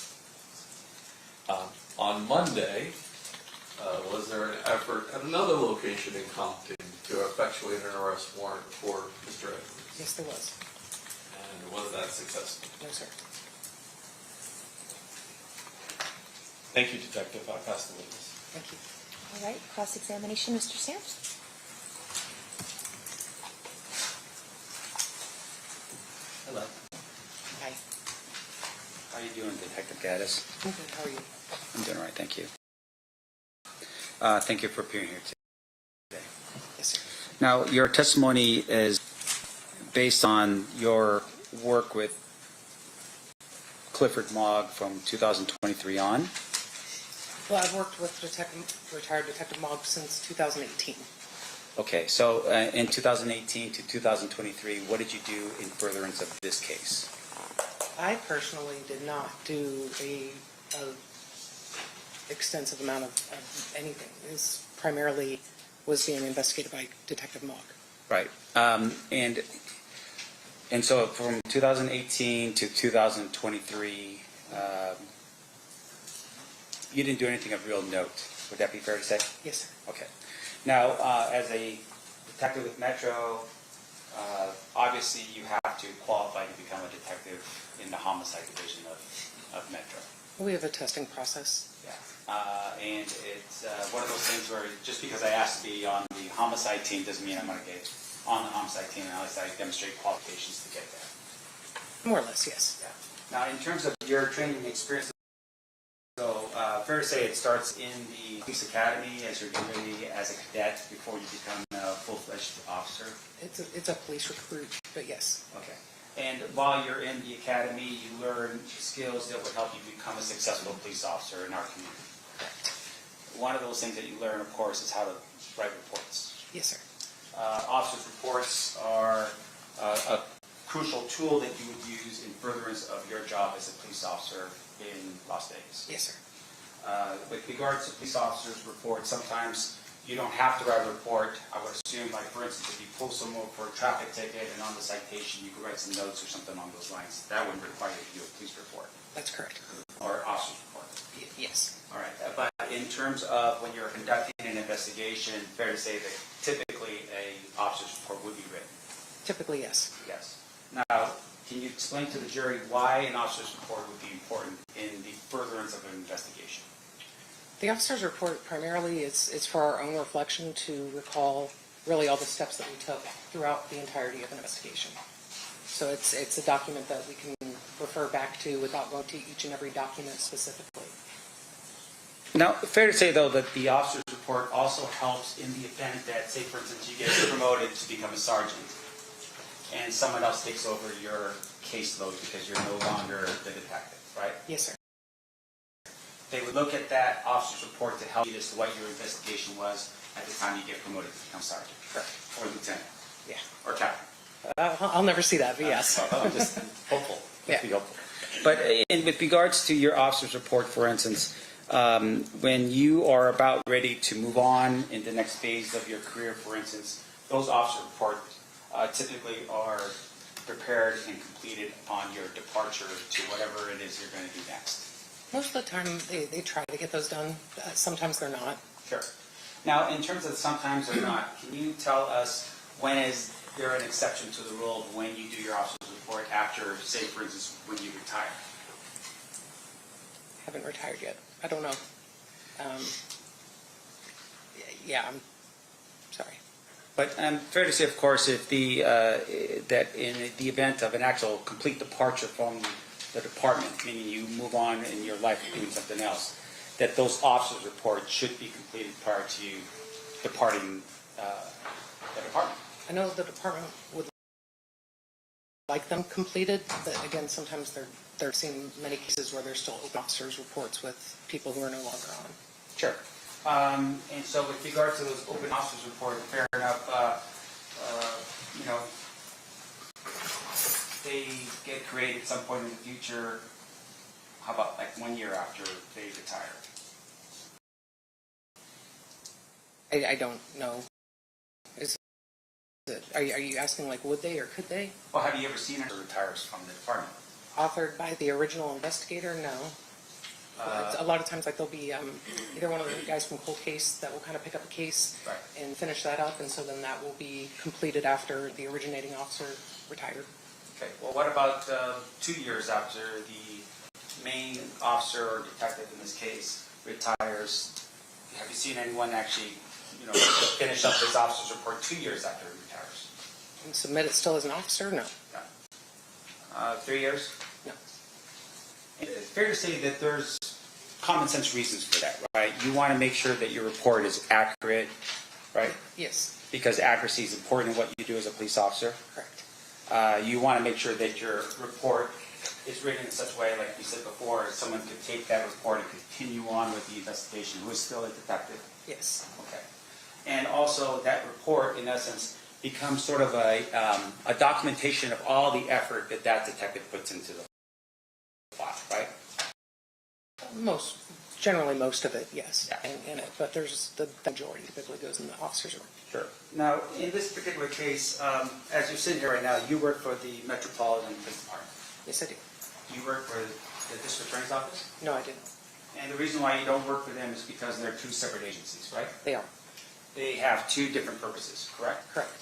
On Monday, was there an effort at another location in Compton to effectuate an arrest warrant for Mr. Edwards? Yes, there was. And was that successful? No, sir. Thank you, Detective. I pass the witness. Thank you. All right, cross-examination, Mr. Sams. Hello. Hi. How are you doing, Detective Gaddis? I'm good. How are you? I'm doing all right, thank you. Thank you for appearing here today. Yes, sir. Now, your testimony is based on your work with Clifford Mogg from 2023 on. Well, I've worked with retired Detective Mogg since 2018. Okay, so in 2018 to 2023, what did you do in furtherance of this case? I personally did not do a extensive amount of anything. This primarily was being investigated by Detective Mogg. Right. And so from 2018 to 2023, you didn't do anything of real note. Would that be fair to say? Yes, sir. Okay. Now, as a detective with Metro, obviously you have to qualify to become a detective in the homicide division of Metro. We have a testing process. Yeah. And it's one of those things where just because I asked to be on the homicide team doesn't mean I'm going to get on the homicide team unless I demonstrate qualifications to get there. More or less, yes. Yeah. Now, in terms of your training experience, so fair to say it starts in the police academy as you're really as a cadet before you become a full-fledged officer? It's a police recruit, but yes. Okay. And while you're in the academy, you learn skills that would help you become a successful police officer in our community. One of those things that you learn, of course, is how to write reports. Yes, sir. Officers' reports are a crucial tool that you would use in furtherance of your job as a police officer in Las Vegas. Yes, sir. With regards to police officers' reports, sometimes you don't have to write a report. I would assume, like for instance, if you pull someone for a traffic ticket and on the citation you could write some notes or something along those lines. That wouldn't require you to do a police report That's correct. or officer's report. Yes. All right, but in terms of when you're conducting an investigation, fair to say that typically a officer's report would be written? Typically, yes. Yes. Now, can you explain to the jury why an officer's report would be important in the furtherance of an investigation? The officer's report primarily is for our own reflection to recall really all the steps that we took throughout the entirety of an investigation. So it's a document that we can refer back to without going to each and every document specifically. Now, fair to say, though, that the officer's report also helps in the event that, say, for instance, you get promoted to become a sergeant, and someone else takes over your caseload because you're no longer the detective, right? Yes, sir. They would look at that officer's report to help you as to what your investigation was at the time you get promoted to become sergeant. Correct. Or lieutenant. Yeah. Or captain. I'll never see that, but yes. I'm just hopeful. Yeah. Be hopeful. But with regards to your officer's report, for instance, when you are about ready to move on in the next phase of your career, for instance, those officer reports typically are prepared and completed on your departure to whatever it is you're going to do next. Most of the time, they try to get those done. Sometimes they're not. Sure. Now, in terms of sometimes or not, can you tell us when is there an exception to the rule of when you do your officer's report after, say, for instance, when you retire? Haven't retired yet. I don't know. Yeah, I'm sorry. But fair to say, of course, if that in the event of an actual complete departure from the department, meaning you move on in your life doing something else, that those officers' reports should be completed prior to you departing the department. I know the department would like them completed, but again, sometimes they're seeing many cases where there's still open officers' reports with people who are no longer on. Sure. And so with regard to those open officers' reports, fair enough, they get created at some point in the future. How about like 1 year after they retire? I don't know. Are you asking like would they or could they? Well, have you ever seen anyone retires from the department? Authored by the original investigator? No. A lot of times, like there'll be either one of the guys from cold case that will kind of pick up a case Right. and finish that up, and so then that will be completed after the originating officer retired. Okay. Well, what about 2 years after the main officer or detective in this case retires? Have you seen anyone actually, finish up this officer's report 2 years after he retires? And submit it still as an officer? No. No. 3 years? No. It's fair to say that there's common sense reasons for that, right? You want to make sure that your report is accurate, right? Yes. Because accuracy is important in what you do as a police officer. Correct. You want to make sure that your report is written in such a way, like you said before, someone could take that report and continue on with the investigation, who is still a detective. Yes. Okay. And also that report, in essence, becomes sort of a documentation of all the effort that that detective puts into the file, right? Generally most of it, yes, Yeah. in it, but there's the majority typically goes in the officer's room. Sure. Now, in this particular case, as you're sitting here right now, you work for the Metropolitan Police Department. Yes, I do. You work for the District Attorney's Office? No, I didn't. And the reason why you don't work for them is because they're two separate agencies, right? They are. They have two different purposes, correct? Correct.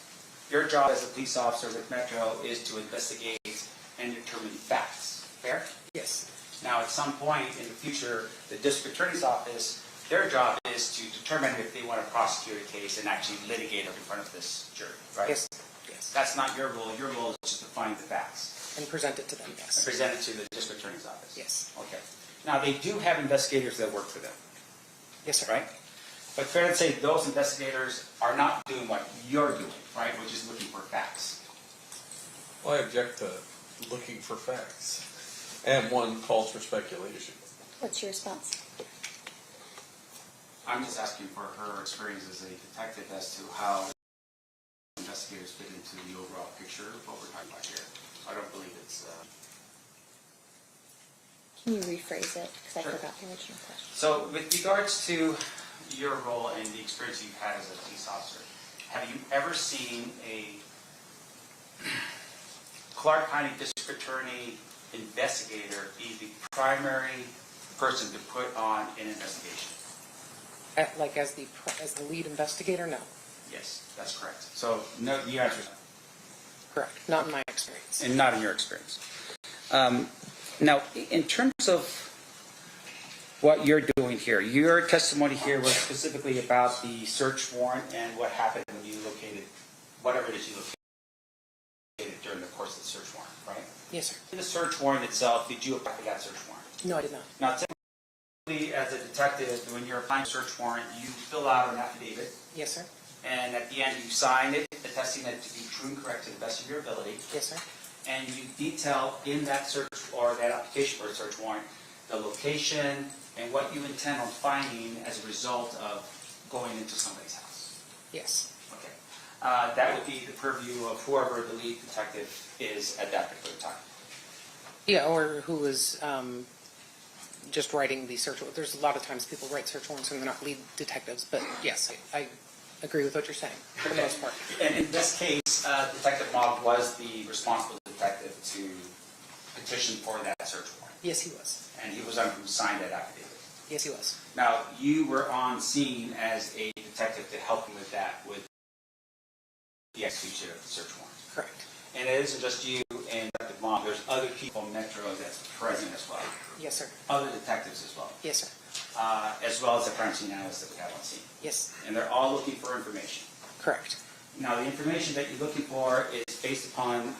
Your job as a police officer with Metro is to investigate and determine facts, fair? Yes. Now, at some point in the future, the District Attorney's Office, their job is to determine if they want to prosecute a case and actually litigate it in front of this jury, right? Yes. Yes. That's not your role. Your role is just to find the facts And present it to them, yes. and present it to the District Attorney's Office. Yes. Okay. Now, they do have investigators that work for them, Yes, sir. right? But fair to say, those investigators are not doing what you're doing, right? Which is looking for facts. Well, I object to looking for facts. And one calls for speculation. What's your response? I'm just asking for her experience as a detective as to how investigators fit into the overall picture of what we're talking about here. I don't believe it's... Can you rephrase it? Because I Sure. forgot the original question. So with regards to your role and the experience you've had as a police officer, have you ever seen a Clark County District Attorney investigator be the primary person to put on an investigation? Like as the lead investigator? No. Yes, that's correct. So no, the answer is no. Correct. Not in my experience. And not in your experience. Now, in terms of what you're doing here, your testimony here was specifically about the search warrant and what happened when you located whatever it is you located during the course of the search warrant, right? Yes, sir. In the search warrant itself, did you apply for that search warrant? No, I did not. Now, as a detective, when you're applying a search warrant, you fill out an affidavit, Yes, sir. and at the end you sign it, attesting it to be true and correct to the best of your ability. Yes, sir. And you detail in that search or that application for a search warrant the location and what you intend on finding as a result of going into somebody's house. Yes. Okay. That would be the purview of whoever the lead detective is at that particular time. Yeah, or who was just writing the search warrant. There's a lot of times people write search warrants and they're not lead detectives, but yes, I agree with what you're saying for the most part. And in this case, Detective Mogg was the responsible detective to petition for that search warrant. Yes, he was. And he was the one who signed that affidavit. Yes, he was. Now, you were on scene as a detective to help him with that, with the execution of the search warrant. Correct. And it isn't just you and Detective Mogg, there's other people in Metro that's present as well. Yes, sir. Other detectives as well. Yes, sir. As well as the crime scene analysts that we have on scene. Yes. And they're all looking for information. Correct. Now, the information that you're looking for is based upon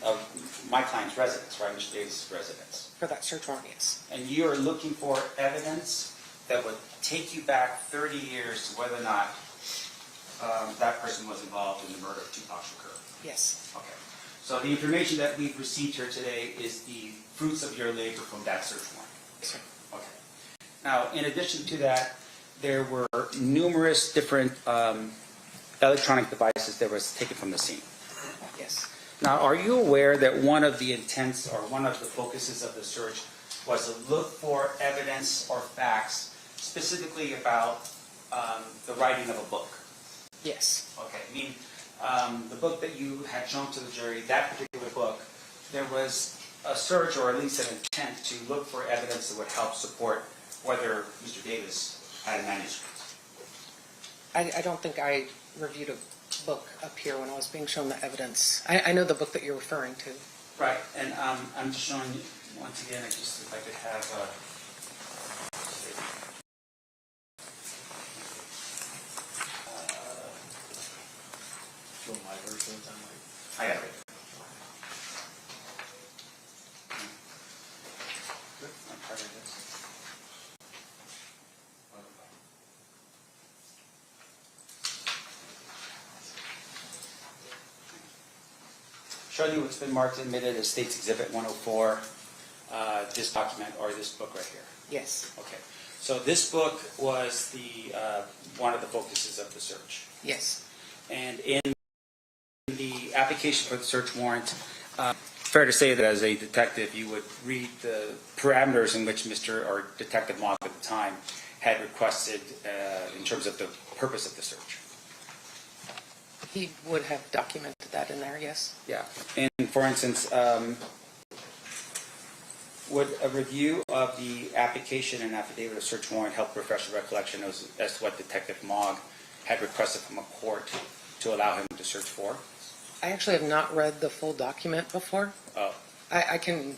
my client's residence, right, Mr. Davis' residence. For that search warrant, yes. And you are looking for evidence that would take you back 30 years to whether or not that person was involved in the murder of Tupac Shakur. Yes. Okay. So the information that we've received here today is the fruits of your labor from that search warrant. Yes, sir. Okay. Now, in addition to that, there were numerous different electronic devices that was taken from the scene. Yes. Now, are you aware that one of the intents or one of the focuses of the search was to look for evidence or facts specifically about the writing of a book? Yes. Okay, I mean, the book that you had shown to the jury, that particular book, there was a search or at least an intent to look for evidence that would help support whether Mr. Davis had a manuscript. I don't think I reviewed a book up here when I was being shown the evidence. I know the book that you're referring to. Right, and I'm just showing you, once again, if I could have Show my version of time. I got it. Good, I'm proud of this. Showing you what's been marked and admitted as State's Exhibit 104, this document or this book right here. Yes. Okay, so this book was the one of the focuses of the search. Yes. And in the application for the search warrant, fair to say that as a detective, you would read the parameters in which Mr. or Detective Mogg at the time had requested in terms of the purpose of the search. He would have documented that in there, yes. Yeah, and for instance, would a review of the application and affidavit of search warrant help refresh the recollection as to what Detective Mogg had requested from a court to allow him to search for? I actually have not read the full document before. Oh. I can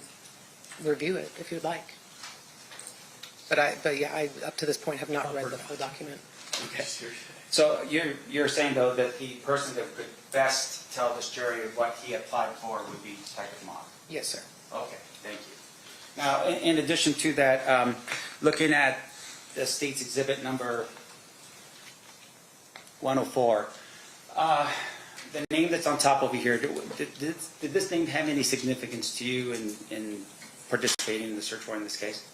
review it if you'd like. But yeah, I up to this point have not read the full document. Okay. So you're saying though that the person that could best tell this jury what he applied for would be Detective Mogg? Yes, sir. Okay, thank you. Now, in addition to that, looking at the State's Exhibit number 104, the name that's on top over here, did this name have any significance to you in participating in the search warrant in this case?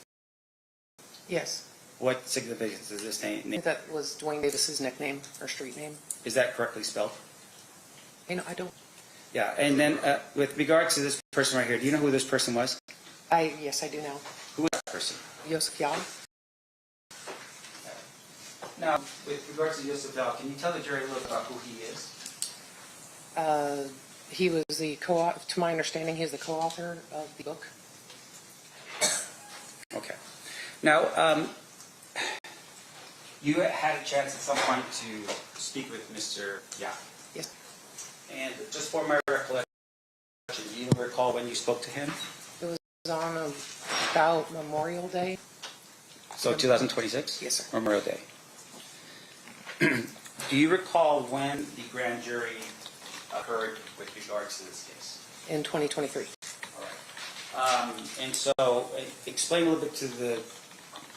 Yes. What significance does this I think name? that was Duane Davis's nickname or street name. Is that correctly spelled? I don't. Yeah, and then with regard to this person right here, do you know who this person was? Yes, I do now. Who is that person? Yosef Yal. Now, with regards to Yosef Bell, can you tell the jury a little about who he is? He was the to my understanding, he's the co-author of the book. Okay. Now, you had a chance at some point to speak with Mr. Yeah. Yes. And just for my recollection, do you recall when you spoke to him? It was on about Memorial Day. So 2026? Yes, sir. Memorial Day. Do you recall when the grand jury occurred with regards to this case? In 2023. All right. And so explain a little bit to the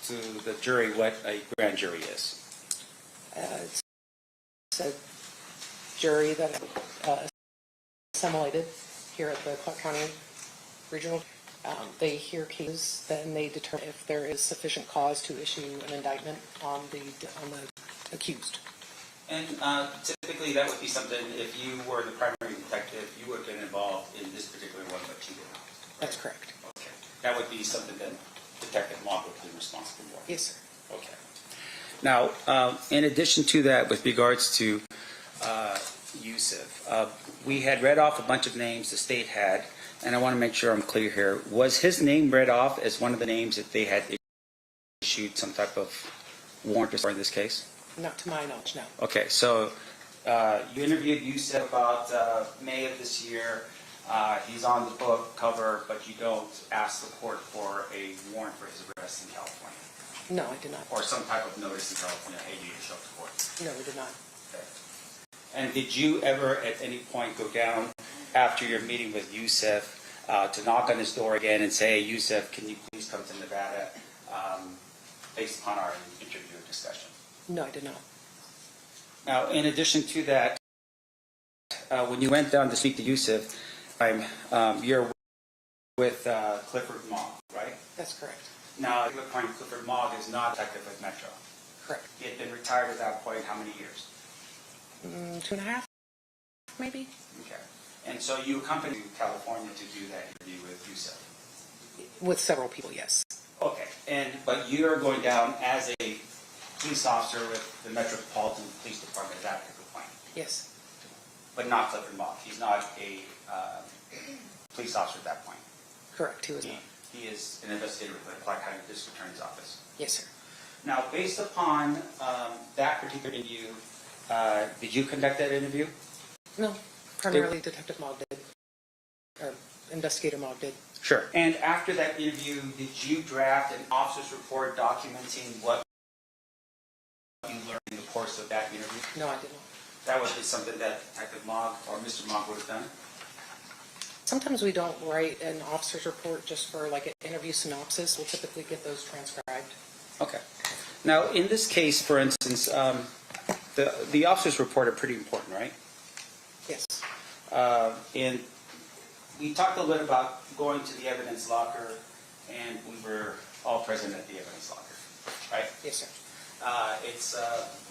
to the jury what a grand jury is? It's a jury that assimilated here at the Clark County Regional. They hear cases, then they determine if there is sufficient cause to issue an indictment on the accused. And typically that would be something, if you were the primary detective, you would have been involved in this particular one, but you did not. Right? That's correct. Okay. That would be something that Detective Mock would be responsible for. Yes, sir. Okay. Now, in addition to that, with regards to Yusuf, we had read off a bunch of names the state had, and I want to make sure I'm clear here. Was his name read off as one of the names that they had issued some type of warrant for in this case? Not to my knowledge, no. Okay, so you interviewed Yusuf about May of this year. He's on the book cover, but you don't ask the court for a warrant for his arrest in California, No, I did not. or some type of notice in California, hey, you need to show up to court. No, we did not. Okay. And did you ever at any point go down after your meeting with Yusuf to knock on his door again and say, hey, Yusuf, can you please come to Nevada based upon our interview and discussion? No, I did not. Now, in addition to that, when you went down to speak to Yusuf, you're with Clifford Mogg, right? That's correct. Now, at the point, Clifford Mogg is not active with Metro. Correct. He had been retired at that point how many years? 2.5, maybe? Okay. And so you accompanied him to California to do that interview with Yusuf? With several people, yes. Okay. But you're going down as a police officer with the Metropolitan Police Department at that particular point? Yes. But not Clifford Mogg. He's not a police officer at that point. Correct, he was not. He is an investigator with the Clark County District Attorney's Office. Yes, sir. Now, based upon that particular interview, did you conduct that interview? No, primarily Detective Mogg did, or Investigator Mogg did. Sure. And after that interview, did you draft an officer's report documenting what you learned in the course of that interview? No, I did not. That would be something that Detective Mogg or Mr. Mogg would have done? Sometimes we don't write an officer's report just for like an interview synopsis. We'll typically get those transcribed. Okay. Now, in this case, for instance, the officer's report are pretty important, right? Yes. And we talked a little bit about going to the evidence locker, and we were all present at the evidence locker, right? Yes, sir. It's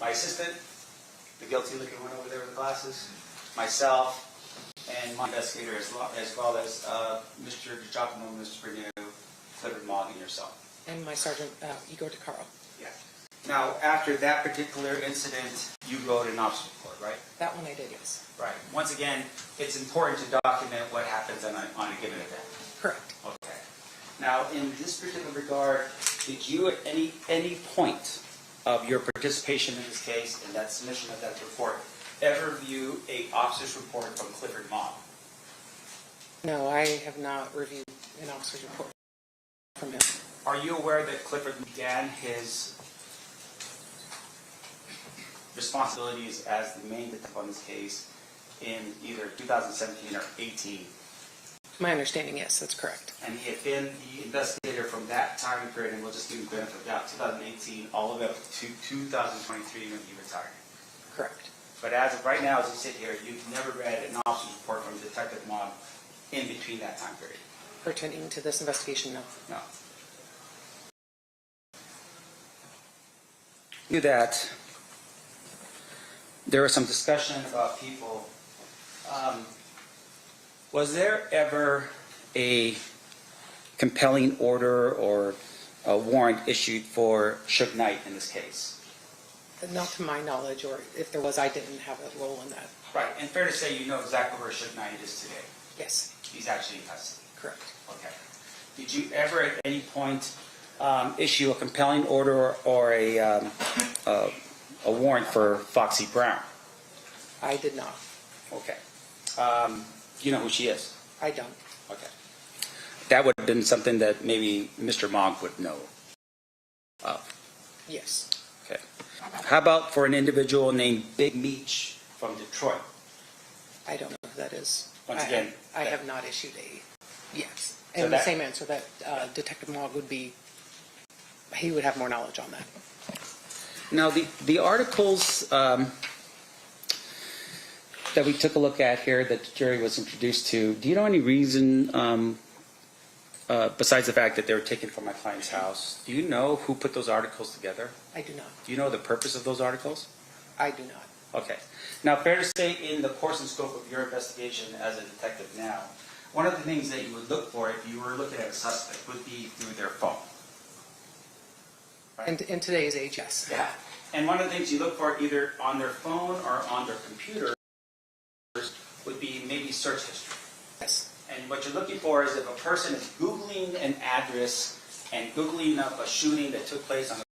my assistant, the guilty looking one over there with the glasses, myself, and my investigator as well as Mr. DiGiacomo, Mr. Renew, Clifford Mogg, and yourself. And my sergeant, Igor DeCaro. Yeah. Now, after that particular incident, you wrote an officer's report, right? That one I did, yes. Right. Once again, it's important to document what happens on a given event. Correct. Okay. Now, in this particular regard, did you at any point of your participation in this case, in that submission of that report, ever view a officer's report from Clifford Mogg? No, I have not reviewed an officer's report from him. Are you aware that Clifford began his responsibilities as the main detective on this case in either 2017 or 18? My understanding, yes, that's correct. And he had been the investigator from that time period, and we'll just give him the benefit of the doubt, 2018 all the way up to 2023 when he retired. Correct. But as of right now, as you sit here, you've never read an officer's report from Detective Mogg in between that time period? Pertaining to this investigation, no. No. Do that. There was some discussion about people. Was there ever a compelling order or a warrant issued for Suge Knight in this case? Not to my knowledge, or if there was, I didn't have a role in that. Right, and fair to say you know exactly where Suge Knight is today. Yes. He's actually in custody. Correct. Okay. Did you ever at any point issue a compelling order or a warrant for Foxy Brown? I did not. Okay. You know who she is? I don't. Okay. That would have been something that maybe Mr. Mogg would know of. Yes. Okay. How about for an individual named Big Meech from Detroit? I don't know who that is. Once again, I have not issued a yes. So And the that- same answer that Detective Mogg would be he would have more knowledge on that. Now, the articles that we took a look at here that the jury was introduced to, do you know any reason, besides the fact that they were taken from my client's house, do you know who put those articles together? I do not. Do you know the purpose of those articles? I do not. Okay. Now, fair to say, in the course and scope of your investigation as a detective now, one of the things that you would look for if you were looking at a suspect would be through their phone. Right? In today's age, yes. Yeah. And one of the things you look for either on their phone or on their computer would be maybe search history. Yes. And what you're looking for is if a person is Googling an address and Googling up a shooting that took place on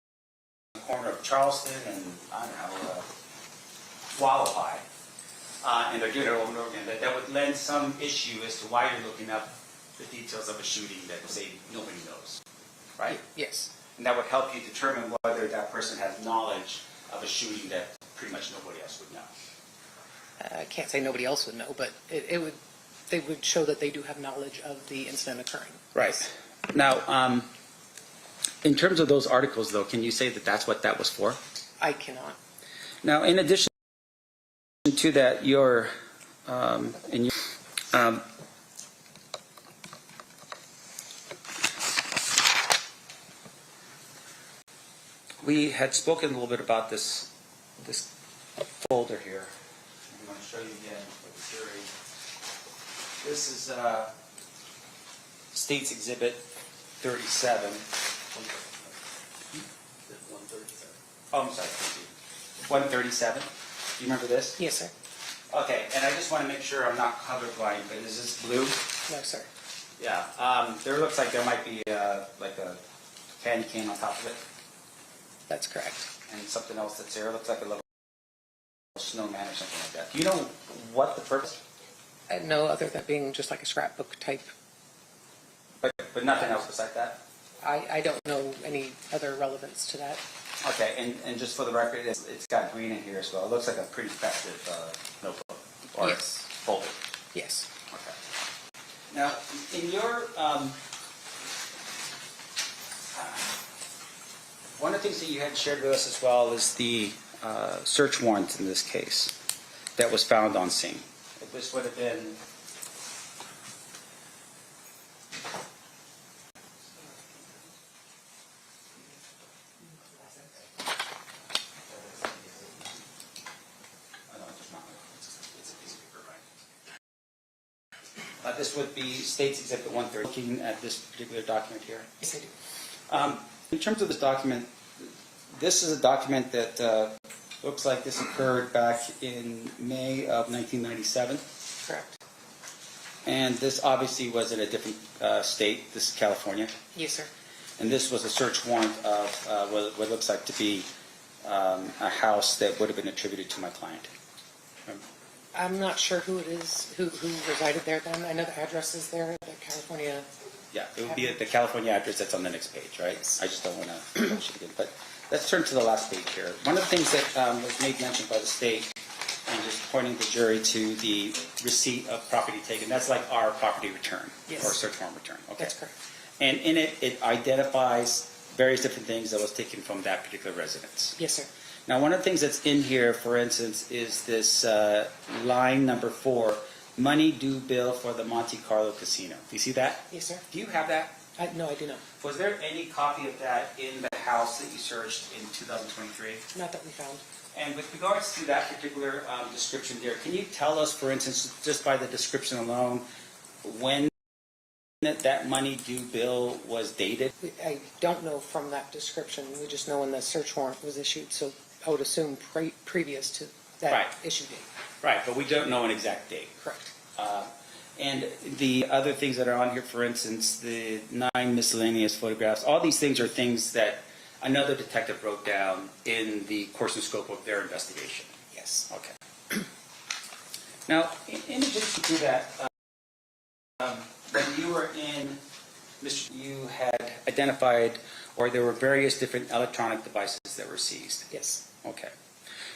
the corner of Charleston and, I don't know, Wallaby, and they're doing it over and over again, that would lend some issue as to why you're looking up the details of a shooting that, say, nobody knows, right? Yes. And that would help you determine whether that person has knowledge of a shooting that pretty much nobody else would know. I can't say nobody else would know, but they would show that they do have knowledge of the incident occurring. Right. Now, in terms of those articles, though, can you say that that's what that was for? I cannot. Now, in addition to that, we had spoken a little bit about this folder here. I'm going to show you again for the jury. This is State's Exhibit 37. 137. Oh, I'm sorry. 137. Do you remember this? Yes, sir. Okay, and I just want to make sure I'm not colorblind, but is this blue? No, sir. Yeah. There looks like there might be like a candy cane on top of it. That's correct. And something else that's there. It looks like a little snowman or something like that. Do you know what the purpose? No, other than being just like a scrapbook type. But nothing else besides that? I don't know any other relevance to that. Okay, and just for the record, it's got green in here as well. It looks like a pretty effective notebook or Yes. folder. Yes. Okay. Now, in your one of the things that you had shared with us as well is the search warrant in this case that was found on scene. This would have been this would be State's Exhibit 130. Looking at this particular document here. Yes, I do. In terms of this document, this is a document that looks like this occurred back in May of 1997. Correct. And this obviously was in a different state. This is California. Yes, sir. And this was a search warrant of what looks like to be a house that would have been attributed to my client. I'm not sure who it is, who resided there then. I know the address is there, the California. Yeah, it would be the California address that's on the next page, right? I just don't want to mention it again. But let's turn to the last page here. One of the things that was made mention by the state, and just pointing the jury to the receipt of property taken, that's like our property return. Yes. Or search warrant return. Okay. That's correct. And in it, it identifies various different things that was taken from that particular residence. Yes, sir. Now, one of the things that's in here, for instance, is this line number 4, money due bill for the Monte Carlo Casino. Do you see that? Yes, sir. Do you have that? No, I do not. Was there any copy of that in the house that you searched in 2023? Not that we found. And with regards to that particular description there, can you tell us, for instance, just by the description alone, when that money due bill was dated? I don't know from that description. We just know when the search warrant was issued, so I would assume previous to that Right. issue date. Right, but we don't know an exact date. Correct. And the other things that are on here, for instance, the 9 miscellaneous photographs, all these things are things that another detective wrote down in the course and scope of their investigation. Yes. Okay. Now, in addition to that, when you were in, you had identified, or there were various different electronic devices that were seized. Yes. Okay.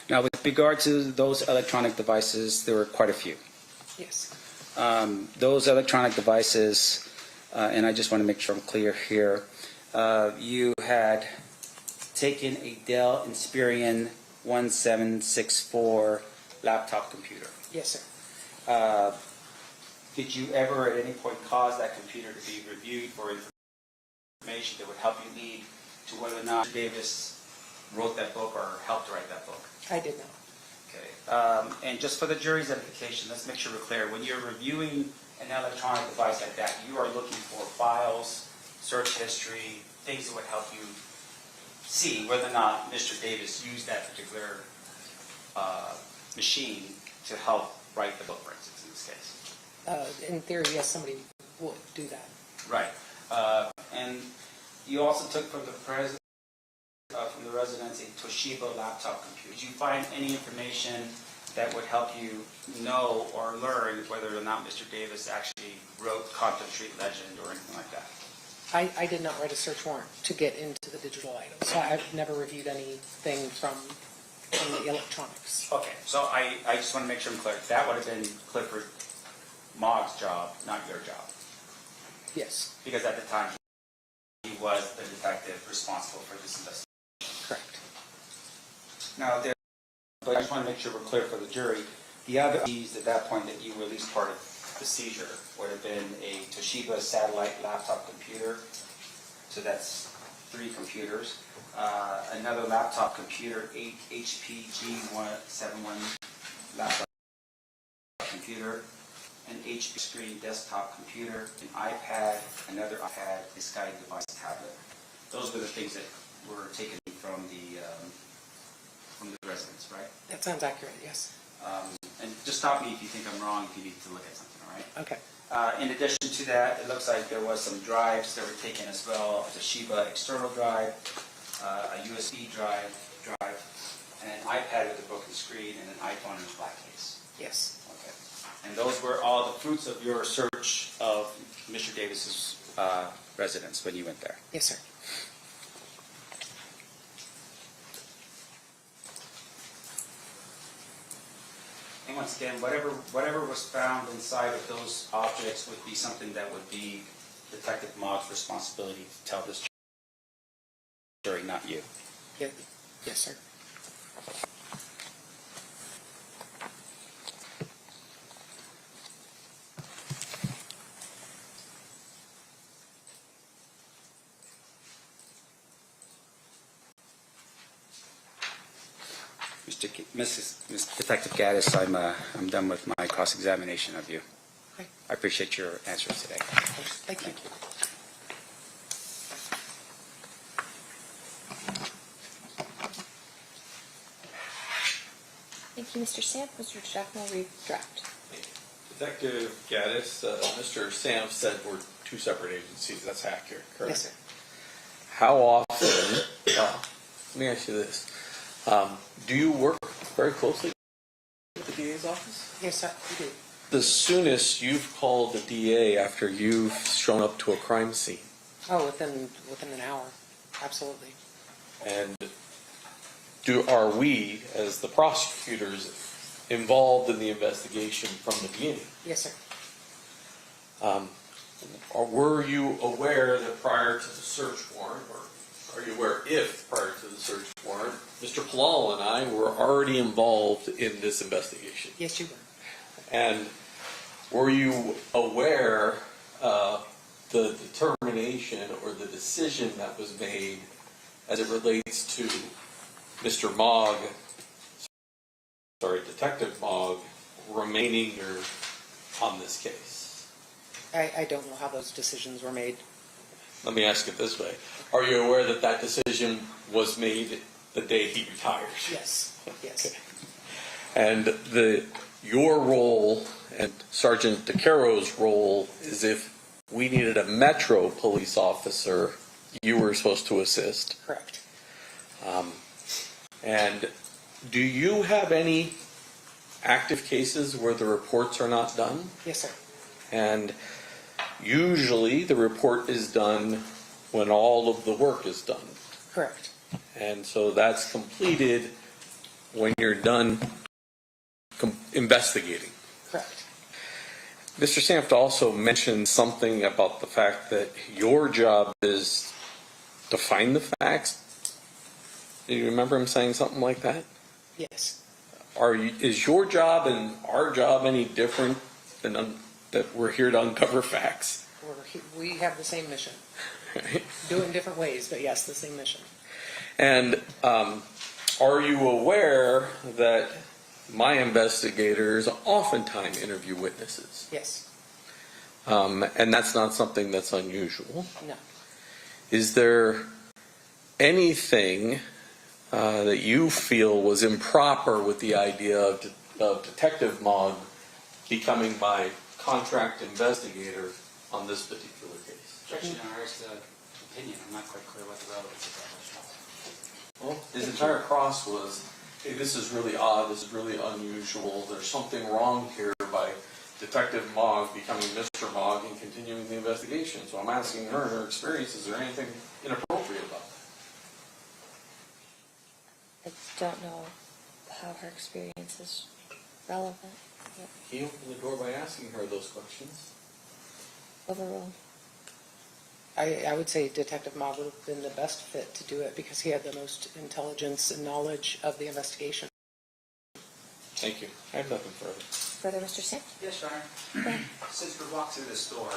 Now, with regard to those electronic devices, there were quite a few. Yes. Those electronic devices, and I just want to make sure I'm clear here, you had taken a Dell Inspiron 1764 laptop computer. Yes, sir. Did you ever at any point cause that computer to be reviewed for information that would help you lead to whether or not Davis wrote that book or helped write that book? I did not. Okay. And just for the jury's edification, let's make sure we're clear. When you're reviewing an electronic device like that, you are looking for files, search history, things that would help you see whether or not Mr. Davis used that particular machine to help write the book, for instance, in this case. In theory, yes, somebody would do that. Right. And you also took from the residence a Toshiba laptop computer. Did you find any information that would help you know or learn whether or not Mr. Davis actually wrote Compton Street Legend or anything like that? I did not write a search warrant to get into the digital items, so I've never reviewed anything from the electronics. Okay, so I just want to make sure I'm clear. That would have been Clifford Mog's job, not your job. Yes, Because at the time, he was the detective responsible for this investigation. correct. Now, but I just want to make sure we're clear for the jury. The other keys at that point that you were at least part of the seizure would have been a Toshiba satellite laptop computer. So that's 3 computers. Another laptop computer, HP G171 laptop computer, an HP screen desktop computer, an iPad, another iPad, a Sky device tablet. Those were the things that were taken from the residence, right? That sounds accurate, yes. And just stop me if you think I'm wrong, if you need to look at something, all right? Okay. In addition to that, it looks like there was some drives that were taken as well, a Toshiba external drive, a USB drive, and an iPad with a broken screen, and an iPhone in a black case. Yes. Okay. And those were all the fruits of your search of Mr. Davis's residence when you went there. Yes, sir. And once again, whatever was found inside of those objects would be something that would be Detective Mog's responsibility to tell this jury, not you. Yeah. Yes, sir. Mrs. Detective Gaddis, I'm done with my cross-examination of you. Okay. I appreciate your answers today. Thank you. Thank you. Thank you, Mr. Samp. Mr. Jackman will read the draft. Detective Gaddis, Mr. Sam said we're 2 separate agencies. That's accurate, correct? Yes, sir. How often, let me ask you this, do you work very closely with the DA's office? Yes, sir, we do. The soonest you've called the DA after you've shown up to a crime scene? Oh, within an hour. Absolutely. And are we, as the prosecutors, involved in the investigation from the beginning? Yes, sir. Were you aware that prior to the search warrant, or are you aware if prior to the search warrant, Mr. Palal and I were already involved in this investigation? Yes, you were. And were you aware the determination or the decision that was made as it relates to Mr. Mogg, Detective Mogg, remaining here on this case? I don't know how those decisions were made. Let me ask it this way. Are you aware that that decision was made the day he retires? Yes, yes. Okay. And your role and Sergeant DeCaro's role is if we needed a Metro police officer, you were supposed to assist. Correct. And do you have any active cases where the reports are not done? Yes, sir. And usually the report is done when all of the work is done. Correct. And so that's completed when you're done investigating. Correct. Mr. Sampt also mentioned something about the fact that your job is define the facts? Do you remember him saying something like that? Yes. Is your job and our job any different than that we're here to uncover facts? We have the same mission. Do it in different ways, but yes, the same mission. And are you aware that my investigators oftentimes interview witnesses? Yes. And that's not something that's unusual. No. Is there anything that you feel was improper with the idea of Detective Mogg becoming my contract investigator on this particular case? Objection, Your Honor, is the opinion. I'm not quite clear what the relevance of that was. Well, his entire cross was, hey, this is really odd, this is really unusual, there's something wrong here by Detective Mogg becoming Mr. Mogg and continuing the investigation. So I'm asking her, in her experience, is there anything inappropriate about that? I don't know how her experience is relevant. Yep. He opened the door by asking her those questions. Overruled. I would say Detective Mogg would have been the best fit to do it because he had the most intelligence and knowledge of the investigation. Thank you. I have nothing further. Further, Mr. Singh? Yes, Your Honor. Since we walked through this door,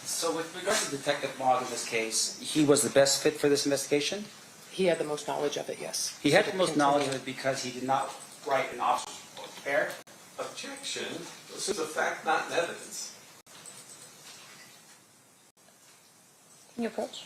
so with regard to Detective Mogg in this case, he was the best fit for this investigation? He had the most knowledge of it, yes. He had So the to most knowledge of continue- it because he did not write an officer's report. Fair? Objection. This is a fact, not an evidence. Can you approach?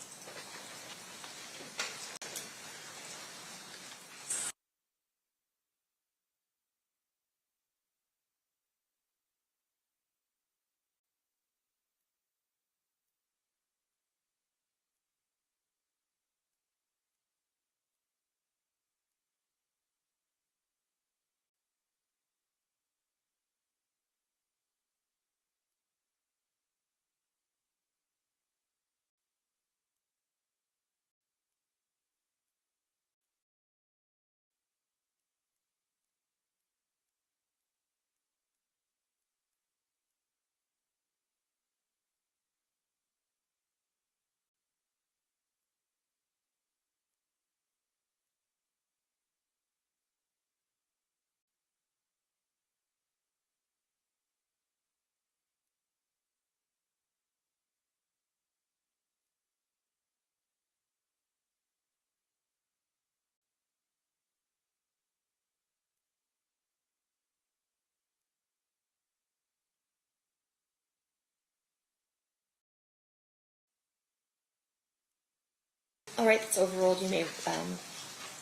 All right, it's overruled. You may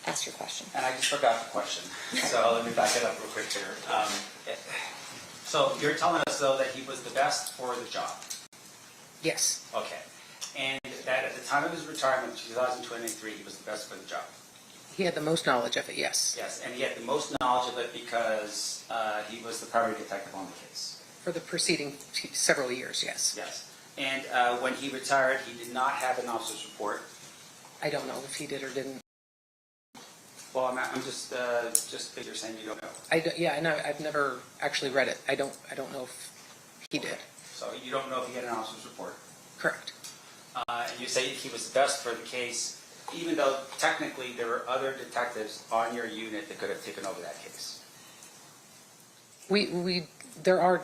ask your question. And I just forgot the question, so let me back it up real quick here. So you're telling us, though, that he was the best for the job? Yes. Okay. And that at the time of his retirement, 2023, he was the best for the job? He had the most knowledge of it, yes. Yes, and he had the most knowledge of it because he was the primary detective on the case? For the preceding several years, yes. Yes. And when he retired, he did not have an officer's report? I don't know if he did or didn't. Well, I'm just you're saying you don't know. Yeah, I know. I've never actually read it. I don't know if he did. So you don't know if he had an officer's report? Correct. And you say he was the best for the case, even though technically there were other detectives on your unit that could have taken over that case? There are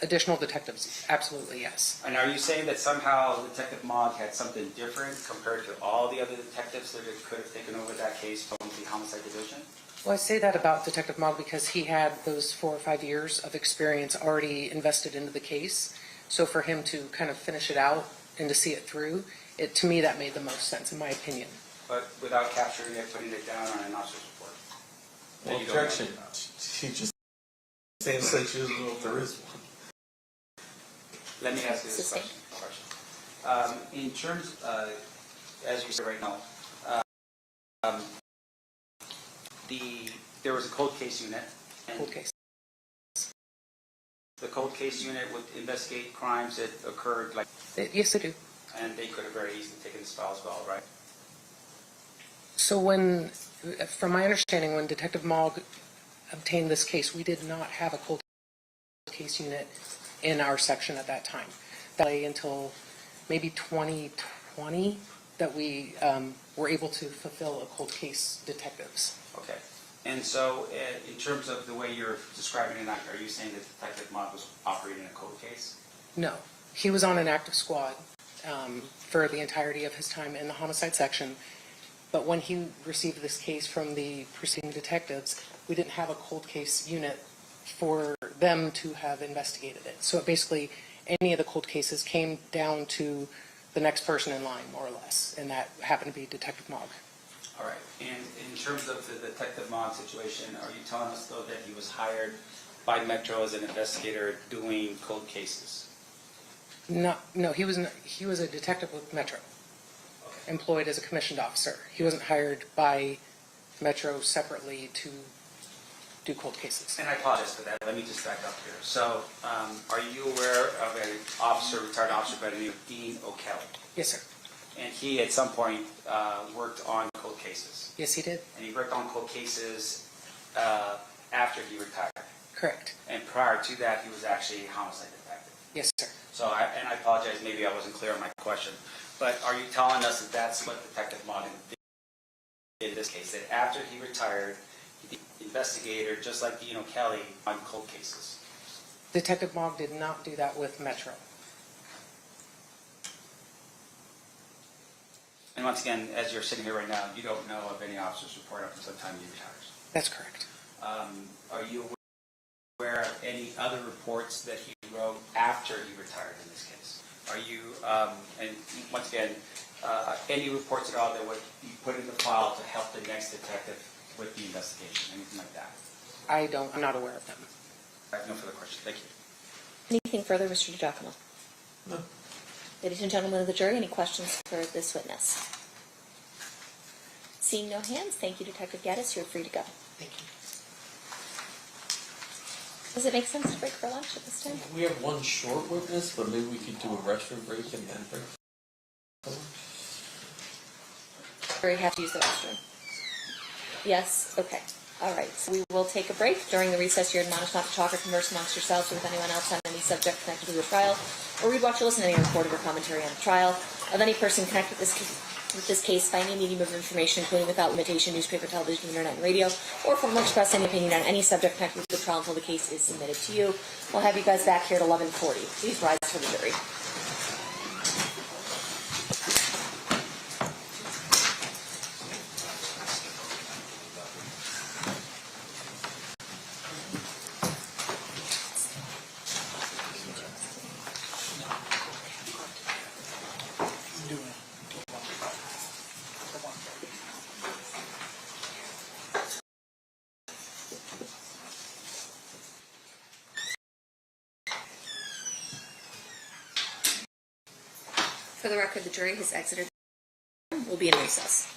additional detectives, absolutely, yes. And are you saying that somehow Detective Mogg had something different compared to all the other detectives that could have taken over that case from the homicide division? Well, I say that about Detective Mogg because he had those 4 or 5 years of experience already invested into the case. So for him to kind of finish it out and to see it through, to me that made the most sense, in my opinion. But without capturing it, putting it down on an officer's report? Well, objection. She just stands like she doesn't know if there is one. Let me ask you this question. In terms, as you said right now, there was a cold case unit. And Cold case. the cold case unit would investigate crimes that occurred, like, Yes, they do. and they could have very easily taken this file as well, right? So from my understanding, when Detective Mogg obtained this case, we did not have a cold case unit in our section at that time. That lay until maybe 2020, that we were able to fulfill a cold case detectives. Okay. And so, in terms of the way you're describing it, are you saying that Detective Mott was operating a cold case? No, he was on an active squad for the entirety of his time in the homicide section. But when he received this case from the proceeding detectives, we didn't have a cold case unit for them to have investigated it. So it basically, any of the cold cases came down to the next person in line, more or less, and that happened to be Detective Mogg. All right. And in terms of the Detective Mott situation, are you telling us, though, that he was hired by Metro as an investigator doing cold cases? No, he was a detective with Metro, employed as a commissioned officer. He wasn't hired by Metro separately to do cold cases. And I apologize for that. Let me just back up here. So, are you aware of an officer, retired officer by the name of Dean O'Kelly? Yes, sir. And he, at some point, worked on cold cases. Yes, he did. And he worked on cold cases after he retired. Correct. And prior to that, he was actually a homicide detective. Yes, sir. So, and I apologize, maybe I wasn't clear on my question, but are you telling us that that's what Detective Mott did in this case, that after he retired, the investigator, just like Dean O'Kelly, on cold cases? Detective Mogg did not do that with Metro. And once again, as you're sitting here right now, you don't know of any officers report up until the time he retires. That's correct. Are you aware of any other reports that he wrote after he retired in this case? Are you, and once again, any reports at all that would be put in the file to help the next detective with the investigation, anything like that? I'm not aware of them. I have no further questions. Thank you. Anything further, Mr. DiGiacomo? No. Ladies and gentlemen of the jury, any questions for this witness? Seeing no hands, thank you, Detective Gaddis. You're free to go. Thank you. Does it make sense to break for lunch at this time? We have one short witness, but maybe we could do a restroom break and then break. Or you have to use the restroom? Yes? Okay. All right. So we will take a break. During the recess, you're admonished not to talk or converse amongst yourselves or with anyone else on any subject connected to the trial, or read, watch, or listen to any recorded or commentary on the trial of any person connected with this case by any medium of information, including without limitation, newspaper, television, internet, and radio, or from which express any opinion on any subject connected with the trial until the case is submitted to you. We'll have you guys back here at 11:40. Please rise for the jury. For the record, the jury has exited. We'll be in recess.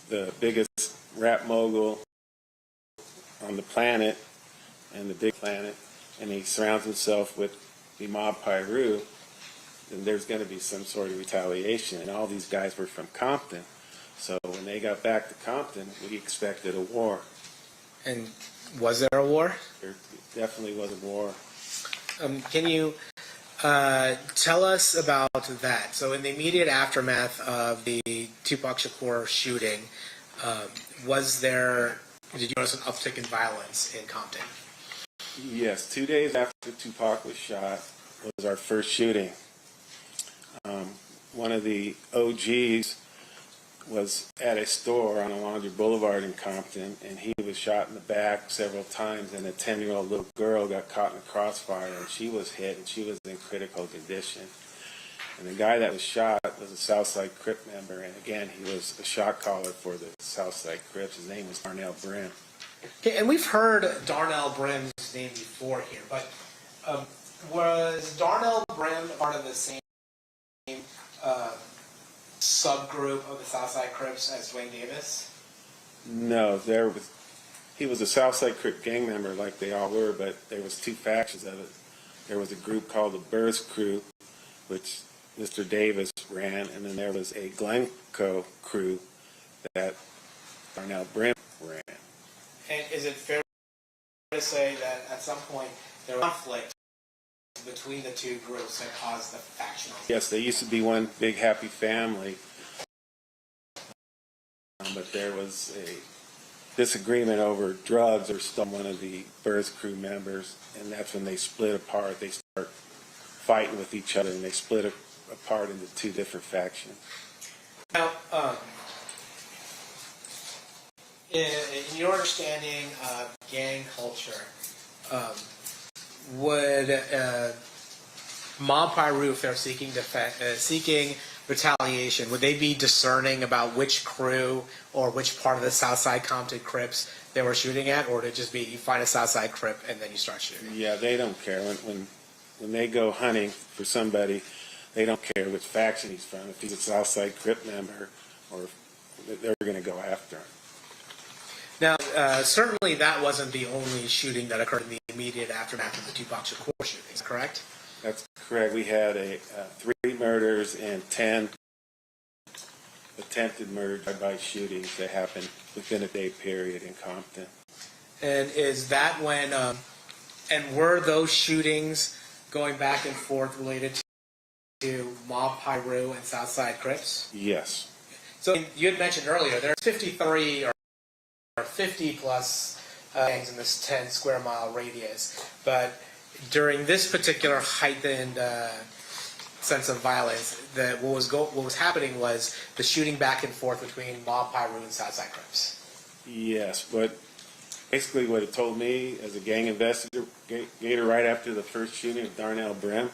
the biggest rap mogul on the planet and the big planet, and he surrounds himself with the mob Pyru, then there's going to be some sort of retaliation. And all these guys were from Compton. So when they got back to Compton, we expected a war. And was there a war? There definitely was a war. Can you tell us about that? So in the immediate aftermath of the Tupac Shakur shooting, did you notice an uptick in violence in Compton? Yes, 2 days after Tupac was shot was our first shooting. One of the OGs was at a store on Alondra Boulevard in Compton, and he was shot in the back several times, and a 10-year-old little girl got caught in a crossfire, and she was hit, and she was in critical condition. And the guy that was shot was a Southside Crip member, and again, he was a shot caller for the Southside Crips. His name was Darnell Brim. Okay, and we've heard Darnell Brim's name before here, but was Darnell Brim part of the same subgroup of the Southside Crips as Duane Davis? No, he was a Southside Crip gang member like they all were, but there was two factions of it. There was a group called the Burst Crew, which Mr. Davis ran, and then there was a Glencoe crew that Darnell Brim ran. And is it fair to say that at some point there was conflict between the two groups that caused the factional? Yes, they used to be one big happy family, but there was a disagreement over drugs or still one of the Burst Crew members, and that's when they split apart. They start fighting with each other, and they split apart into two different factions. Now, in your understanding of gang culture, would Mob Pyru, if they're seeking retaliation, would they be discerning about which crew or which part of the Southside Compton Crips they were shooting at, or would it just be you find a Southside Crip and then you start shooting? Yeah, they don't care. When they go hunting for somebody, they don't care which faction he's from. If he's a Southside Crip member, or they're going to go after him. Now, certainly that wasn't the only shooting that occurred in the immediate aftermath of the Tupac Shakur shootings, correct? That's correct. We had 3 murders and 10 attempted murder drive-by shootings that happened within a day period in Compton. And is that when, and were those shootings going back and forth related to Mob Pyru and Southside Crips? Yes. So you had mentioned earlier, there's 53 or 50 plus gangs in this 10 square mile radius, but during this particular heightened sense of violence, what was happening was the shooting back and forth between Mob Pyru and Southside Crips. Yes, but basically what it told me as a gang investigator right after the first shooting of Darnell Brim,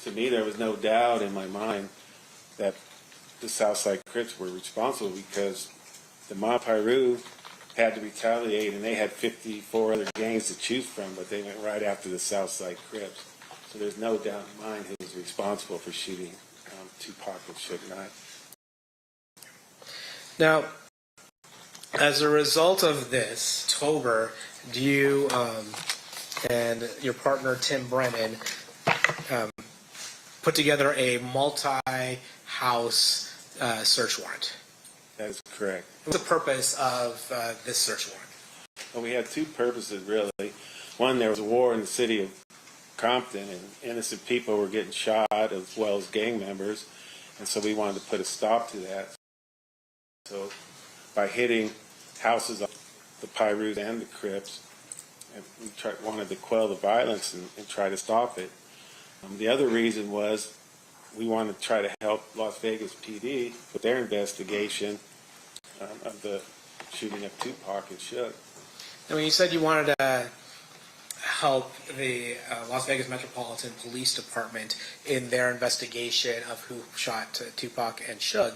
to me there was no doubt in my mind that the Southside Crips were responsible, because the Mob Pyru had to retaliate, and they had 54 other gangs to choose from, but they went right after the Southside Crips. So there's no doubt in my mind who was responsible for shooting Tupac and Suge Knight. Now, as a result of this, October, do you and your partner Tim Brennan put together a multi-house search warrant? That is correct. What's the purpose of this search warrant? Well, we had two purposes, really. One, there was a war in the city of Compton, and innocent people were getting shot as well as gang members, and so we wanted to put a stop to that. So by hitting houses of the Pyrus and the Crips, and we wanted to quell the violence and try to stop it. The other reason was we wanted to try to help Las Vegas PD with their investigation of the shooting of Tupac and Suge. And when you said you wanted to help the Las Vegas Metropolitan Police Department in their investigation of who shot Tupac and Suge,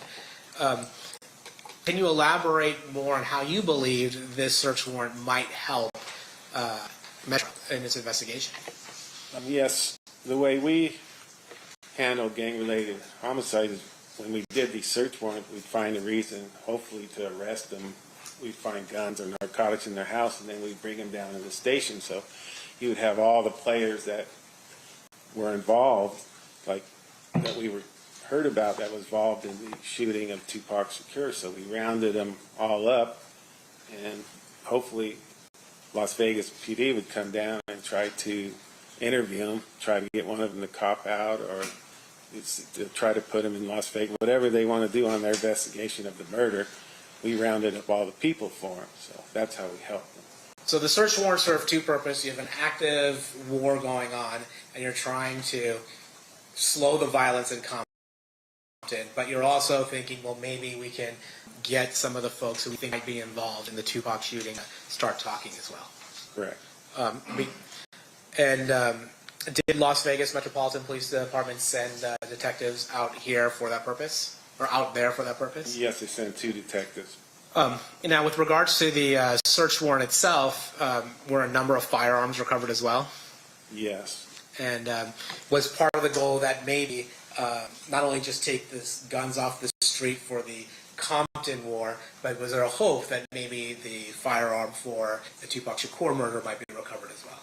can you elaborate more on how you believed this search warrant might help Metro in its investigation? Yes, the way we handle gang-related homicides is when we did the search warrant, we'd find a reason, hopefully, to arrest them. We'd find guns or narcotics in their house, and then we'd bring them down to the station. So you would have all the players that were involved, like that we were heard about, that was involved in the shooting of Tupac Shakur. So we rounded them all up, and hopefully Las Vegas PD would come down and try to interview them, try to get one of them to cop out, or to try to put them in Las Vegas, whatever they want to do on their investigation of the murder. We rounded up all the people for them, so that's how we helped them. So the search warrants serve two purposes. You have an active war going on, and you're trying to slow the violence in Compton, but you're also thinking, well, maybe we can get some of the folks who we think might be involved in the Tupac shooting start talking as well. Correct. Did Las Vegas Metropolitan Police Department send detectives out here for that purpose, or out there for that purpose? Yes, they sent 2 detectives. Now, with regards to the search warrant itself, were a number of firearms recovered as well? Yes. And was part of the goal that maybe not only just take the guns off the street for the Compton war, but was there a hope that maybe the firearm for the Tupac Shakur murder might be recovered as well?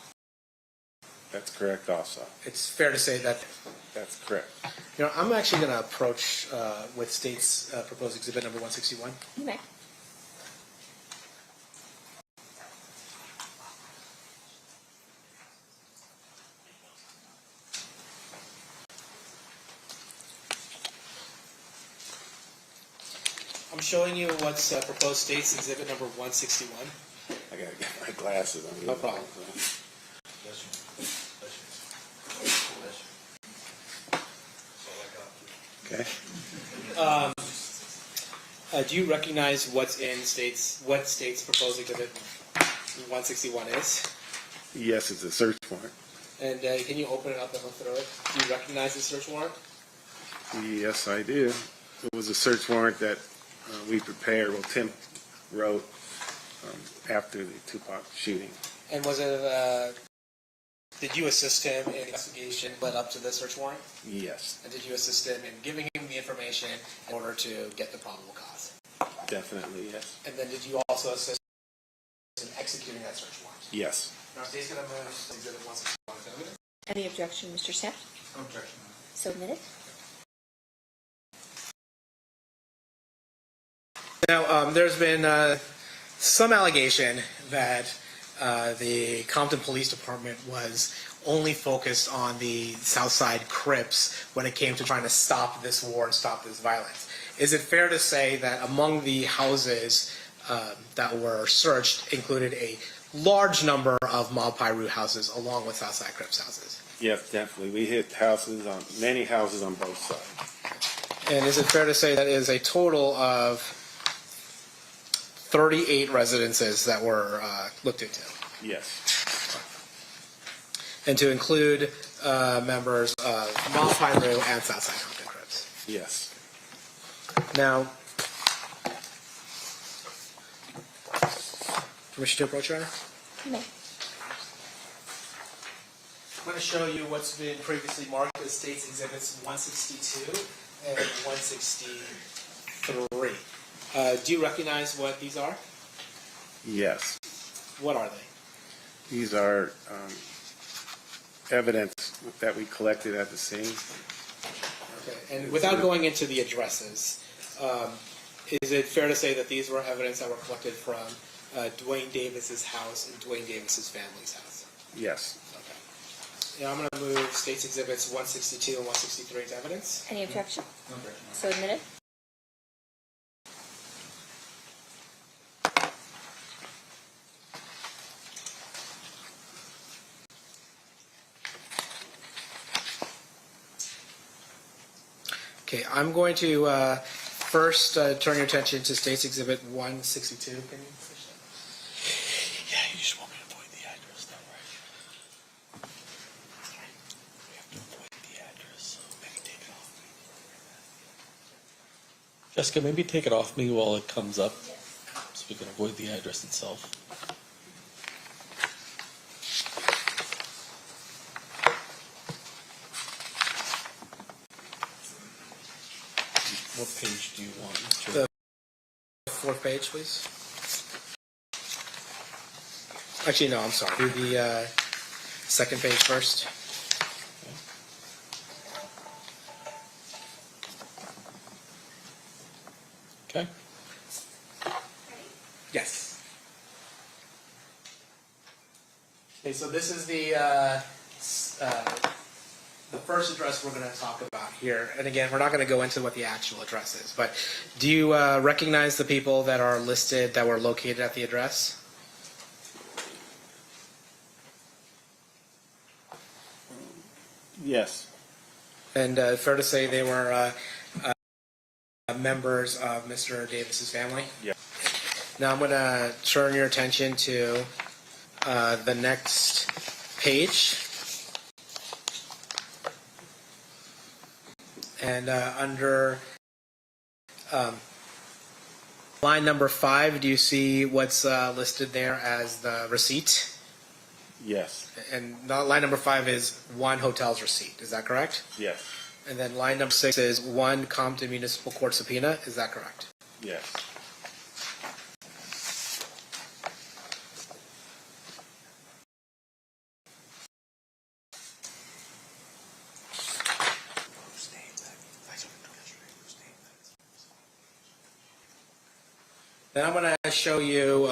That's correct also. It's fair to say that. That's correct. You know, I'm actually going to approach with State's proposed exhibit number 161. You may. I'm showing you what's proposed State's exhibit number 161. I gotta get my glasses on. No problem. Okay. Do you recognize what's in what State's proposed exhibit 161 is? Yes, it's a search warrant. And can you open it up and look through it? Do you recognize the search warrant? Yes, I do. It was a search warrant that we prepared, well, Tim wrote after the Tupac shooting. And was it, did you assist him in the investigation led up to the search warrant? Yes, And did you assist him in giving him the information in order to get the probable cause? definitely, yes. And then did you also assist in executing that search warrant? Yes. Now, State's going to move to exhibit 161 to evidence. Any objection, Mr. Staff? No objection. So admitted. Now, there's been some allegation that the Compton Police Department was only focused on the Southside Crips when it came to trying to stop this war and stop this violence. Is it fair to say that among the houses that were searched included a large number of Mob Piru houses along with Southside Crips houses? Yes, definitely. We hit many houses on both sides. And is it fair to say that is a total of 38 residences that were looked into? Yes. And to include members of Mob Piru and Southside Compton Crips? Yes. Now, permission to approach, Your Honor? You may. I'm going to show you what's been previously marked as State's Exhibits 162 and 163. Do you recognize what these are? Yes. What are they? These are evidence that we collected at the scene. Okay. And without going into the addresses, is it fair to say that these were evidence that were collected from Duane Davis's house and Duane Davis's family's house? Yes. Okay. Now I'm going to move State's Exhibits 162 and 163 as evidence. Any objection? No objection. So admitted. Okay, I'm going to first turn your attention to State's Exhibit 162. Can you finish that? Yeah, you just want me to avoid the address, though, right? We have to avoid the address. Maybe take it off me. Jessica, maybe take it off me while it comes up, so we can avoid the address itself. What page do you want? The fourth page, please. Actually, no, I'm sorry. Do the second page first. Okay. Yes. Okay, so this is the first address we're going to talk about here. And again, we're not going to go into what the actual address is, but do you recognize the people that are listed that were located at the address? Yes. And fair to say they were members of Mr. Davis's family? Yeah. Now I'm going to turn your attention to the next page. And under line number 5, do you see what's listed there as the receipt? Yes. And line number 5 is 1 hotel's receipt. Is that correct? Yes. And then line number 6 is 1 Compton Municipal Court subpoena. Is that correct? Yes. Then I'm going to show you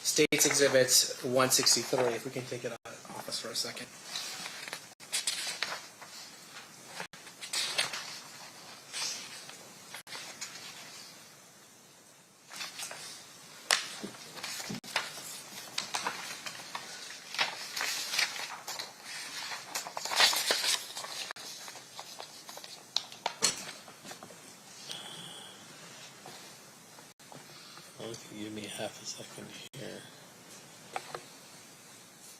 States Exhibit 163, if we can take it off us for a second. Give me half a second here.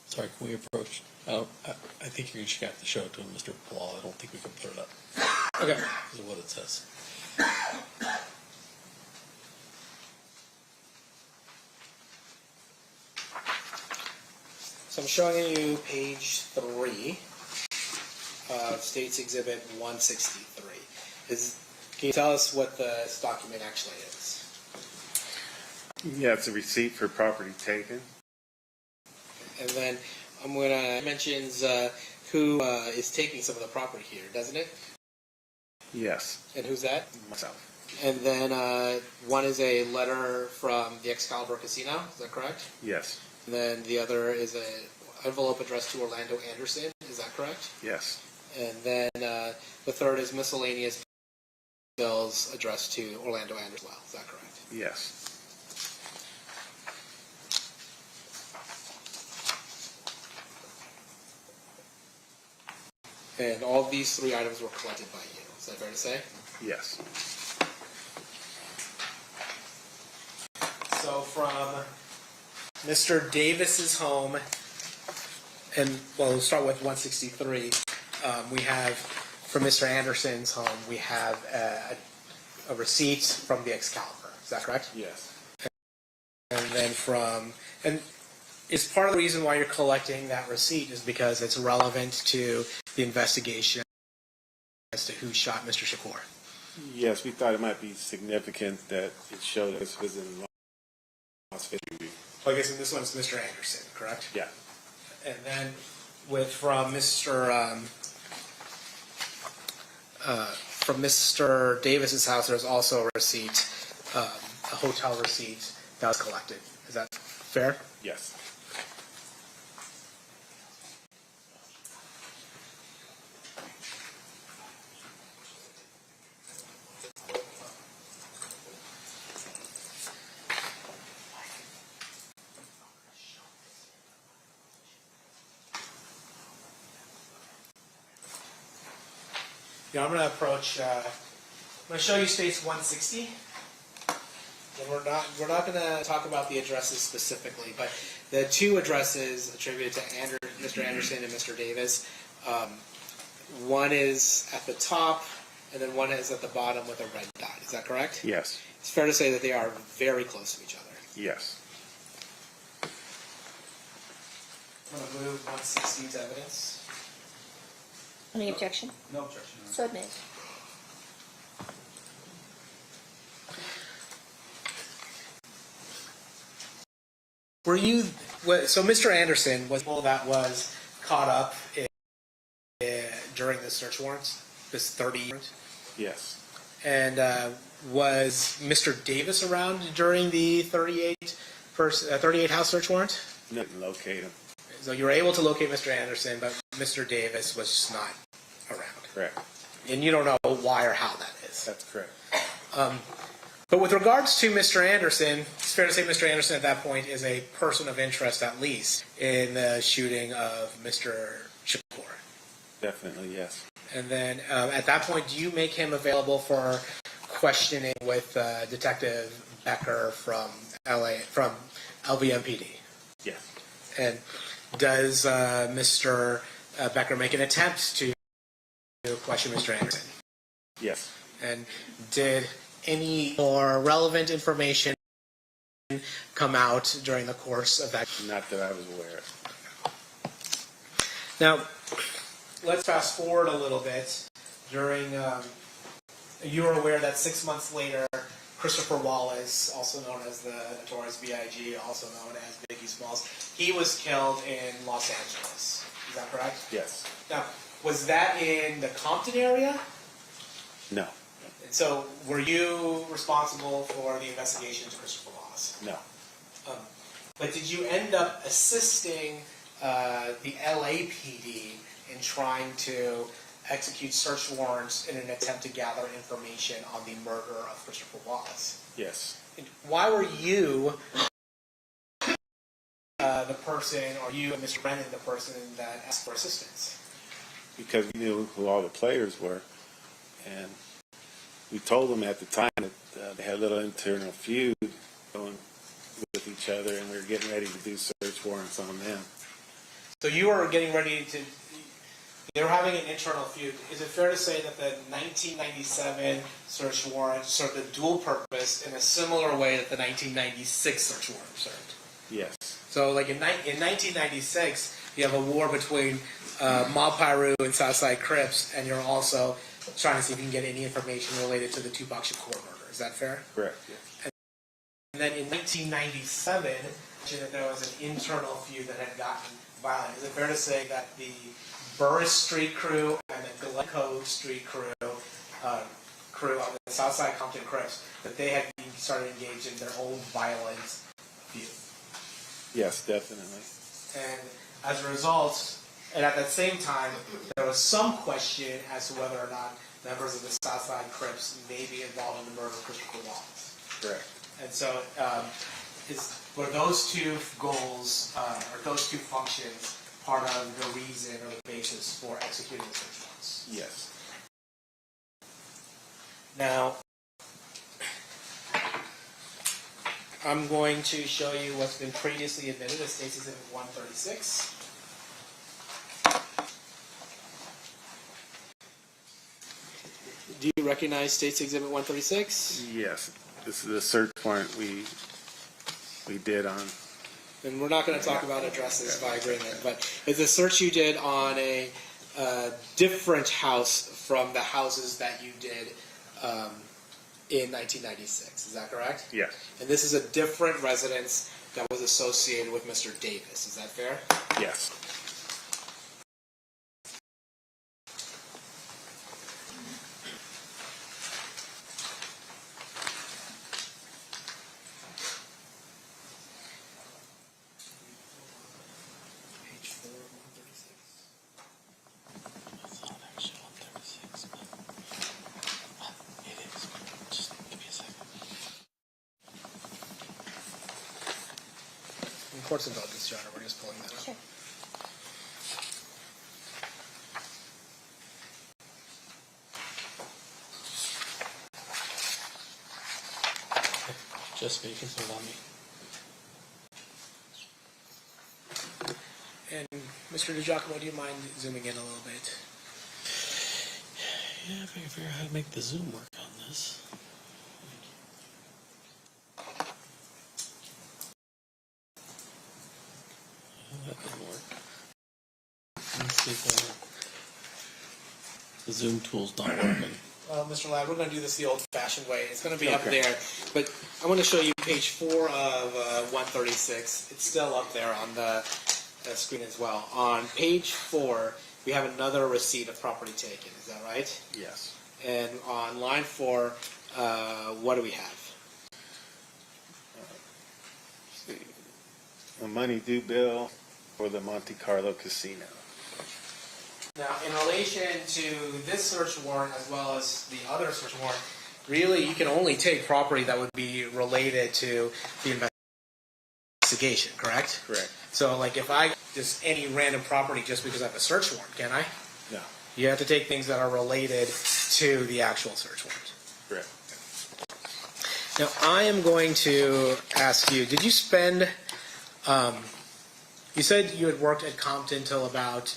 Sorry, can we approach? I think you're just going to have to show it to him, Mr. Paul. I don't think we can put it up. Okay. This is what it says. So I'm showing you page 3 of States Exhibit 163. Can you tell us what this document actually is? Yeah, it's a receipt for property taken. And then I'm going to mention who is taking some of the property here, doesn't it? Yes. And who's that? Myself. And then one is a letter from the Excalibur Casino, is that correct? Yes. And then the other is an envelope addressed to Orlando Anderson, is that correct? Yes. And then the third is miscellaneous bills addressed to Orlando Anderson as well, is that correct? Yes. And all of these 3 items were collected by you, is that fair to say? Yes. So from Mr. Davis's home, and well, we'll start with 163. We have from Mr. Anderson's home, we have a receipt from the Excalibur. Is that correct? Yes. And then is part of the reason why you're collecting that receipt is because it's relevant to the investigation as to who shot Mr. Shakur. Yes, we thought it might be significant that it showed us was in Las Vegas. Well, I guess in this one's Mr. Anderson, correct? Yeah. And then from Mr. Davis's house, there's also a receipt, a hotel receipt that was collected. Is that fair? Yes. Yeah, I'm going to approach. I'm going to show you States 160. And we're not going to talk about the addresses specifically, but the 2 addresses attributed to Mr. Anderson and Mr. Davis. One is at the top, and then one is at the bottom with a red dot. Is that correct? Yes. It's fair to say that they are very close to each other. Yes. I'm going to move 160 to evidence. Any objection? No objection. So admitted. Were you, so Mr. Anderson was one that was caught up during the search warrants, this 30 warrant? Yes. And was Mr. Davis around during the 38 house search warrant? No, locate him. So you were able to locate Mr. Anderson, but Mr. Davis was just not around. Correct. And you don't know why or how that is. That's correct. But with regards to Mr. Anderson, it's fair to say Mr. Anderson at that point is a person of interest, at least, in the shooting of Mr. Shakur. Definitely, yes. And then at that point, do you make him available for questioning with Detective Becker from LVMPD? Yes. And does Mr. Becker make an attempt to question Mr. Anderson? Yes. And did any more relevant information come out during the course of that? Not that I was aware of. Now, let's fast forward a little bit. During, you were aware that 6 months later, Christopher Wallace, also known as the notorious B.I.G., also known as Biggie Smalls, he was killed in Los Angeles. Is that correct? Yes. Now, was that in the Compton area? No. And so, were you responsible for the investigation into Christopher Wallace? No. But did you end up assisting the LAPD in trying to execute search warrants in an attempt to gather information on the murder of Christopher Wallace? Yes. And why were you the person, or you and Mr. Brennan the person that asked for assistance? Because we knew who all the players were, and we told them at the time that they had a little internal feud going with each other, and we were getting ready to do search warrants on them. So you were getting ready to, they were having an internal feud. Is it fair to say that the 1997 search warrant served a dual purpose in a similar way that the 1996 search warrant served? Yes. So like in 1996, you have a war between Mob Piru and Southside Crips, and you're also trying to see if you can get any information related to the Tupac Shakur murder. Is that fair? Correct, yes. And then in 1997, that there was an internal feud that had gotten violent. Is it fair to say that the Burris Street crew and the Glencoe Street crew on the Southside Compton Crips, that they had started engaged in their own violent feud? Yes, definitely. And as a result, and at that same time, there was some question as to whether or not members of the Southside Crips may be involved in the murder of Christopher Wallace. Correct. And so, were those two goals, or those two functions, part of the reason or the basis for executing the search warrants? Yes. Now, I'm going to show you what's been previously admitted as State's Exhibit 136. Do you recognize State's Exhibit 136? Yes. This is the search warrant we did on. And we're not going to talk about addresses by agreement, but it's a search you did on a different house from the houses that you did in 1996. Is that correct? Yes. And this is a different residence that was associated with Mr. Davis. Is that fair? Yes. Page 4 of 136. It's not actually 136, but it is. Just give me a second. In court's indulgence, Your Honor, we're just pulling that up. Sure. Jessica, you can put it on me. And Mr. DiGiacomo, do you mind zooming in a little bit? Yeah, if I can figure out how to make the Zoom work on this. That didn't work. Let's see if the Zoom tool's not working. Well, Mr. Ladd, we're going to do this the old-fashioned way. It's going to be up Okay. there, but I want to show you page 4 of 136. It's still up there on the screen as well. On page 4, we have another receipt of property taken. Is that right? Yes. And on line 4, what do we have? A money due bill for the Monte Carlo Casino. Now, in relation to this search warrant as well as the other search warrant, really you can only take property that would be related to the investigation, correct? Correct. So, like, if I just any random property just because I have a search warrant, can I? No. You have to take things that are related to the actual search warrant. Correct. Now, I am going to ask you, did you spend, you said you had worked at Compton till about,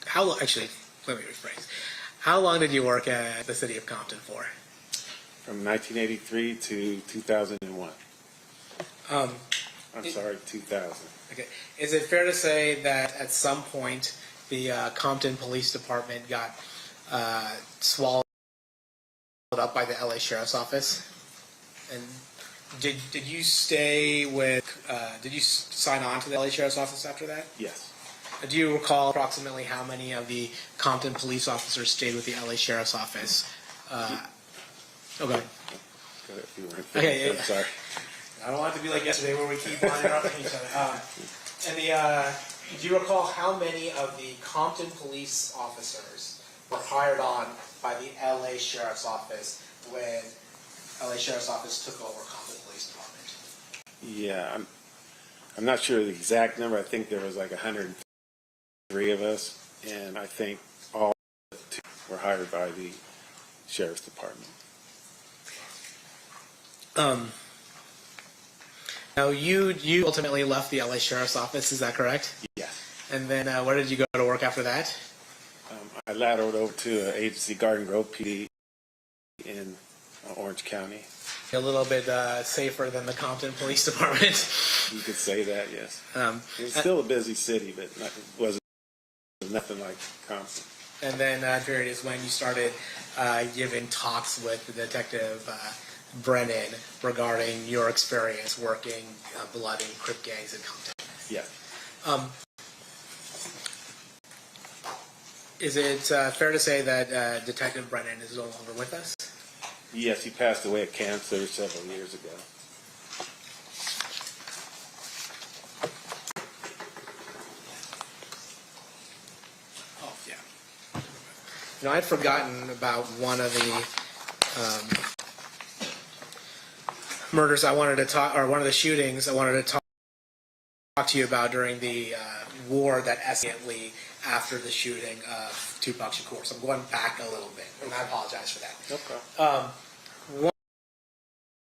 how long, actually, let me rephrase. How long did you work at the city of Compton for? From 1983 to 2001. I'm sorry, 2000. Okay. Is it fair to say that at some point the Compton Police Department got swallowed up by the LA Sheriff's Office? And did you stay with? Did you sign on to the LA Sheriff's Office after that? Yes. Do you recall approximately how many of the Compton police officers stayed with the LA Sheriff's Office? Okay. Go ahead if you want. Okay. I'm sorry. I don't want it to be like yesterday where we keep on interrupting each other. Do you recall how many of the Compton police officers were hired on by the LA Sheriff's Office when LA Sheriff's Office took over Compton Police Department? Yeah, I'm not sure the exact number. I think there was like 103 of us, and I think all were hired by the Sheriff's Department. Now, you ultimately left the LA Sheriff's Office, is that correct? Yes. And then where did you go to work after that? I lateraled over to agency Garden Grove PD in Orange County. A little bit safer than the Compton Police Department. You could say that, yes. It was still a busy city, but it wasn't nothing like Compton. And then that period is when you started giving talks with Detective Brennan regarding your experience working blood and Crip gangs in Compton. Yeah. Is it fair to say that Detective Brennan is no longer with us? Yes, he passed away of cancer several years ago. Oh, yeah. You know, I'd forgotten about one of the murders I wanted to talk, or one of the shootings I wanted to talk to you about during the war that escalated after the shooting of Tupac Shakur. So I'm going back a little bit, and I apologize for that. Okay.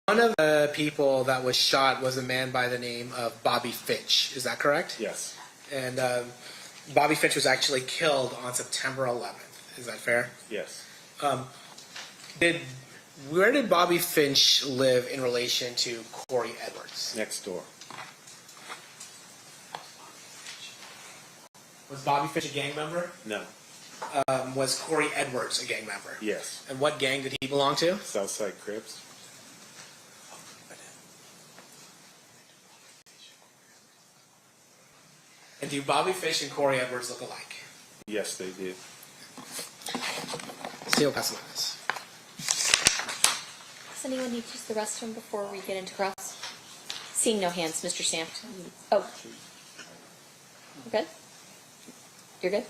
One of the people that was shot was a man by the name of Bobby Finch. Is that correct? Yes. And Bobby Finch was actually killed on September 11th. Is that fair? Yes. Where did Bobby Finch live in relation to Corey Edwards? Next door. Was Bobby Finch a gang member? No. Was Corey Edwards a gang member? Yes. And what gang did he belong to? Southside Crips. And do Bobby Finch and Corey Edwards look alike? Yes, they did. Seal pass witness. Does anyone need to use the restroom before we get into cross? Seeing no hands, Mr. Stampt. Oh. Good? You're good?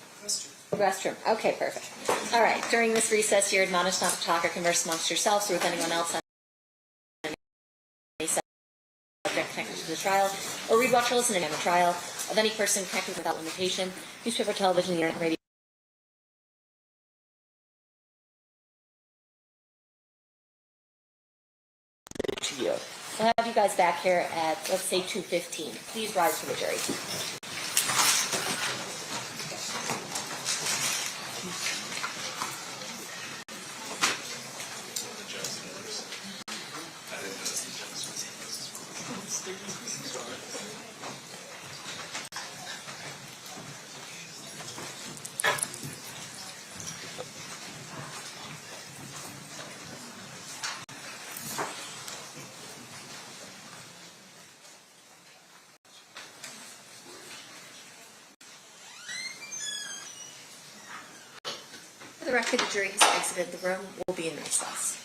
Restroom. Okay, perfect. All right. During this recess, you're admonished not to talk or converse amongst yourselves or with anyone else on any subject connected to the trial, or read, watch, or listen to the trial of any person connected without limitation, newspaper, television, internet, radio. To you. We'll have you guys back here at, let's say, 2:15. Please rise for the jury. the record, the jury has exited the room. We'll be in recess.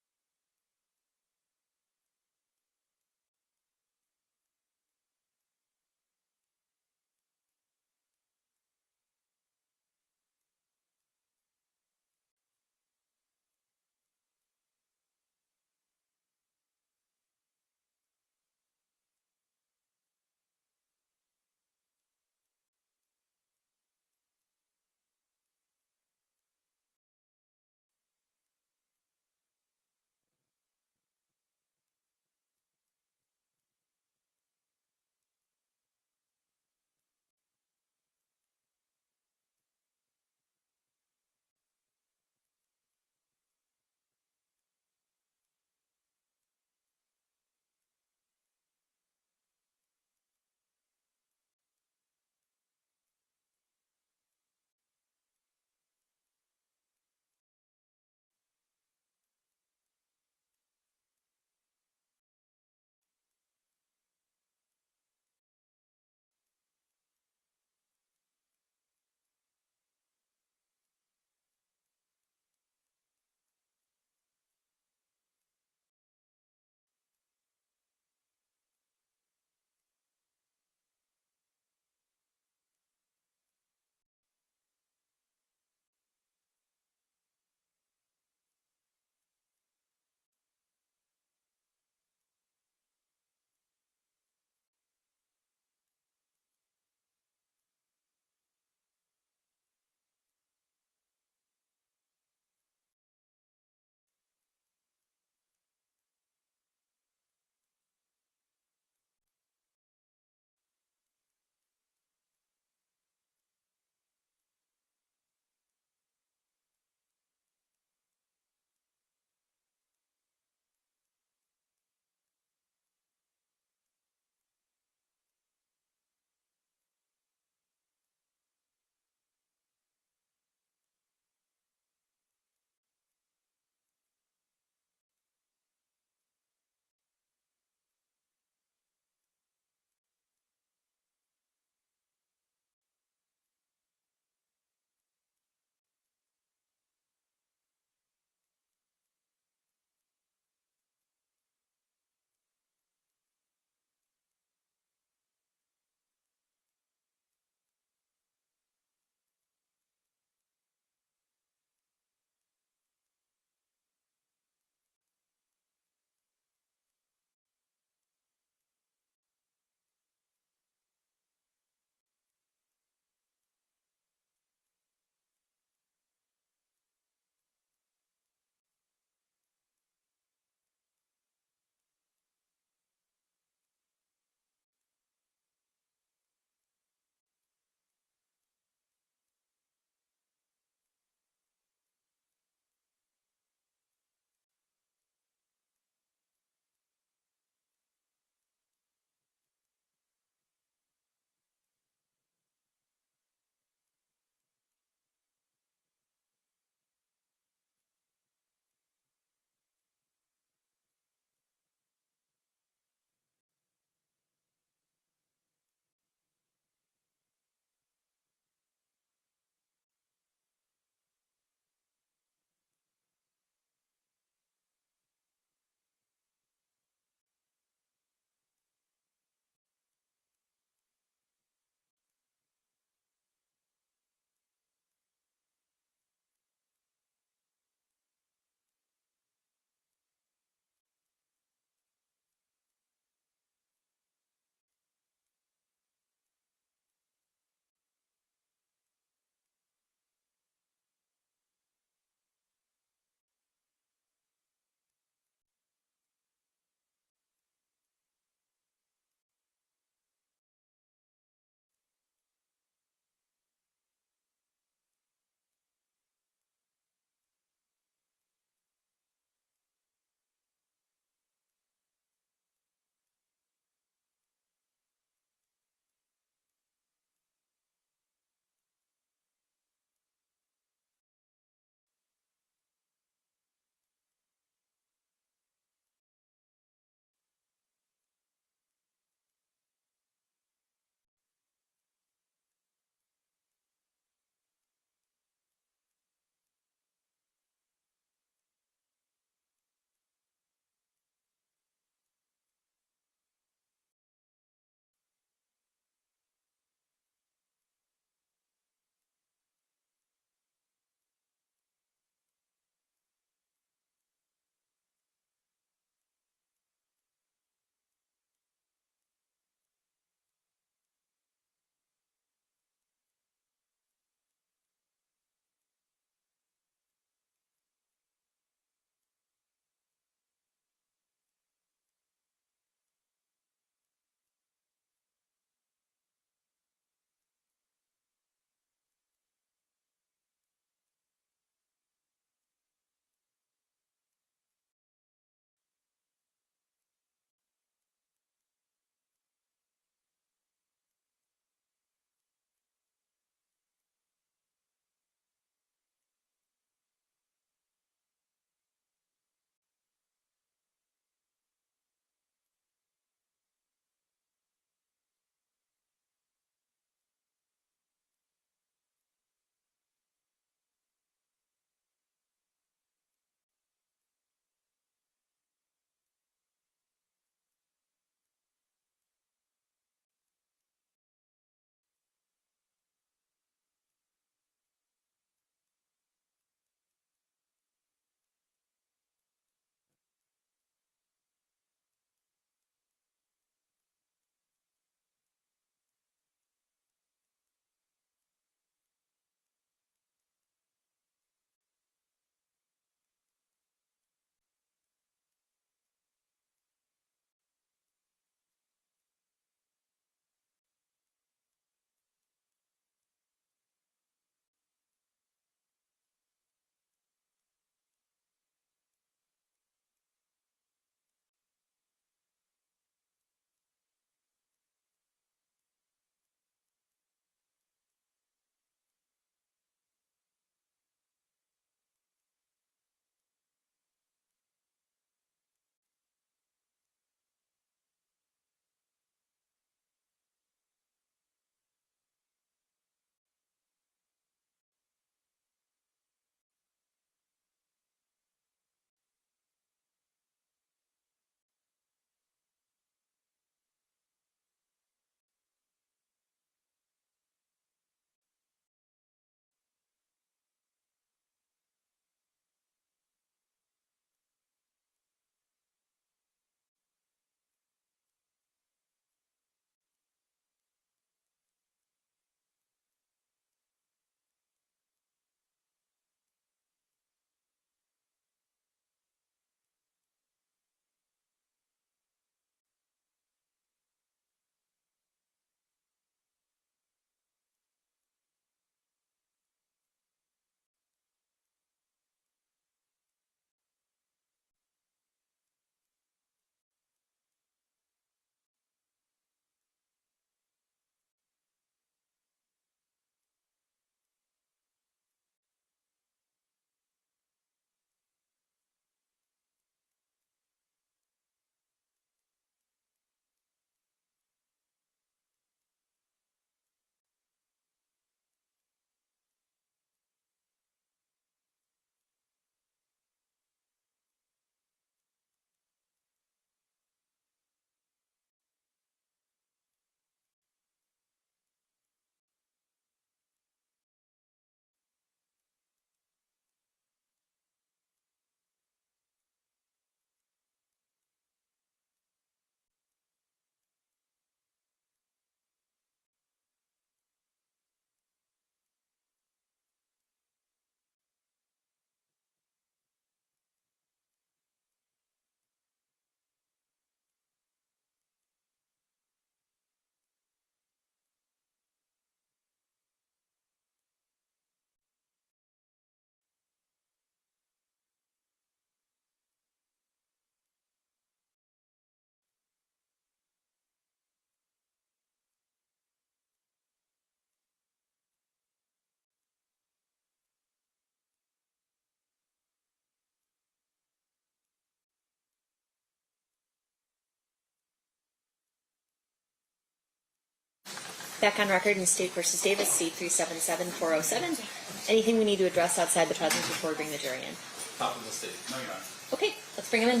Back on record in State versus Davis, C-377-407. Anything we need to address outside the presence before we bring the jury in? Top of the state. No, Your Honor. Okay, let's bring them in.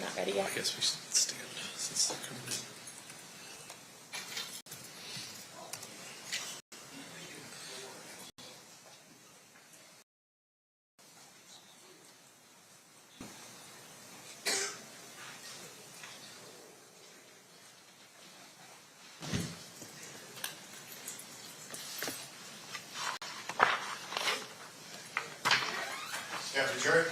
Not ready yet? I guess we should stand since they're coming in. Stand for the jury.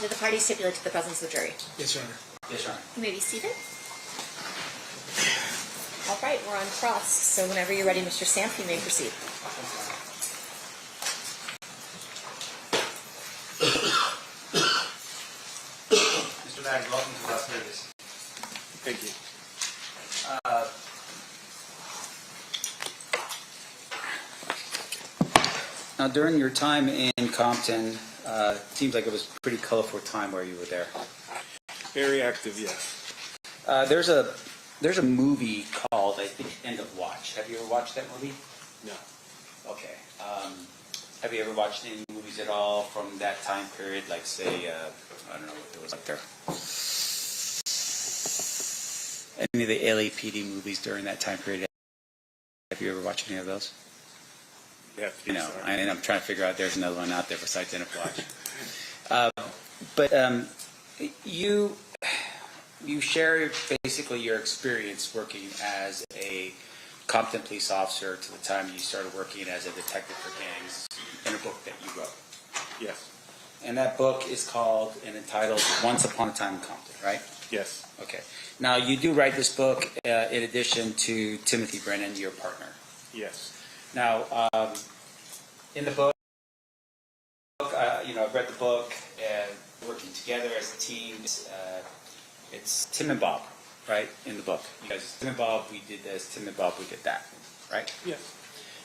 Did the parties stipulate to the presence of the jury? Yes, Your Honor. Yes, Your Honor. You may be seated. All right, we're on cross, so whenever you're ready, Mr. Stamp, you may proceed. Mr. Madden, welcome to Las Vegas. Thank you. Now, during your time in Compton, it seems like it was a pretty colorful time where you were there. Very active, yes. There's a movie called, I think, End of Watch. Have you ever watched that movie? No. Okay. Have you ever watched any movies at all from that time period? Like, say, I don't know what there was up there. Any of the LAPD movies during that time period? Have you ever watched any of those? Yeah, You know, and I'm trying to figure out there's another one out there besides End of Watch. But you share basically your experience working as a Compton police officer to the time you started working as a detective for gangs in a book that you wrote. Yes. And that book is called and entitled Once Upon a Time in Compton, right? Yes. Okay. Now, you do write this book in addition to Timothy Brennan, your partner. Yes. Now, in the book, I've read the book and working together as a team. It's Tim and Bob, right, in the book. You guys, Tim and Bob, we did this. Tim and Bob, we did that, right? Yes.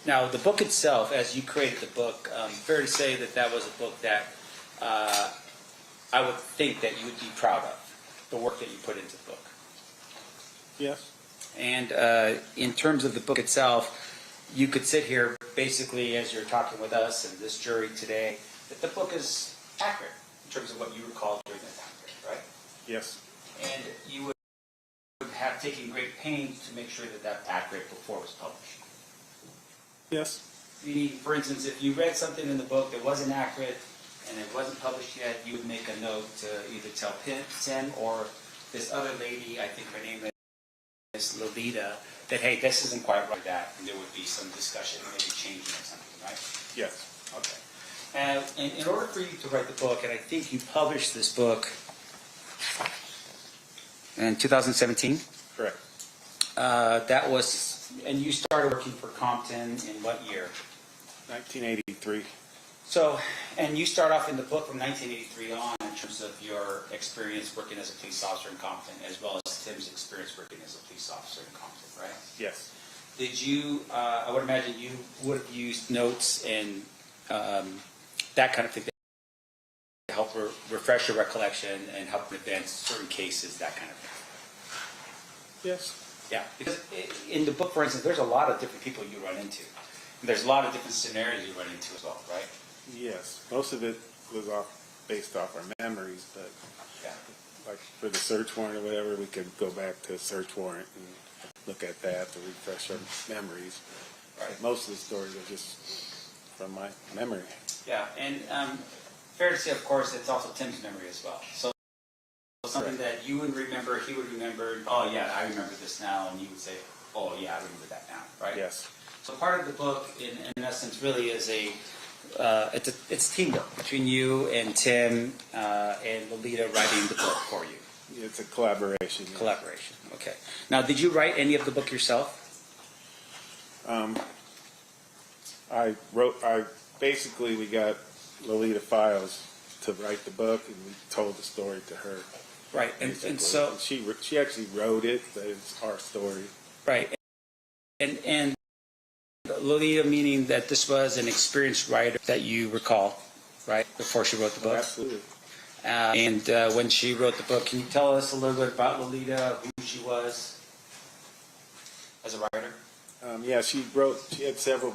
Now, the book itself, as you created the book, fair to say that that was a book that I would think that you would be proud of, the work that you put into the book. Yes. And in terms of the book itself, you could sit here basically as you're talking with us and this jury today, that the book is accurate in terms of what you recall during that time period, right? Yes. And you would have taken great pains to make sure that that's accurate before it was published. Yes. Meaning, for instance, if you read something in the book that wasn't accurate and it wasn't published yet, you would make a note to either tell Tim or this other lady, I think her name is Lolita, that, hey, this isn't quite right, that, and there would be some discussion, maybe changing or something, right? Yes. Okay. And in order for you to write the book, and I think you published this book in 2017? Correct. That was, and you started working for Compton in what year? 1983. So, and you start off in the book from 1983 on in terms of your experience working as a police officer in Compton, as well as Tim's experience working as a police officer in Compton, right? Yes. Did you, I would imagine you would have used notes and that kind of thing to help refresh your recollection and help advance certain cases, that kind of thing? Yes. Yeah, because in the book, for instance, there's a lot of different people you run into. There's a lot of different scenarios you run into as well, right? Yes. Most of it was based off our memories, but Yeah. like for the search warrant or whatever, we could go back to search warrant and look at that to refresh our memories. Right. Most of the stories are just from my memory. Yeah, and fair to say, of course, it's also Tim's memory as well. So something that you would remember, he would remember, oh yeah, I remember this now, and you would say, oh yeah, I remember that now, right? Yes. So part of the book, in essence, really is it's teamwork between you and Tim and Lolita writing the book for you. It's a collaboration. Yeah. Collaboration. Okay. Now, did you write any of the book yourself? Basically, we got Lolita Files to write the book, and we told the story to her. Right, and so she actually wrote it, but it's our story. Right, and Lolita, meaning that this was an experienced writer that you recall, right, before she wrote the book. Absolutely. And when she wrote the book, can you tell us a little bit about Lolita, who she was as a writer? Yeah, she had several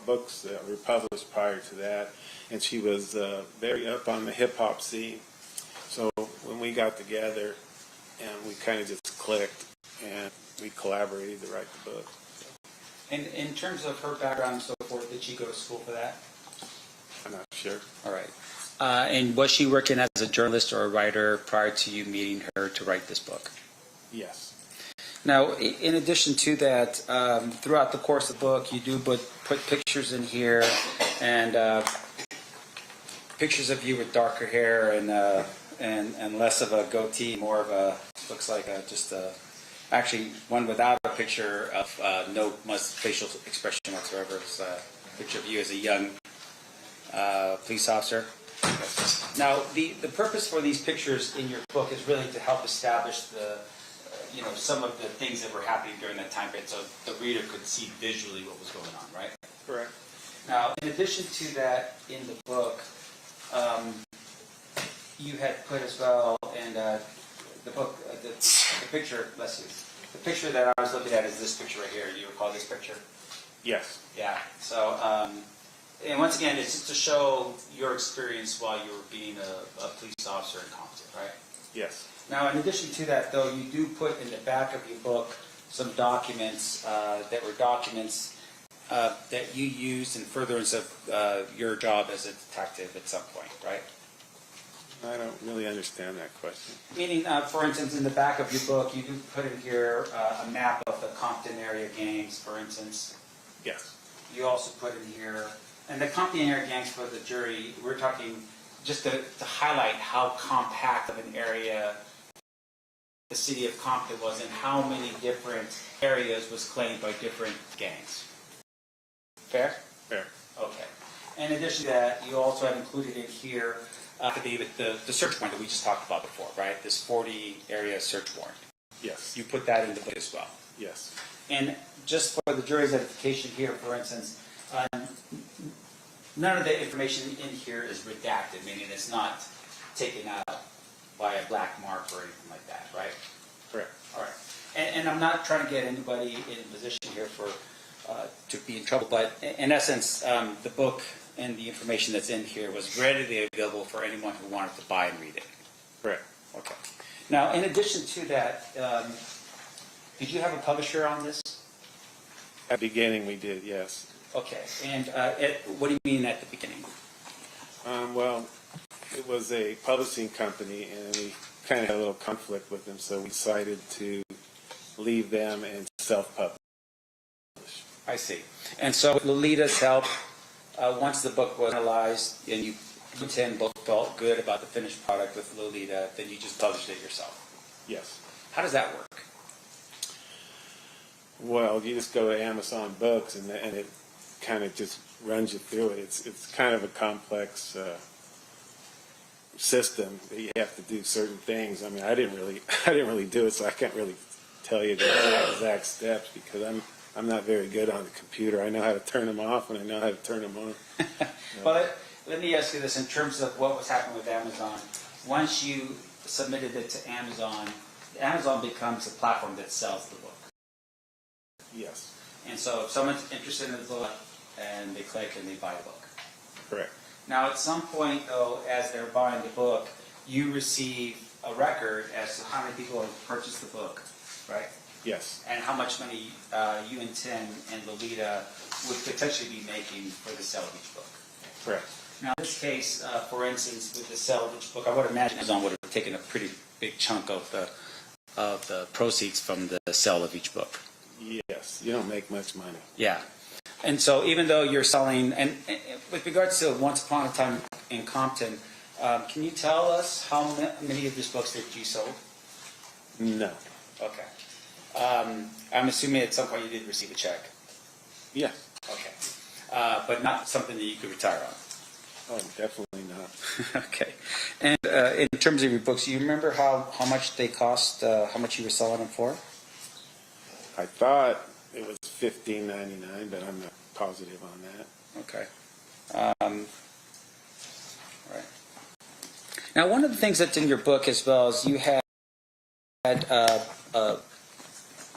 books that were published prior to that, and she was very up on the hip-hop scene. So when we got together, and we kind of just clicked, and we collaborated to write the book. And in terms of her background and so forth, did she go to school for that? I'm not sure. All right. And was she working as a journalist or a writer prior to you meeting her to write this book? Yes. Now, in addition to that, throughout the course of the book, you do put pictures in here, and pictures of you with darker hair and less of a goatee, more of a, looks like actually one without a picture of no much facial expression whatsoever. It's a picture of you as a young police officer. Now, the purpose for these pictures in your book is really to help establish some of the things that were happening during that time period, so the reader could see visually what was going on, right? Correct. Now, in addition to that, in the book, you had put as well, and the book, the picture, let's see, the picture that I was looking at is this picture right here. Do you recall this picture? Yes. Yeah. So, and once again, it's just to show your experience while you were being a police officer in Compton, right? Yes. Now, in addition to that, though, you do put in the back of your book some documents that were documents that you used in furtherance of your job as a detective at some point, right? I don't really understand that question. Meaning, for instance, in the back of your book, you do put in here a map of the Compton area gangs, for instance. Yes. You also put in here, and the Compton area gangs for the jury, we're talking just to highlight how compact of an area the city of Compton was and how many different areas was claimed by different gangs. Fair? Fair. Okay. In addition to that, you also have included in here the search warrant that we just talked about before, right? This 40 area search warrant. Yes. You put that in the book as well. Yes. And just for the jury's edification here, for instance, none of the information in here is redacted, meaning it's not taken out by a black mark or anything like that, right? Correct. All right. And I'm not trying to get anybody in position here to be in trouble, but in essence, the book and the information that's in here was readily available for anyone who wanted to buy and read it. Correct. Okay. Now, in addition to that, did you have a publisher on this? At the beginning, we did, yes. Okay. And what do you mean at the beginning? Well, it was a publishing company, and we kind of had a little conflict with them, so we decided to leave them and self-publish. I see. And so with Lolita's help, once the book was analyzed and you both felt good about the finished product with Lolita, then you just published it yourself? Yes. How does that work? Well, you just go to Amazon Books, and it kind of just runs you through it. It's kind of a complex system that you have to do certain things. I mean, I didn't really do it, so I can't really tell you the exact steps because I'm not very good on the computer. I know how to turn them off and I know how to turn them on. Well, let me ask you this in terms of what was happening with Amazon. Once you submitted it to Amazon, Amazon becomes a platform that sells the book. Yes. And so if someone's interested in the book and they click and they buy the book. Correct. Now, at some point, though, as they're buying the book, you receive a record as to how many people have purchased the book, right? Yes. And how much money you and Tim and Lolita would potentially be making for the sale of each book. Correct. Now, in this case, for instance, with the sale of each book, I would imagine Amazon would have taken a pretty big chunk of the proceeds from the sale of each book. Yes. You don't make much money. Yeah. And so even though you're selling, and with regards to Once Upon a Time in Compton, can you tell us how many of these books that you sold? No. Okay. I'm assuming at some point you did receive a check. Yeah. Okay. But not something that you could retire on. Oh, definitely not. Okay. And in terms of your books, do you remember how much they cost, how much you were selling them for? I thought it was $15.99, but I'm not positive on that. Okay. Right. Now, one of the things that's in your book as well is you had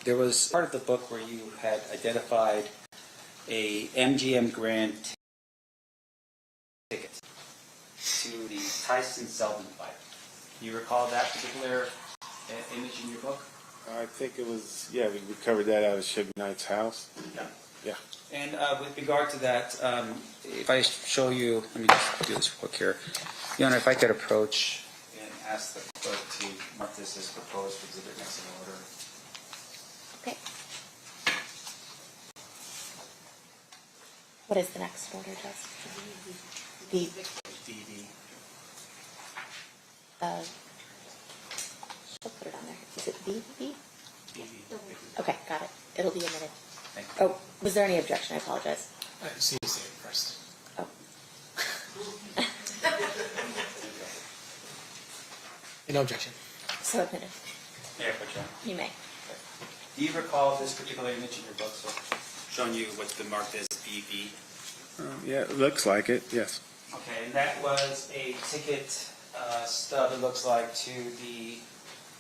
there was part of the book where you had identified a MGM Grand ticket to the Tyson Selden fight. Do you recall that particular image in your book? I think it was, yeah, we recovered that out of Suge Knight's house. Yeah. Yeah. And with regard to that, if I show you, let me just do this quick here. Your Honor, if I could approach and ask the clerk to mark this as proposed exhibit next in order. Okay. What is the next order, Jess? D. DD. She'll put it on there. Is it DD? DD. Okay, got it. It'll be a minute. Thank you. Oh, was there any objection? I apologize. I just need to say it first. Oh. No objection. So admitted. Mayor Patrón. You may. Do you recall this particular image in your book, so showing you what's been marked as BB? Yeah, it looks like it, yes. Okay, and that was a ticket stub, it looks like, to the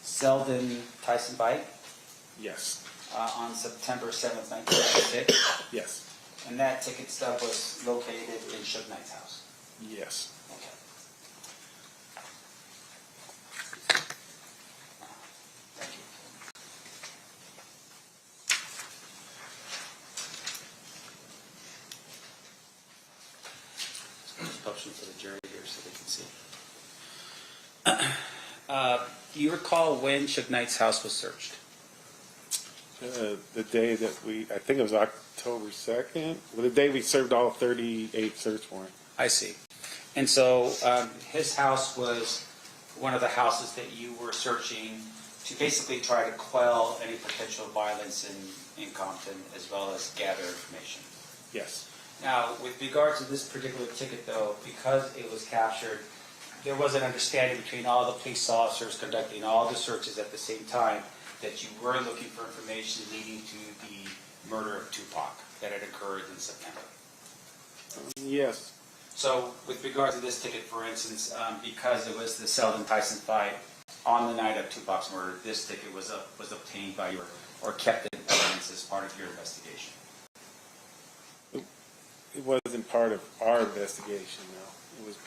Selden Tyson fight Yes. on September 7th, 1996. Yes. And that ticket stub was located in Suge Knight's house. Yes. Okay. Thank you. Option for the jury here so they can see. Do you recall when Suge Knight's house was searched? The day that I think it was October 2nd, the day we served all 38 search warrants. I see. And so his house was one of the houses that you were searching to basically try to quell any potential violence in Compton as well as gather information. Yes. Now, with regards to this particular ticket, though, because it was captured, there was an understanding between all the police officers conducting all the searches at the same time that you were looking for information leading to the murder of Tupac that had occurred in September. Yes. So, with regard to this ticket, for instance, because it was the Selden Tyson fight on the night of Tupac's murder, this ticket was obtained by or kept in evidence as part of your investigation. It wasn't part of our investigation, though. It was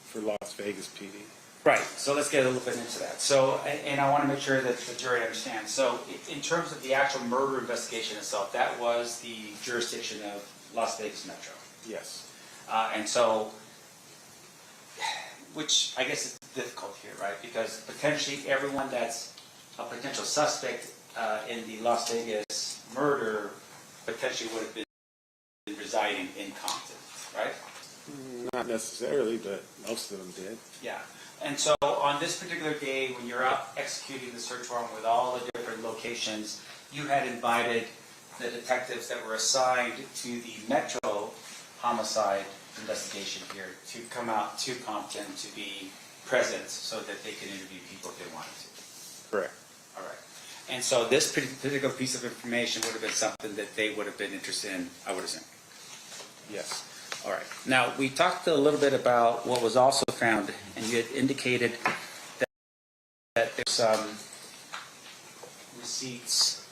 for Las Vegas PD. Right. So let's get a little bit into that. So, and I want to make sure that the jury understands. So, in terms of the actual murder investigation itself, that was the jurisdiction of Las Vegas Metro. Yes. And so, which I guess is difficult here, right? Because potentially everyone that's a potential suspect in the Las Vegas murder potentially would have been residing in Compton, right? Not necessarily, but most of them did. Yeah. And so on this particular day, when you're out executing the search warrant with all the different locations, you had invited the detectives that were assigned to the Metro homicide investigation here to come out to Compton to be present so that they could interview people if they wanted to. Correct. All right. And so this particular piece of information would have been something that they would have been interested in, I would assume. Yes. All right. Now, we talked a little bit about what was also found, and you had indicated that there's some receipts,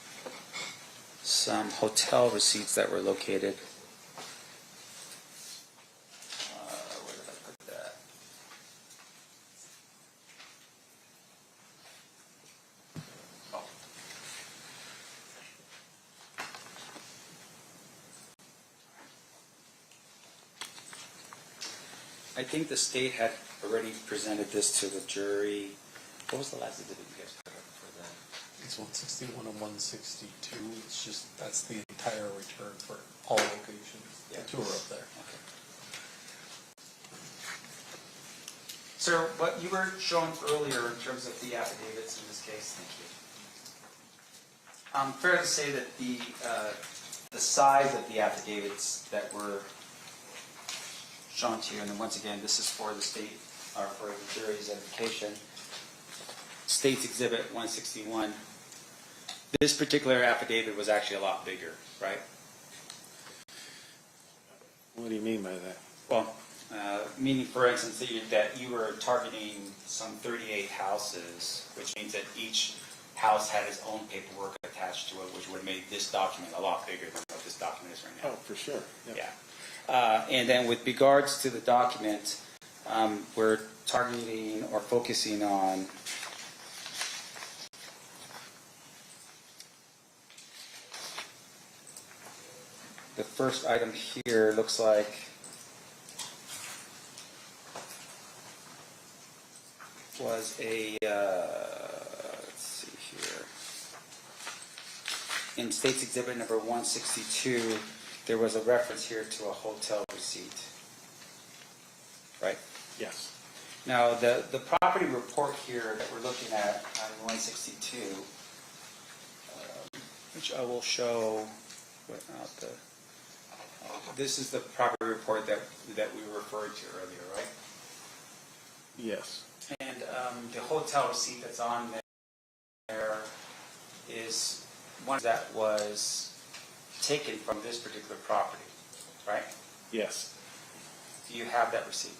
some hotel receipts that were located. Where did I put that? Oh. I think the state had already presented this to the jury. What was the last exhibit you guys put up for that? It's 161 and 162. It's just, that's the entire return for all locations. Yeah. The two are up there. Sir, what you were showing earlier in terms of the affidavits in this case, thank you. Fair to say that the size of the affidavits that were shown to you, and then once again, this is for the state, or for the jury's edification, State's Exhibit 161. This particular affidavit was actually a lot bigger, right? What do you mean by that? Well, meaning, for instance, that you were targeting some 38 houses, which means that each house had its own paperwork attached to it, which would have made this document a lot bigger than what this document is right now. Oh, for sure. Yeah. And then with regards to the document, we're targeting or focusing on the first item here. Looks like was a let's see here, in State's Exhibit number 162, there was a reference here to a hotel receipt, right? Yes. Now, the property report here that we're looking at on 162, which I will show, this is the property report that we referred to earlier, right? Yes. And the hotel receipt that's on there is one that was taken from this particular property, right? Yes. Do you have that receipt?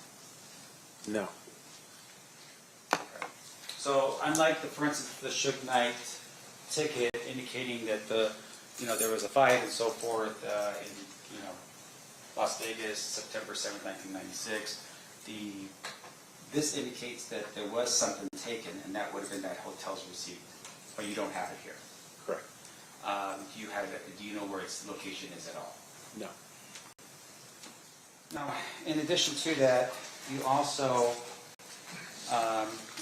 No. So unlike for instance, the Suge Knight ticket indicating that there was a fight and so forth in Las Vegas, September 7th, 1996, this indicates that there was something taken, and that would have been that hotel's receipt, but you don't have it here. Correct. Do you know where its location is at all? No. Now, in addition to that, you also,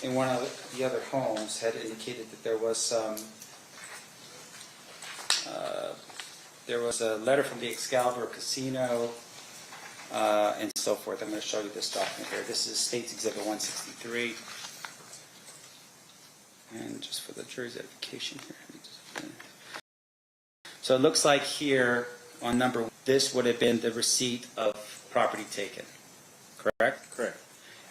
in one of the other homes, had indicated that there was a letter from the Excalibur Casino, and so forth. I'm going to show you this document here. This is State's Exhibit 163. And just for the jury's edification here. So it looks like here on number 1, this would have been the receipt of property taken, correct? Correct.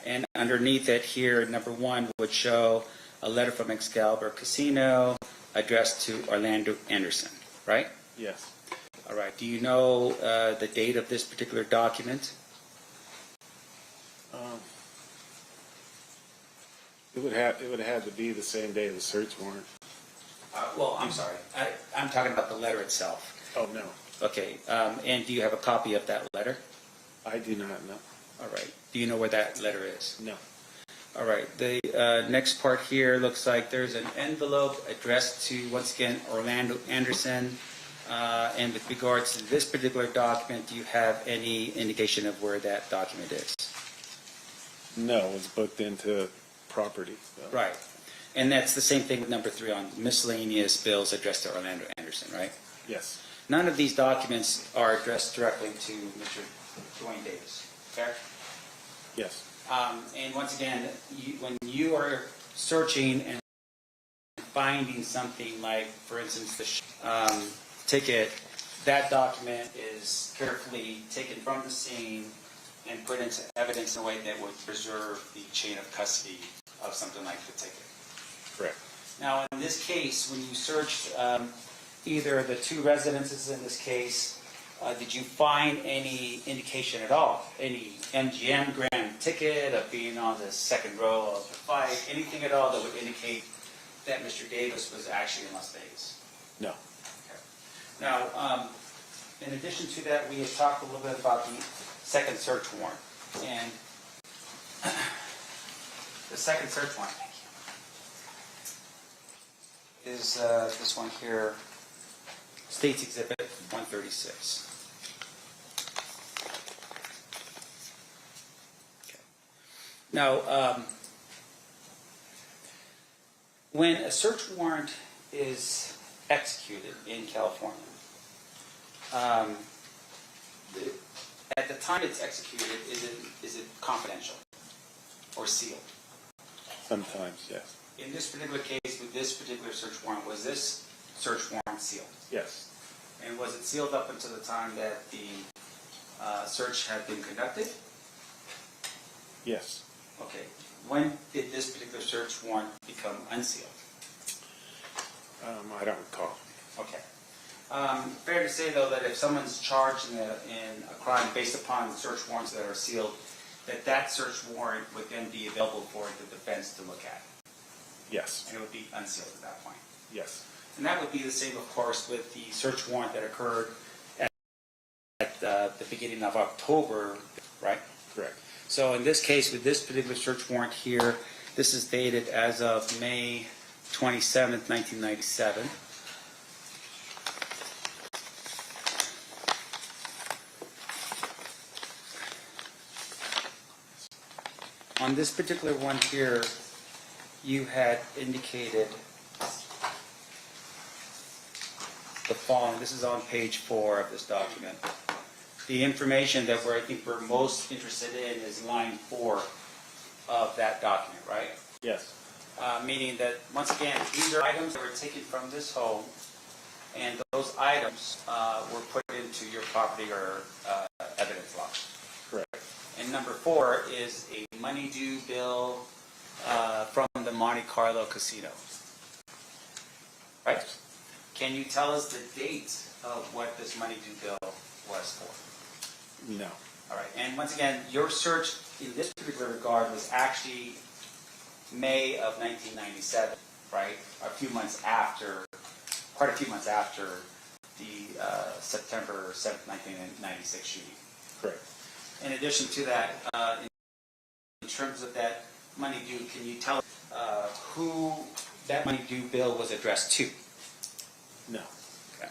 And underneath it here, number 1 would show a letter from Excalibur Casino addressed to Orlando Anderson, right? Yes. All right. Do you know the date of this particular document? It would have to be the same day of the search warrant. Well, I'm sorry. I'm talking about the letter itself. Oh, no. Okay. And do you have a copy of that letter? I do not know. All right. Do you know where that letter is? No. All right. The next part here looks like there's an envelope addressed to, once again, Orlando Anderson. And with regards to this particular document, do you have any indication of where that document is? No, it was booked into property. So. Right. And that's the same thing with number 3 on miscellaneous bills addressed to Orlando Anderson, right? Yes. None of these documents are addressed directly to Mr. Duane Davis, correct? Yes. And once again, when you are searching and finding something like, for instance, the ticket, that document is carefully taken from the scene and put into evidence in a way that would preserve the chain of custody of something like the ticket. Correct. Now, in this case, when you searched either the 2 residences in this case, did you find any indication at all? Any MGM grand ticket of being on the second row of the fight? Anything at all that would indicate that Mr. Davis was actually in Las Vegas? No. Okay. Now, in addition to that, we had talked a little bit about the second search warrant. And the second search warrant, is this one here, State's Exhibit 136. Okay. Now, when a search warrant is executed in California, At the time it's executed, is it confidential or sealed? Sometimes, yes. In this particular case, with this particular search warrant, was this search warrant sealed? Yes. And was it sealed up until the time that the search had been conducted? Yes. Okay. When did this particular search warrant become unsealed? I don't recall. Okay. Fair to say, though, that if someone's charged in a crime based upon search warrants that are sealed, that search warrant would then be available for the defense to look at? Yes. And it would be unsealed at that point? Yes. And that would be the same, of course, with the search warrant that occurred at the beginning of October, right? Correct. So in this case, with this particular search warrant here, this is dated as of May 27th, 1997. On this particular one here, you had indicated the following. This is on page 4 of this document. The information that I think we're most interested in is line 4 of that document, right? Yes. Meaning that, once again, these are items that were taken from this home, and those items were put into your property or evidence log. Correct. And number 4 is a money due bill from the Monte Carlo casino. Right? Can you tell us the date of what this money due bill was for? No. All right. And once again, your search in this particular regard was actually May of 1997, right? Quite a few months after the September 7th, 1996 shooting. Correct. In addition to that, in terms of that money due, can you tell who that money due bill was addressed to? No. Okay.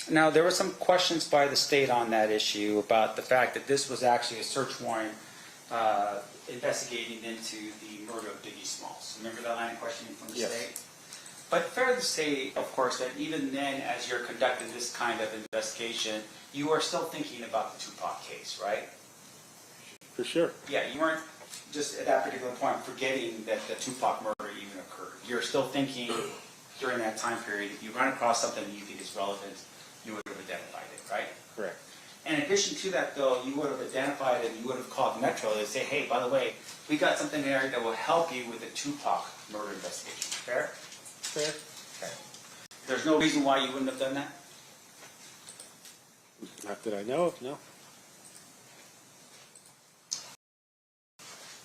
Now, there were some questions by the state on that issue about the fact that this was actually a search warrant investigating into the murder of Diggy Smalls. Remember that line of questioning from the Yes. state? But fair to say, of course, that even then, as you're conducting this kind of investigation, you are still thinking about the Tupac case, right? For sure. Yeah, you weren't just at that particular point forgetting that the Tupac murder even occurred. You're still thinking during that time period, if you run across something that you think is relevant, you would have identified it, right? Correct. In addition to that, though, you would have identified it and you would have called Metro and say, hey, by the way, we got something there that will help you with the Tupac murder investigation. Fair? Fair. Okay. There's no reason why you wouldn't have done that? Not that I know of, no.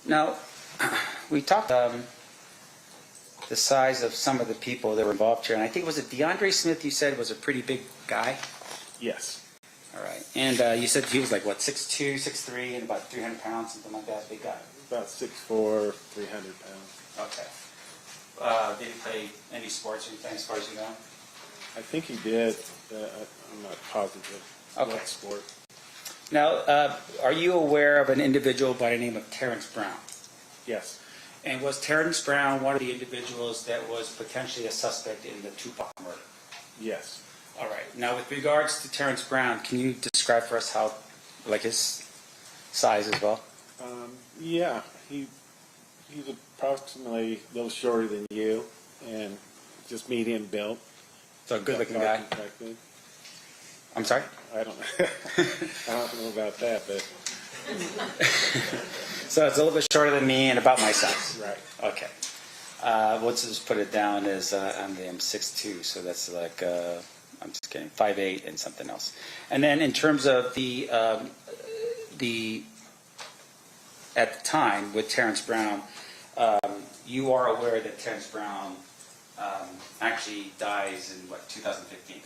Now, we talked the size of some of the people that were involved here, and I think, was it DeAndre Smith you said was a pretty big guy? Yes. All right. And you said he was like, what, 6'2", 6'3", and about 300 pounds, something like that, big guy? About 6'4", 300 pounds. Okay. Did he play any sports or anything as far as you know? I think he did. I'm not positive. Okay. What sport? Now, are you aware of an individual by the name of Terrence Brown? Yes. And was Terrence Brown one of the individuals that was potentially a suspect in the Tupac murder? Yes. All right. Now, with regards to Terrence Brown, can you describe for us how, like his size as well? Yeah. He's approximately a little shorter than you, and just medium built. So a good-looking guy. I'm sorry? I don't know about that, but So it's a little bit shorter than me and about my size. right. Okay. Let's just put it down as I'm 6'2", so that's like I'm just kidding, 5'8" and something else. And then in terms of the at the time with Terrence Brown, you are aware that Terrence Brown actually dies in 2015.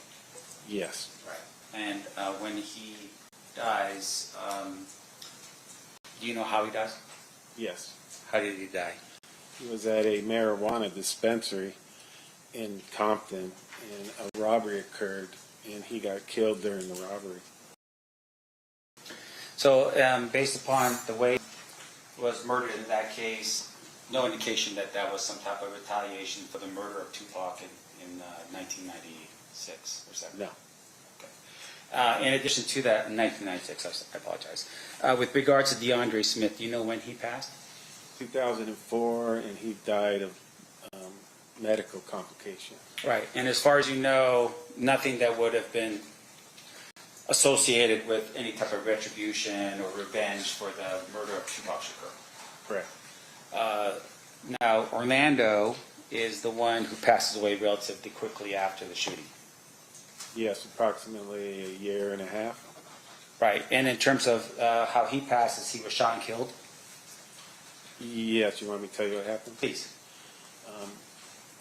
Yes. Right. And when he dies, do you know how he dies? Yes. How did he die? He was at a marijuana dispensary in Compton, and a robbery occurred, and he got killed during the robbery. So, based upon the way he was murdered in that case, no indication that that was some type of retaliation for the murder of Tupac in 1998. 6 or 7? No. In addition to that, in 1996, I apologize. With regard to DeAndre Smith, do you know when he passed? 2004, and he died of medical complication. Right. And as far as you know, nothing that would have been associated with any type of retribution or revenge for the murder of Tupac Shakur. Correct. Now, Orlando is the one who passes away relatively quickly after the shooting. Yes, approximately a year and a half. Right. And in terms of how he passes, he was shot and killed? Yes, you want me to tell you what happened? Please.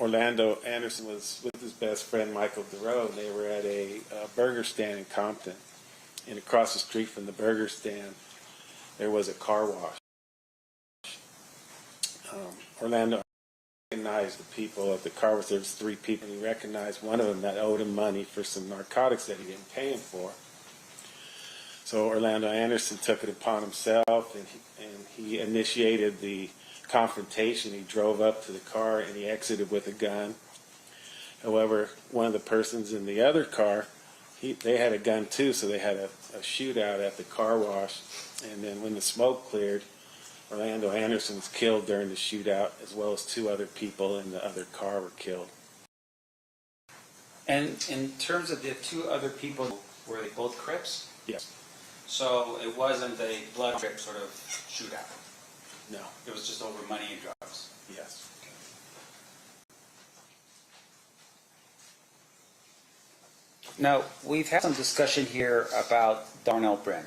Orlando Anderson was with his best friend Michael DeRoe, and they were at a burger stand in Compton. And across the street from the burger stand, there was a car wash. Orlando recognized the people at the car wash. There was 3 people, and he recognized one of them that owed him money for some narcotics that he didn't pay him for. So Orlando Anderson took it upon himself, and he initiated the confrontation. He drove up to the car and he exited with a gun. However, one of the persons in the other car, they had a gun too, so they had a shootout at the car wash. And then when the smoke cleared, Orlando Anderson was killed during the shootout, as well as 2 other people in the other car were killed. And in terms of the 2 other people, were they both Crips? Yes. So it wasn't a blood trip sort of shootout? No. It was just over money and drugs? Yes. Now, we've had some discussion here about Darnell Brin.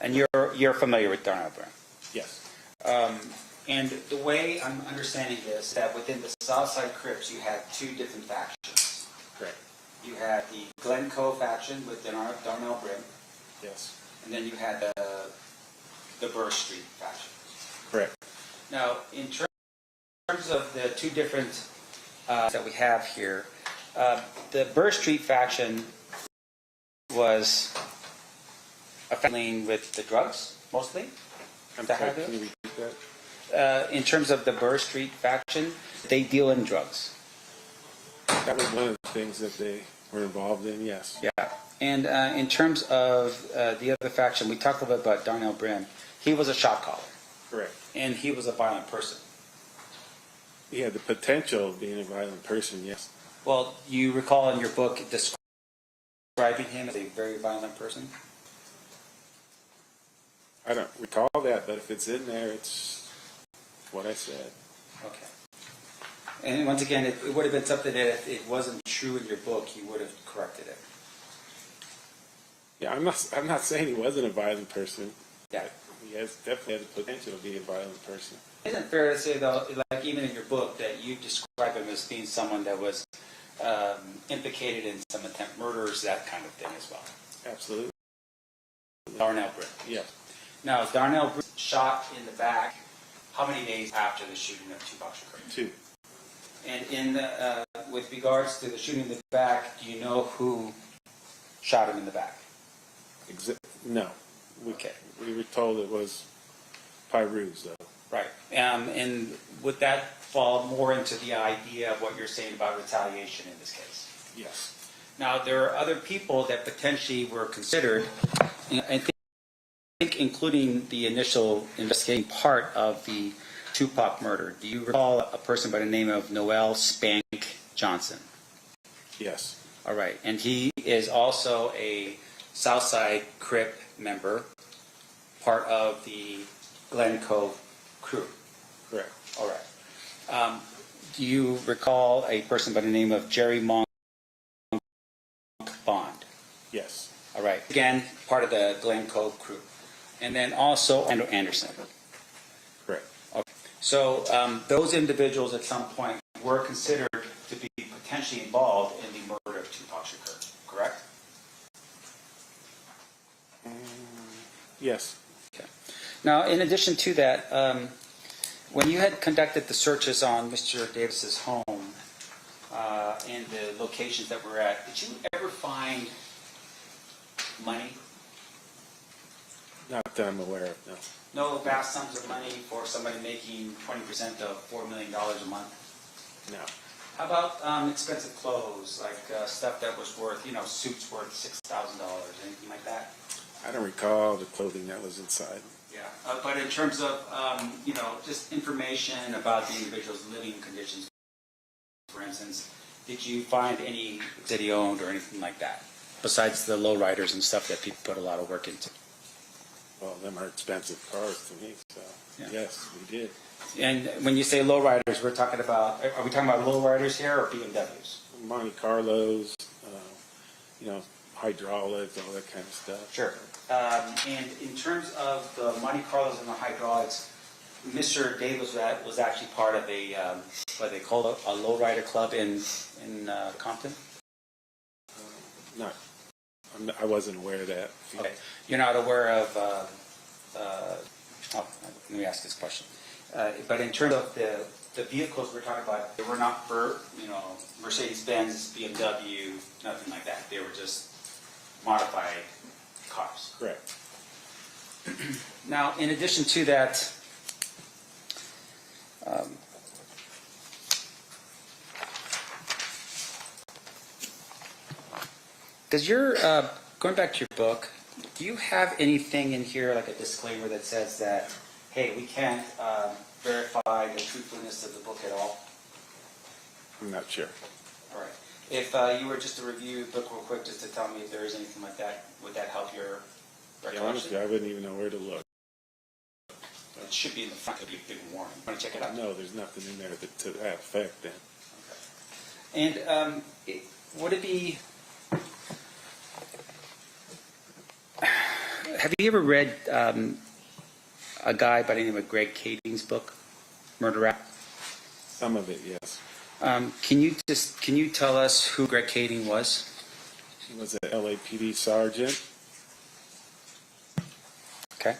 And you're familiar with Darnell Brin? Yes. And the way I'm understanding this, is that within the Southside Crips, you had 2 different factions. Correct. You had the Glencoe faction with Darnell Brin. Yes. And then you had the Burr Street faction. Correct. Now, in terms of the 2 different that we have here, the Burr Street faction was affiliating with the drugs, mostly? I'm sorry, can you repeat that? In terms of the Burr Street faction, they deal in drugs. That was one of the things that they were involved in, yes. Yeah. And in terms of the other faction, we talked a little bit about Darnell Brin. He was a shot caller. Correct. And he was a violent person. He had the potential of being a violent person, yes. Well, you recall in your book describing him as a very violent person? I don't recall that, but if it's in there, it's what I said. Okay. And once again, it would have been something that if it wasn't true in your book, you would have corrected it. Yeah, I'm not saying he wasn't a violent person. Yeah. He definitely has the potential to be a violent person. Isn't it fair to say, though, like even in your book, that you describe him as being someone that was implicated in some attempt murders, that kind of thing as well? Absolutely. Darnell Brin. Yeah. Now, Darnell Brin shot in the back how many days after the shooting of Tupac Shakur? 2. And with regards to the shooting in the back, do you know who shot him in the back? No. We were told it was Pyrus, though. Right. And would that fall more into the idea of what you're saying about retaliation in this case? Yes. Now, there are other people that potentially were considered, I think including the initial investigating part of the Tupac murder. Do you recall a person by the name of Noel Spank Johnson? Yes. All right. And he is also a Southside Crip member, part of the Glencoe crew. Correct. All right. Do you recall a person by the name of Jerry Monk Bond? Yes. All right. Again, part of the Glencoe crew. And then also Andrew Anderson. Correct. Okay. So those individuals at some point were considered to be potentially involved in the murder of Tupac Shakur, correct? Yes. Okay. Now, in addition to that, when you had conducted the searches on Mr. Davis's home and the locations that we're at, did you ever find money? Not that I'm aware of, no. No vast sums of money for somebody making 20% of $4 million a month? No. How about expensive clothes, like stuff that was worth, suits worth $6,000, anything like that? I don't recall the clothing that was inside. Yeah. But in terms of, just information about the individual's living conditions, for instance, did you find any that he owned or anything like that? Besides the lowriders and stuff that people put a lot of work into. Well, them are expensive cars to me, so Yeah. yes, we did. And when you say lowriders, are we talking about lowriders here or BMWs? Monte Carlos, hydraulics, all that kind of stuff. Sure. And in terms of the Monte Carlos and the hydraulics, Mr. Davis was actually part of a, what they call a lowrider club in Compton? I wasn't aware of that. Okay. You're not aware of, let me ask this question. But in terms of the vehicles we're talking about, they were not for, Mercedes-Benz, BMW, nothing like that. They were just modified cars. Correct. Now, in addition to that, does your, going back to your book, do you have anything in here, like a disclaimer that says that, hey, we can't verify the truthfulness of the book at all? I'm not sure. All right. If you were just to review the book real quick, just to tell me if there is anything like that, would that help your recollection? Honestly, I wouldn't even know where to look. It should be in the front. It'd be a big warning. Want to check it out? No, there's nothing in there to that effect then. Okay. And would it be... Have you ever read a guy by the name of Greg Kading's book, Murder Rap? Some of it, yes. Can you tell us who Greg Kading was? He was an LAPD sergeant. Okay.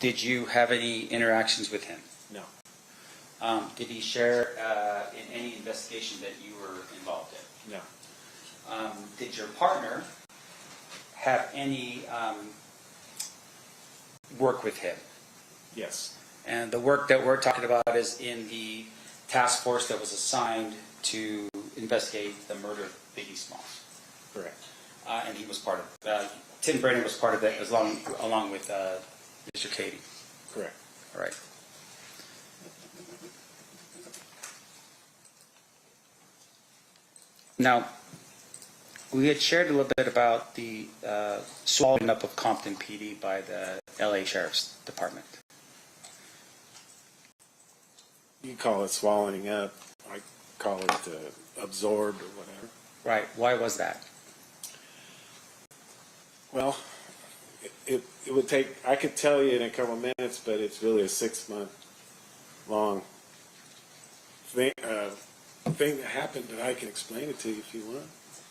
Did you have any interactions with him? No. Did he share in any investigation that you were involved in? No. Did your partner have any work with him? Yes. And the work that we're talking about is in the task force that was assigned to investigate the murder of Biggie Smalls. Correct. And he was part of Tim Brennan was part of that along with Mr. Kading. Correct. All right. Now, we had shared a little bit about the swallowing up of Compton PD by the LA Sheriff's Department. You call it swallowing up. I call it absorbed or whatever. Right. Why was that? Well, it would take, I could tell you in a couple of minutes, but it's really a 6-month long thing that happened, but I can explain it to you if you want.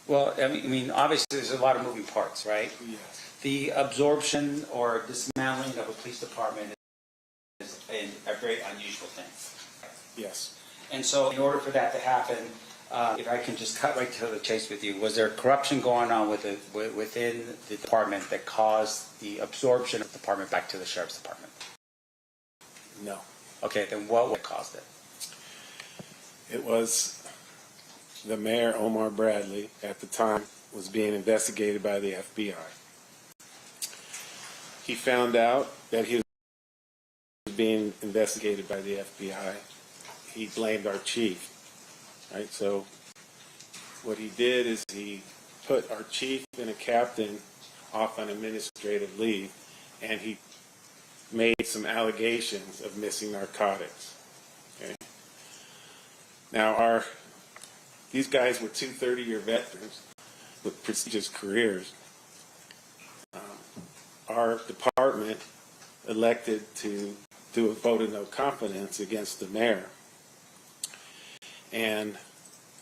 Well, I mean, obviously there's a lot of moving parts, right? Yes. The absorption or dismantling of a police department is a very unusual thing. Yes. And so in order for that to happen, if I can just cut right to the chase with you, was there corruption going on within the department that caused the absorption of the department back to the sheriff's department? No. Okay, then what caused it? It was the mayor, Omar Bradley, at the time, was being investigated by the FBI. He found out that he was being investigated by the FBI. He blamed our chief. Right, so what he did is he put our chief and a captain off on administrative leave, and he made some allegations of missing narcotics. Okay. Now these guys were 2 30-year veterans with prestigious careers. Our department elected to do a vote of no confidence against the mayor. And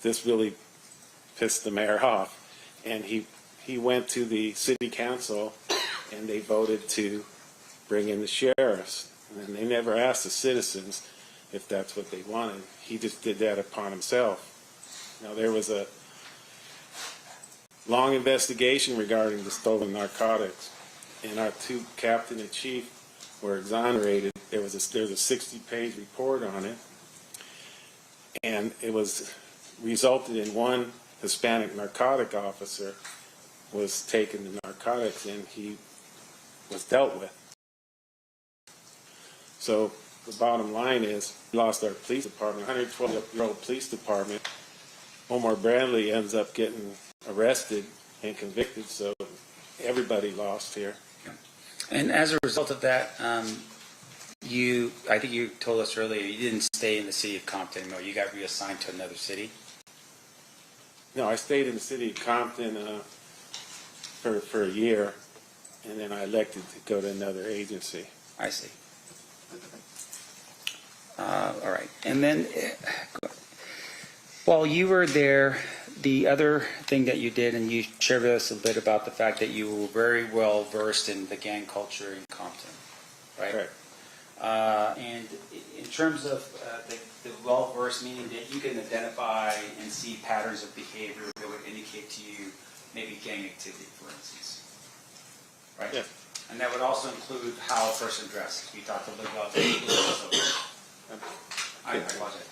this really pissed the mayor off. And he went to the city council and they voted to bring in the sheriffs. And they never asked the citizens if that's what they wanted. He just did that upon himself. Now, there was a long investigation regarding the stolen narcotics, and our 2 captain and chief were exonerated. There's a 60-page report on it. And it was resulted in one Hispanic narcotic officer was taken to narcotics and he was dealt with. So the bottom line is we lost our police department, 112-year-old police department. Omar Bradley ends up getting arrested and convicted, so everybody lost here. And as a result of that, I think you told us earlier, you didn't stay in the city of Compton anymore. You got reassigned to another city? No, I stayed in the city of Compton for a year, and then I elected to go to another agency. I see. All right. And then while you were there, the other thing that you did, and you shared with us a bit about the fact that you were very well versed in the gang culture in Compton, right? Correct. And in terms of the well versed, meaning that you can identify and see patterns of behavior that would indicate to you maybe gang activity, for instance, right? Yes. And that would also include how a person dresses. We talked a little about that. I apologize.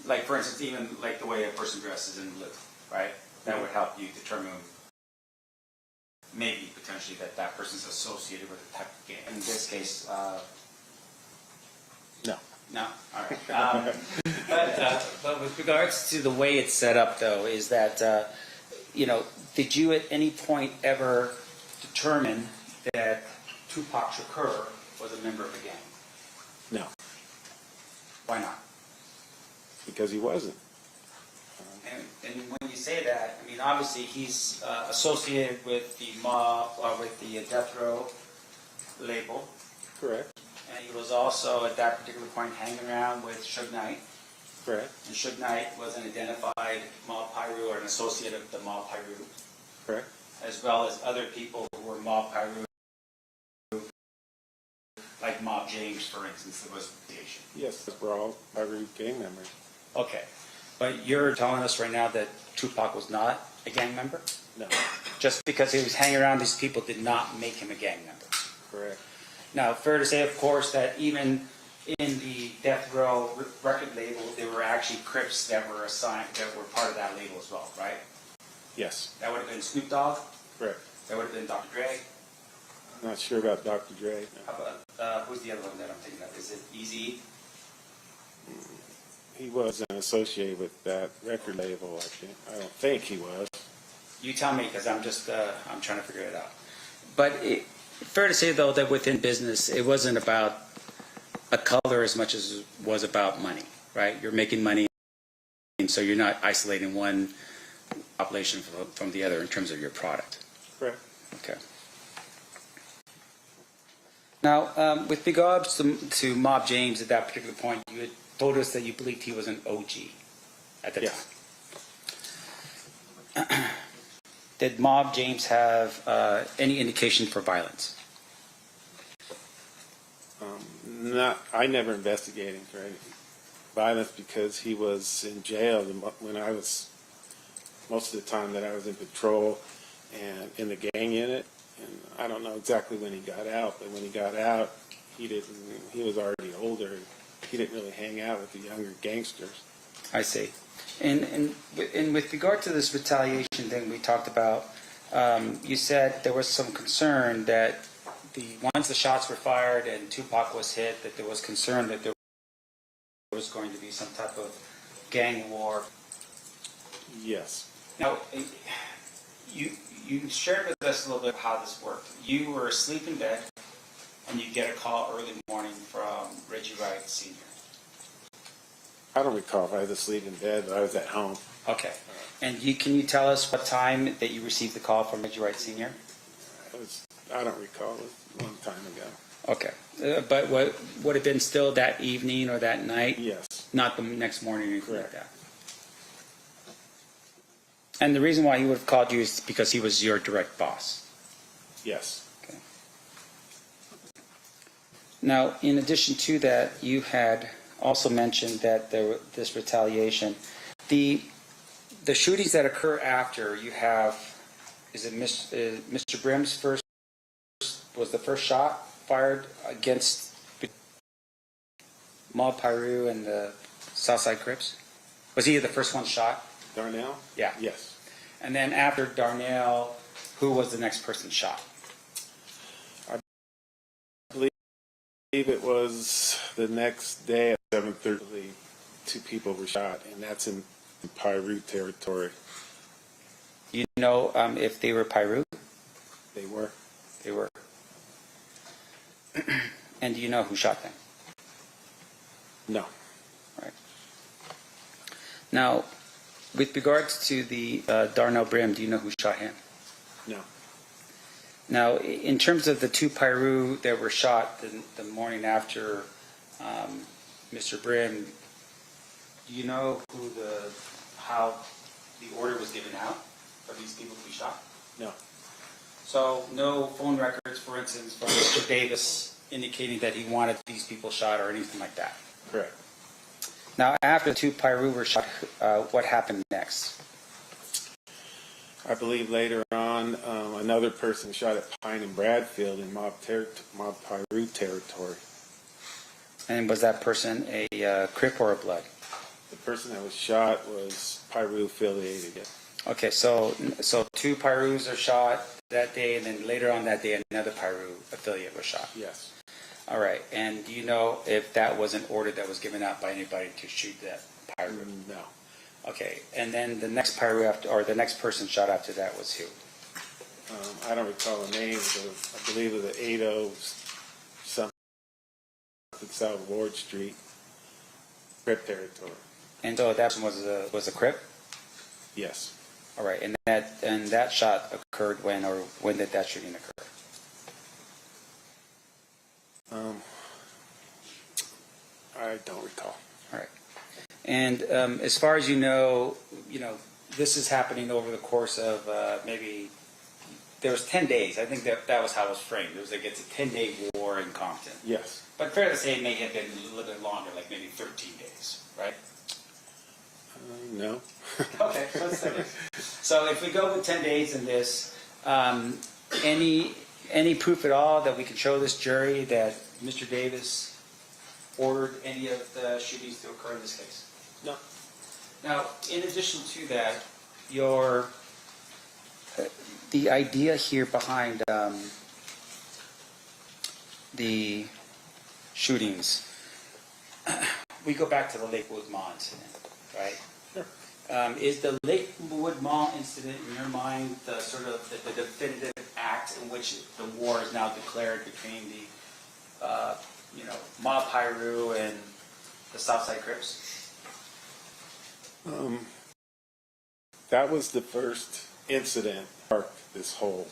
Like, for instance, even like the way a person dresses and lives, right? That would help you determine maybe potentially that person's associated with a type of gang. In this case, No. no. All right. But with regards to the way it's set up, though, is that did you at any point ever determine that Tupac Shakur was a member of a gang? No, Why not? because he wasn't. And when you say that, I mean, obviously he's associated with the mob, with the death row label. Correct. And he was also, at that particular point, hanging around with Suge Knight. Correct. And Suge Knight was an identified Mob Piru or an associate of the Mob Piru. Correct. As well as other people who were Mob Piru, like Mob James, for instance, that was association. Yes, we're all Amaru gang members. Okay. But you're telling us right now that Tupac was not a gang member? No. Just because he was hanging around these people did not make him a gang member? Correct. Now, fair to say, of course, that even in the Death Row record label, there were actually Crips that were assigned, that were part of that label as well, right? Yes. That would have been Snoop Dogg? Correct. That would have been Dr. Dre? Not sure about Dr. Dre. How about, who's the other one that I'm thinking of? Is it Eazy? He wasn't associated with that record label, I think. I don't think he was. You tell me, because I'm just, I'm trying to figure it out. But fair to say, though, that within business, it wasn't about a color as much as it was about money, right? You're making money, and so you're not isolating one population from the other in terms of your product. Correct. Okay. Now, with regards to Mob James at that particular point, you had told us that you believed he was an OG at the time. Did Mob James have any indication for violence? I never investigated him for any violence because he was in jail when I was, most of the time that I was in patrol and in the gang unit. And I don't know exactly when he got out, but when he got out, he was already older. He didn't really hang out with the younger gangsters. I see. And with regard to this retaliation thing we talked about, you said there was some concern that once the shots were fired and Tupac was hit, that there was concern that there was going to be some type of gang war. Yes. Now, you shared with us a little bit how this worked. You were asleep in bed, and you get a call early morning from Reggie Wright Sr. I don't recall if I was asleep in bed, but I was at home. Okay. And can you tell us what time that you received the call from Reggie Wright Sr.? I don't recall. It was a long time ago. Okay. But would it have been still that evening or that night? Yes. Not the next morning or anything Correct. like that? And the reason why he would have called you is because he was your direct boss? Yes. Okay. Now, in addition to that, you had also mentioned that there was this retaliation. The shootings that occur after, you have, is it Mr. Brim's was the first shot fired against Mob Piru and the Southside Crips? Was he the first one shot? Darnell? Yeah. Yes. And then after Darnell, who was the next person shot? I believe it was the next day at 7:30. 2 people were shot, and that's in Piru territory. Do you know if they were Piru? They were. They were. And do you know who shot them? No. Right. Now, with regards to the Darnell Brim, do you know who shot him? No. Now, in terms of the 2 Piru that were shot the morning after Mr. Brim, do you know how the order was given out for these people to be shot? No. So, no phone records, for instance, from Mr. Davis indicating that he wanted these people shot or anything like that? Correct. Now, after the 2 Piru were shot, what happened next? I believe later on, another person shot at Pine and Bradfield in Mob Piru territory. And was that person a Crip or a Blood? The person that was shot was Piru affiliated. Okay, so 2 Pirus are shot that day, and then later on that day, another Piru affiliate was shot. Yes. All right, and do you know if that was an order that was given out by anybody to shoot that Piru? No. Okay, and then the next Piru or the next person shot after that was who? I don't recall the name. I believe it was the 80 something South Ward Street, Crip territory. And so that one was a Crip? Yes. All right, and that shot occurred when, or when did that shooting occur? I don't recall. All right. And as far as you know, this is happening over the course of maybe, there was 10 days. I think that was how it was framed. It was like it's a 10-day war in Compton. Yes. But fair to say it may have been a little bit longer, like maybe 13 days, right? No. Okay, let's say this. So if we go with 10 days in this, any proof at all that we can show this jury that Mr. Davis ordered any of the shootings to occur in this case? No. Now, in addition to that, the idea here behind the shootings, we go back to the Lakewood Mall incident, right? Sure. Is the Lakewood Mall incident, in your mind, the sort of the definitive act in which the war is now declared between the Mob Piru and the Southside Crips? That was the first incident sparked this whole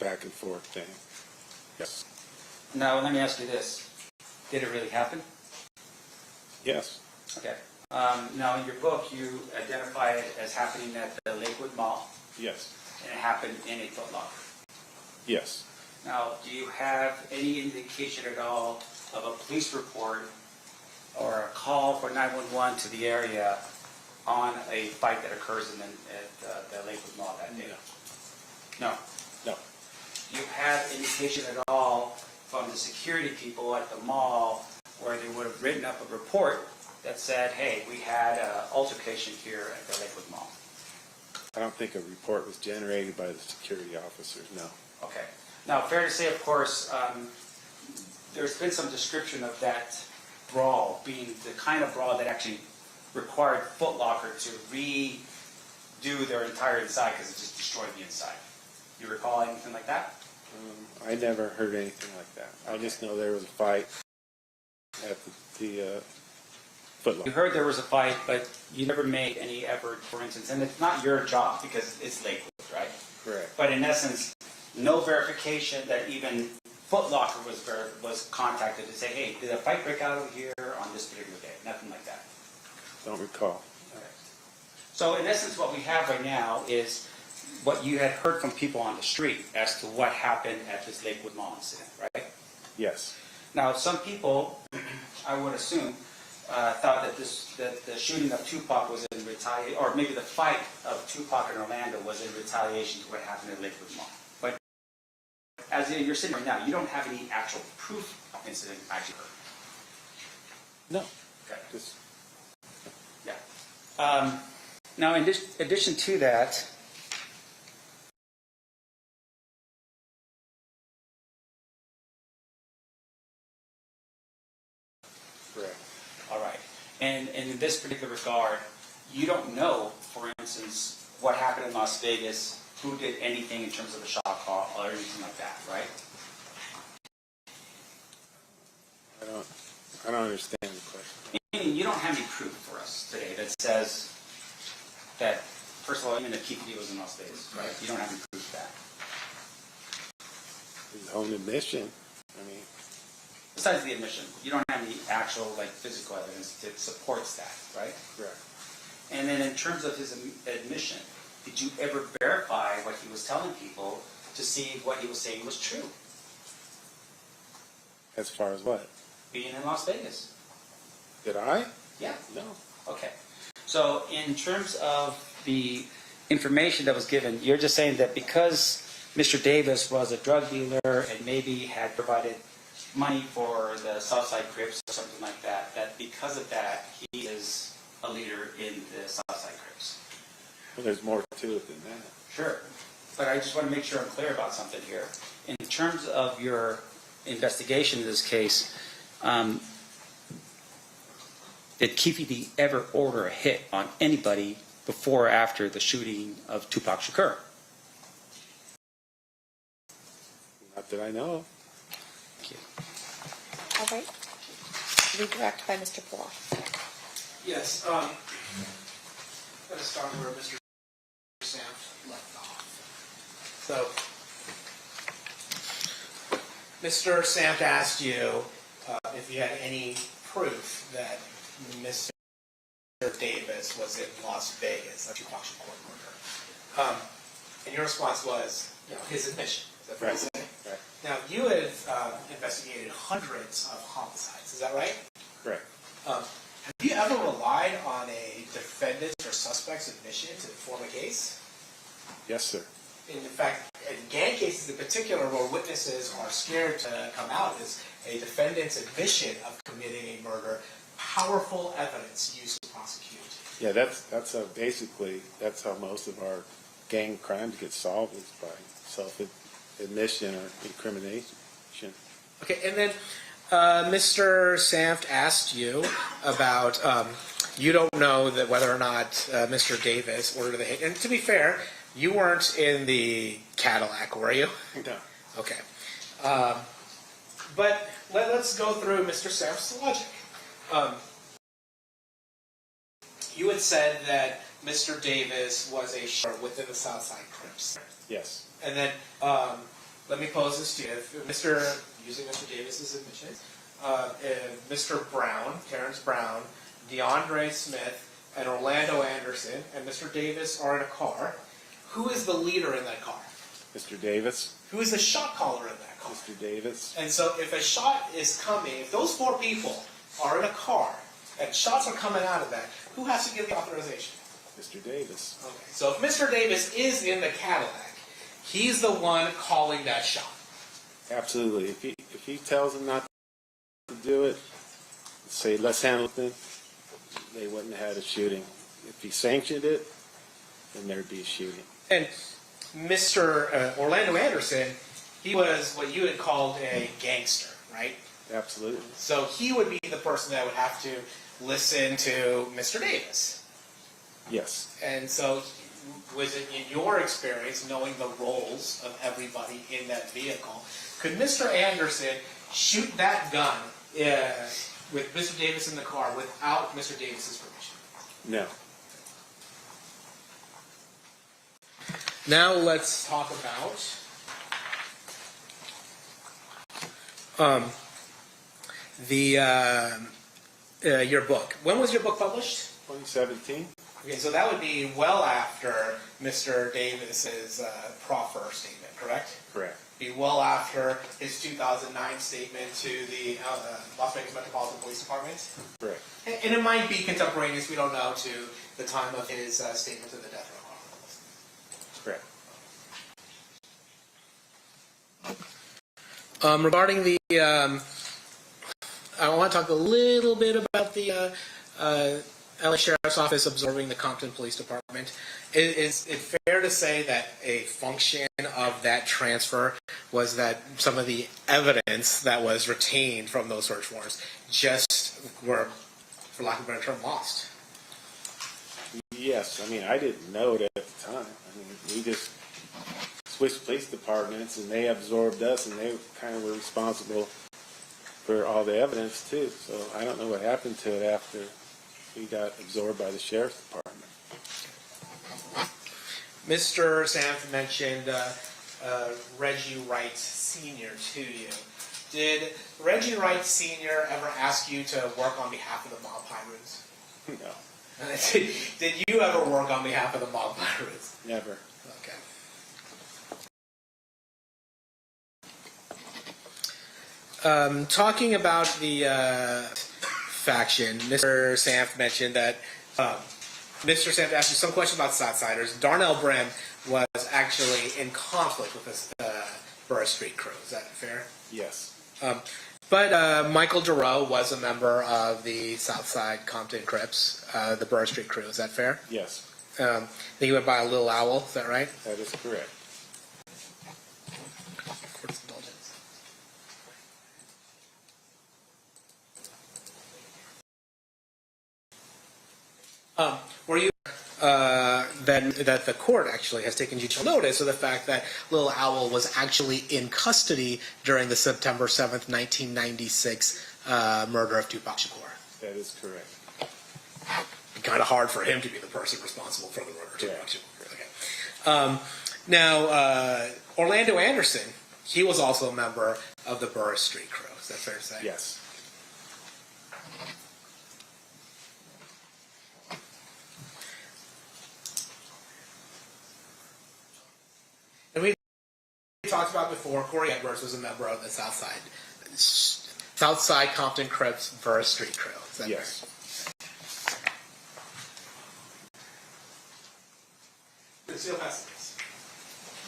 back and forth thing. Yes. Now, let me ask you this. Did it really happen? Yes. Okay. Now, in your book, you identify it as happening at the Lakewood Mall, Yes. and it happened in a Foot Locker. Yes. Now, do you have any indication at all of a police report or a call for 911 to the area on a fight that occurs at the Lakewood Mall that day? No. No. Do you have indication at all from the security people at the mall where they would have written up a report that said, hey, we had an altercation here at the Lakewood Mall? I don't think a report was generated by the security officers, no. Okay. Now, fair to say, of course, there's been some description of that brawl being the kind of brawl that actually required Foot Locker to redo their entire inside because it just destroyed the inside. You recall anything like that? I never heard anything like that. I just know there was a fight at the Foot Locker. You heard there was a fight, but you never made any effort, for instance, and it's not your job because it's Lakewood, right? Correct. But in essence, no verification that even Foot Locker was contacted to say, hey, did a fight break out over here on this particular day? Nothing like that. Don't recall. Okay. So in essence, what we have right now is what you had heard from people on the street as to what happened at this Lakewood Mall incident, right? Yes. Now, some people, I would assume, thought that the shooting of Tupac was in retaliation, or maybe the fight of Tupac in Orlando was in retaliation to what happened at Lakewood Mall. But as you're sitting right now, you don't have any actual proof of incident actually occurred. No. Okay. Just Now, in addition to that, Correct. all right, and in this particular regard, you don't know, for instance, what happened in Las Vegas, who did anything in terms of a shot call or anything like that, right? I don't understand the question. Meaning you don't have any proof for us today that says that, first of all, even if Keffe D was in Las Vegas, right? You don't have any proof of that. His own admission. I mean, Besides the admission, you don't have any actual, like, physical evidence that supports that, right? correct. And then in terms of his admission, did you ever verify what he was telling people to see what he was saying was true? As far as what? Being in Las Vegas. Did I? Yeah. No. Okay. So in terms of the information that was given, you're just saying that because Mr. Davis was a drug dealer and maybe had provided money for the Southside Crips or something like that, that because of that, he is a leader in the Southside Crips. Well, there's more to it than that. Sure. But I just want to make sure I'm clear about something here. In terms of your investigation in this case, did Keffe D ever order a hit on anybody before or after the shooting of Tupac Shakur? Not that I know of. Thank you. All right. Redirect by Mr. Paul. Yes, I'm going to start where Mr. Sam left off. So, Mr. Samt asked you if you had any proof that Mr. Davis was in Las Vegas, that Tupac Shakur murder. And your response was, his admission. Is that fair to say? Right. Now, you have investigated hundreds of homicides. Is that right? Correct. Have you ever relied on a defendant's or suspect's admission to form a case? Yes, sir. In fact, in gang cases in particular, where witnesses are scared to come out, is a defendant's admission of committing a murder powerful evidence used to prosecute. Yeah, that's how most of our gang crimes get solved, is by self-admission or incrimination. Okay, and then Mr. Samt asked you about, you don't know that whether or not Mr. Davis ordered the hit. And to be fair, you weren't in the Cadillac, were you? No. Okay. But let's go through Mr. Samt's logic. You had said that Mr. Davis was a shooter within the Southside Crips. Yes. And then, let me pose this to you. If using Mr. Davis's admission, Mr. Brown, Terrence Brown, DeAndre Smith, and Orlando Anderson, and Mr. Davis are in a car, who is the leader in that car? Mr. Davis. Who is the shot caller in that car? Mr. Davis. And so if a shot is coming, if those four people are in a car, and shots are coming out of that, who has to give the authorization? Mr. Davis. Okay, so if Mr. Davis is in the Cadillac, he's the one calling that shot. Absolutely. If he tells them not to do it, say let's handle it, then they wouldn't have had a shooting. If he sanctioned it, then there'd be a shooting. And Mr. Orlando Anderson, he was what you had called a gangster, right? Absolutely. So he would be the person that would have to listen to Mr. Davis. Yes. And so was it in your experience, knowing the roles of everybody in that vehicle, could Mr. Anderson shoot that gun with Mr. Davis in the car without Mr. Davis's permission? No. Now let's talk about your book. When was your book published? 2017. Okay, so that would be well after Mr. Davis's proffer statement, correct? Correct. Be well after his 2009 statement to the Las Vegas Metropolitan Police Department? Correct. And it might be contemporaneous, we don't know, to the time of his statement to the death row. Correct. Regarding the, I want to talk a little bit about the LA Sheriff's Office absorbing the Compton Police Department. Is it fair to say that a function of that transfer was that some of the evidence that was retained from those search warrants just were, for lack of a better term, lost? Yes, I mean, I didn't know it at the time. I mean, we just switched police departments, and they absorbed us, and they kind of were responsible for all the evidence, too. So I don't know what happened to it after we got absorbed by the sheriff's department. Mr. Sanf mentioned Reggie Wright Sr. to you. Did Reggie Wright Sr. ever ask you to work on behalf of the mob pirates? No. Did you ever work on behalf of the mob pirates? Never. Okay. Talking about the faction, Mr. Sanf mentioned that Mr. Sanf asked you some question about Southsiders. Darnell Brim was actually in conflict with the Burr Street crew. Is that fair? Yes. But Michael Giroux was a member of the Southside Compton Crips, the Burr Street crew. Is that fair? Yes. I think he went by a Little Owl. Is that right? That is correct. Court's indulgence. Were you then that the court actually has taken judicial notice of the fact that Little Owl was actually in custody during the September 7th, 1996 murder of Tupac Shakur? That is correct. Kind of hard for him to be the person responsible for the murder of Tupac Shakur. Okay. Now, Orlando Anderson, he was also a member of the Burr Street crew. Is that fair to say? Yes. And we talked about before, Corey Edwards was a member of the Southside Compton Crips Burr Street crew. Is that yes. fair? Conceal messages.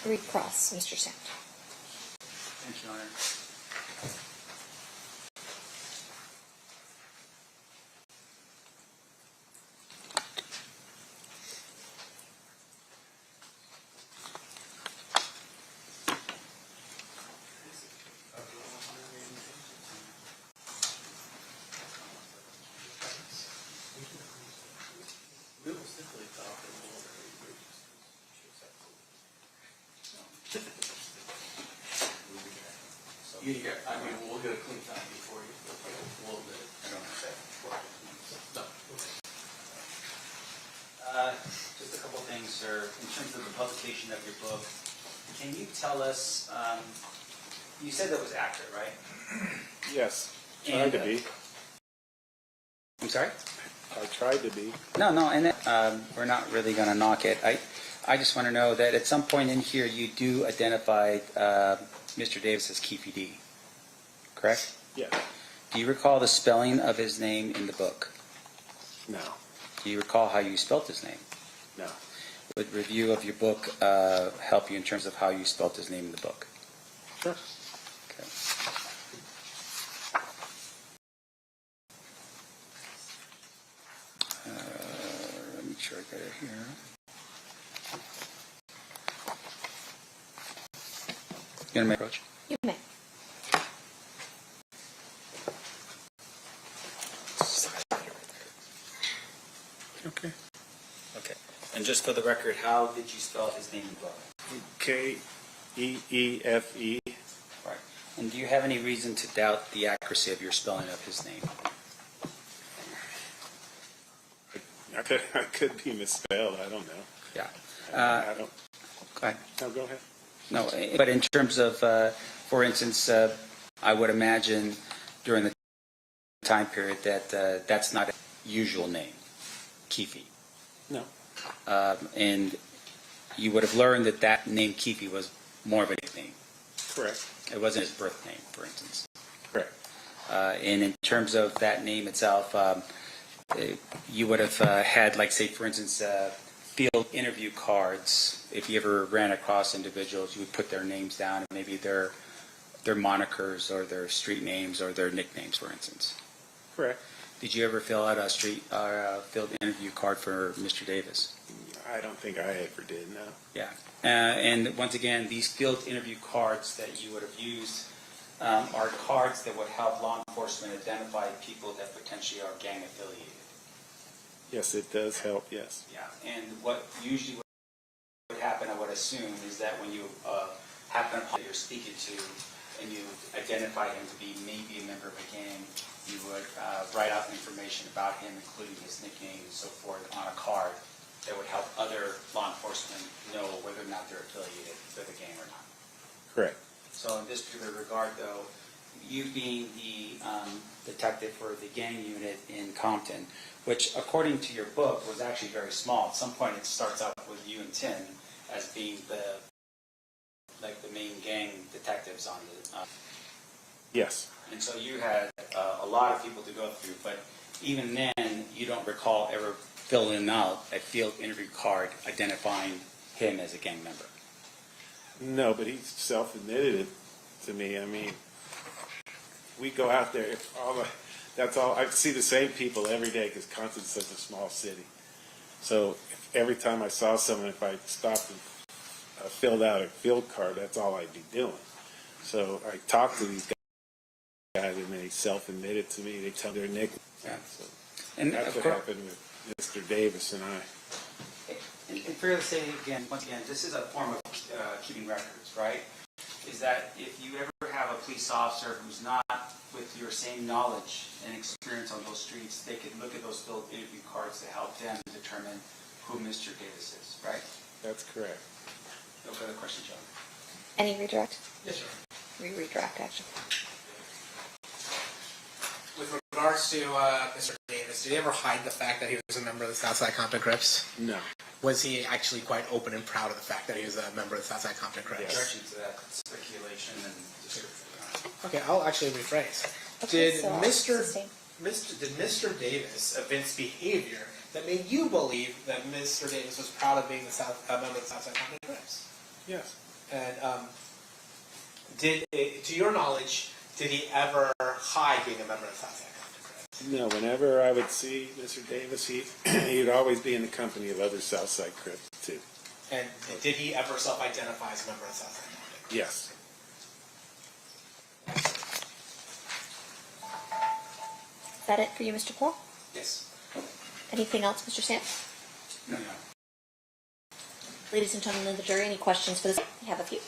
Recross, Mr. Sand. Thank you, Your Honor. I mean, we'll get a clean copy before you. A little bit. I don't have that. No. Just a couple things, sir. In terms of the publication of your book, can you tell us, you said that was accurate, right? Yes. Tried to be. I'm sorry? I tried to be. No, and we're not really going to knock it. I just want to know that at some point in here you do identify Mr. Davis as Keffe D, correct? Yes. Do you recall the spelling of his name in the book? No. Do you recall how you spelt his name? No. Would review of your book help you in terms of how you spelt his name in the book? Sure. Okay. Let me make sure I got it here. You want to make approach? You may. Okay. Okay. And just for the record, how did you spell his name in the book? K-E-E-F-E. Right. And do you have any reason to doubt the accuracy of your spelling of his name? I could be misspelled. I don't know. Yeah. I don't. Go ahead. No, go ahead. No, but in terms of, for instance, I would imagine during the time period that that's not a usual name, Keffe. No. And you would have learned that that name Keffe was more of a nickname. Correct. It wasn't his birth name, for instance. Correct. And in terms of that name itself, you would have had, like, say, for instance, field interview cards. If you ever ran across individuals, you would put their names down, and maybe their monikers or their street names or their nicknames, for instance. Correct. Did you ever fill out a field interview card for Mr. Davis? I don't think I ever did, no. Yeah. And once again, these field interview cards that you would have used are cards that would help law enforcement identify people that potentially are gang affiliated. Yes, it does help, yes. Yeah. And what usually would happen, I would assume, is that when you happen upon who you're speaking to and you identify him to be maybe a member of a gang, you would write out information about him, including his nickname and so forth, on a card that would help other law enforcement know whether or not they're affiliated with a gang or not. Correct. So in this particular regard, though, you being the detective for the gang unit in Compton, which according to your book was actually very small. At some point it starts out with you and Tim as being the main gang detectives on the... Yes. And so you had a lot of people to go through, but even then you don't recall ever filling out a field interview card identifying him as a gang member. No, but he self-admitted it to me. I mean, we go out there, that's all, I see the same people every day because Compton's such a small city. So every time I saw someone, if I stopped and filled out a field card, that's all I'd be doing. So I talked to these guys and they self-admitted to me. They tell their nickname. Yeah. So And that's what happened with Mr. Davis and I. And fair to say, again, once again, this is a form of keeping records, right? Is that if you ever have a police officer who's not with your same knowledge and experience on those streets, they could look at those field interview cards to help them determine who Mr. Davis is, right? That's correct. No further questions, John? Any redirect? Yes, sir. Redirect, actually. With regards to Mr. Davis, did he ever hide the fact that he was a member of the Southside Compton Crips? No. Was he actually quite open and proud of the fact that he was a member of the Southside Compton Crips? Objection to that speculation and description. Okay, I'll actually rephrase. Okay, Did so did Mr. Davis evince behavior that made you believe that Mr. Davis was proud of being a member of the Southside Compton Crips? Yes. And to your knowledge, did he ever hide being a member of the Southside Compton Crips? No, whenever I would see Mr. Davis, he would always be in the company of other Southside Crips, too. And did he ever self-identify as a member of the Southside Compton Crips? Yes. Is that it for you, Mr. Poole? Yes. Anything else, Mr. Sam? No. Ladies and gentlemen of the jury, any questions for this? We have a few.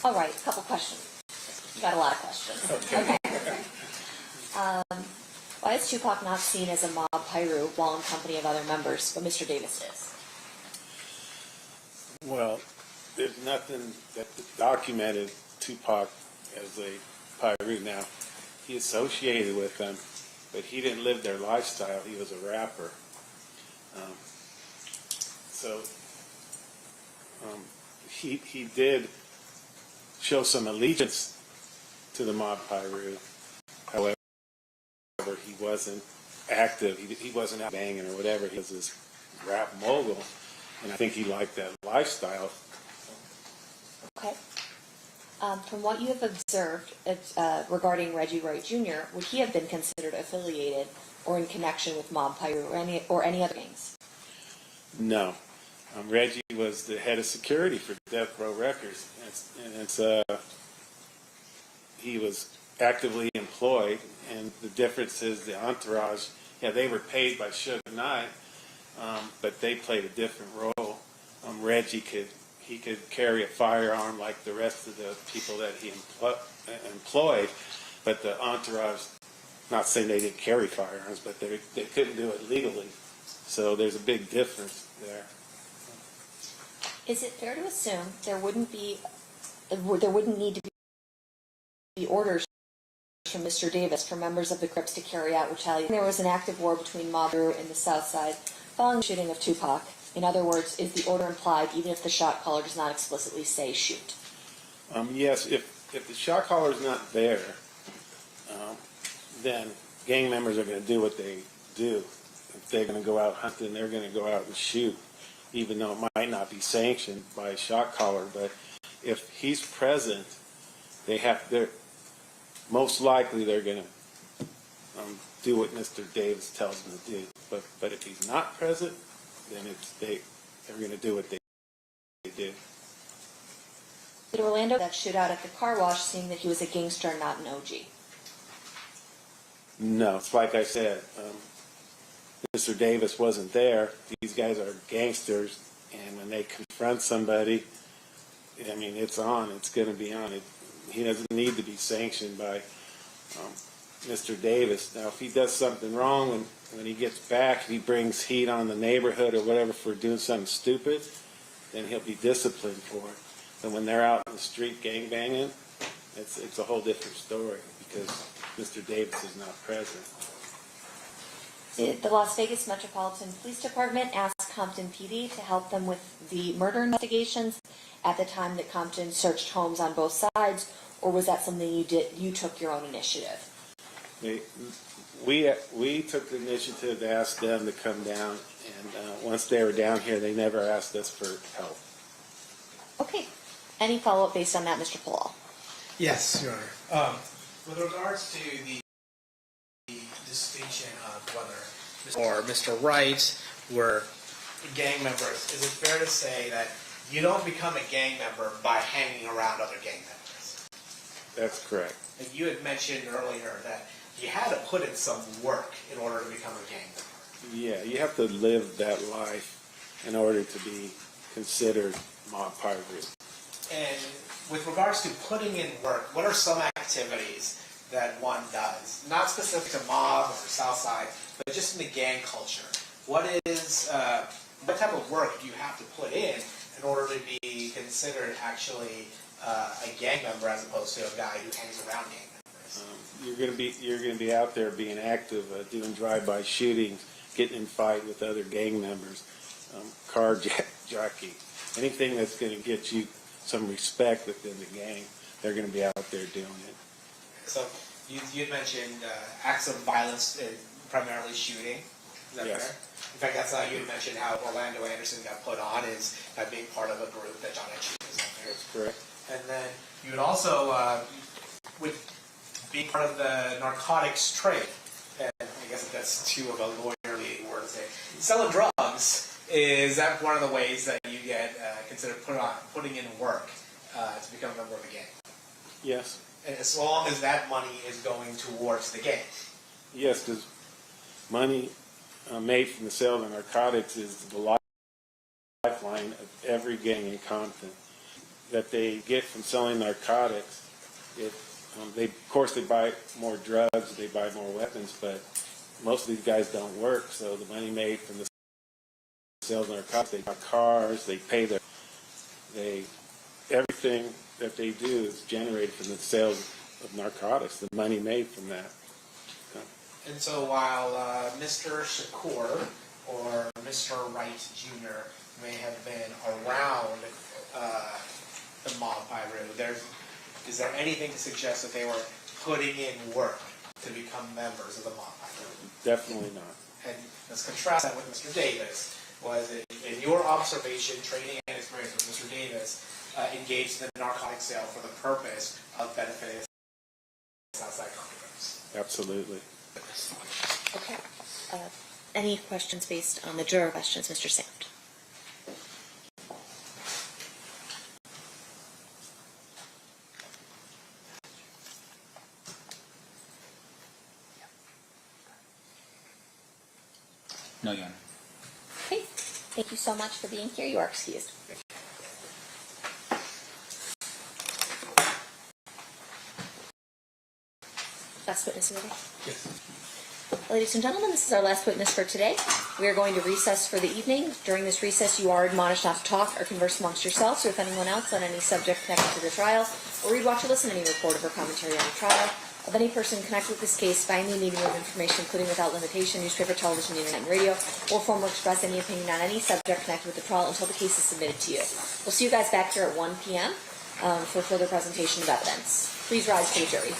All right, a couple questions. You got a lot of questions. Okay. Why is Tupac not seen as a mob pyro while in company of other members, but Mr. Davis is? Well, there's nothing that documented Tupac as a pirate. Now, he associated with them, but he didn't live their lifestyle. He was a rapper. He did show some allegiance to the mob Pyru. However, he wasn't active. He wasn't out banging or whatever. He was this rap mogul, and I think he liked that lifestyle. Okay. From what you have observed regarding Reggie Wright Jr., would he have been considered affiliated or in connection with Mob Pyru or any other gangs? No. Reggie was the head of security for Death Row Records, and he was actively employed, and the difference is the entourage, they were paid by Suge Knight, but they played a different role. Reggie could carry a firearm like the rest of the people that he employed, but the entourage, not saying they didn't carry firearms, but they couldn't do it legally. So there's a big difference there. Is it fair to assume there wouldn't need to be orders from Mr. Davis for members of the Crips to carry out retaliation? There was an active war between Mob Pyru and the South Side following the shooting of Tupac. In other words, is the order implied even if the shot caller does not explicitly say shoot? Yes, if the shot caller is not there, then gang members are going to do what they do. If they're going to go out hunting, they're going to go out and shoot, even though it might not be sanctioned by a shot caller. But if he's present, they're most likely they're going to do what Mr. Davis tells them to do. But if he's not present, then they're going to do what they do. Did Orlando that shootout at the car wash, seeing that he was a gangster and not an OG? No, it's like I said, Mr. Davis wasn't there. These guys are gangsters, and when they confront somebody, I mean, it's on. It's going to be on. He doesn't need to be sanctioned by Mr. Davis. Now, if he does something wrong, when he gets back, if he brings heat on the neighborhood or whatever for doing something stupid, then he'll be disciplined for it. But when they're out in the street gangbanging, it's a whole different story because Mr. Davis is not present. Did the Las Vegas Metropolitan Police Department ask Compton PD to help them with the murder investigations at the time that Compton searched homes on both sides, or was that something you took your own initiative? We took the initiative to ask them to come down, and once they were down here, they never asked us for help. Okay. Any follow-up based on that, Mr. Palal? Yes, Your Honor. With regards to the distinction of whether or Mr. Wright were gang members, is it fair to say that you don't become a gang member by hanging around other gang members? That's correct. And you had mentioned earlier that you had to put in some work in order to become a gang member. Yeah, you have to live that life in order to be considered mob pirate. And with regards to putting in work, what are some activities that one does? Not specific to mob or Southside, but just in the gang culture. What type of work do you have to put in order to be considered actually a gang member as opposed to a guy who hangs around gang members? You're going to be out there being active, doing drive-by shootings, getting in fight with other gang members, carjacking, anything that's going to get you some respect within the gang. They're going to be out there doing it. So you had mentioned acts of violence, primarily shooting. Is that Yes. fair? In fact, that's how you had mentioned how Orlando Anderson got put on is by being part of a group that John had shooting. Is that fair? That's correct. And then you would also, with being part of the narcotics trade, and I guess that's too of a lawyerly word to say, selling drugs, is that one of the ways that you get considered putting in work to become a member of a gang? Yes. And as long as that money is going towards the gang? Yes, because money made from the sale of narcotics is the lifeline of every gang in Compton. that they get from selling narcotics, of course they buy more drugs, they buy more weapons, but most of these guys don't work, so the money made from the sales of narcotics, they buy cars, they pay everything that they do is generated from the sales of narcotics, the money made from that. And so while Mr. Shakur or Mr. Wright Jr. may have been around the mob Pyru, is there anything to suggest that they were putting in work to become members of the mob Pyru? Definitely not. And let's contrast that with Mr. Davis. Was it, in your observation, training, and experience with Mr. Davis, engaged in the narcotic sale for the purpose of benefiting outside contractors? Absolutely. Okay. Any questions based on the juror questions, Mr. Sand? No, Your Honor. Okay. Thank you so much for being here. You are excused. Last witness ready? Yes. Ladies and gentlemen, this is our last witness for today. We are going to recess for the evening. During this recess, you are admonished not to talk or converse amongst yourselves or with anyone else on any subject connected to the trial, or read, watch, or listen to any report or commentary on the trial of any person connected with this case by any medium of information, including without limitation, newspaper, television, internet, and radio, or form or express any opinion on any subject connected with the trial until the case is submitted to you. We'll see you guys back here at 1 p.m. For further presentation of evidence. Please rise to the jury.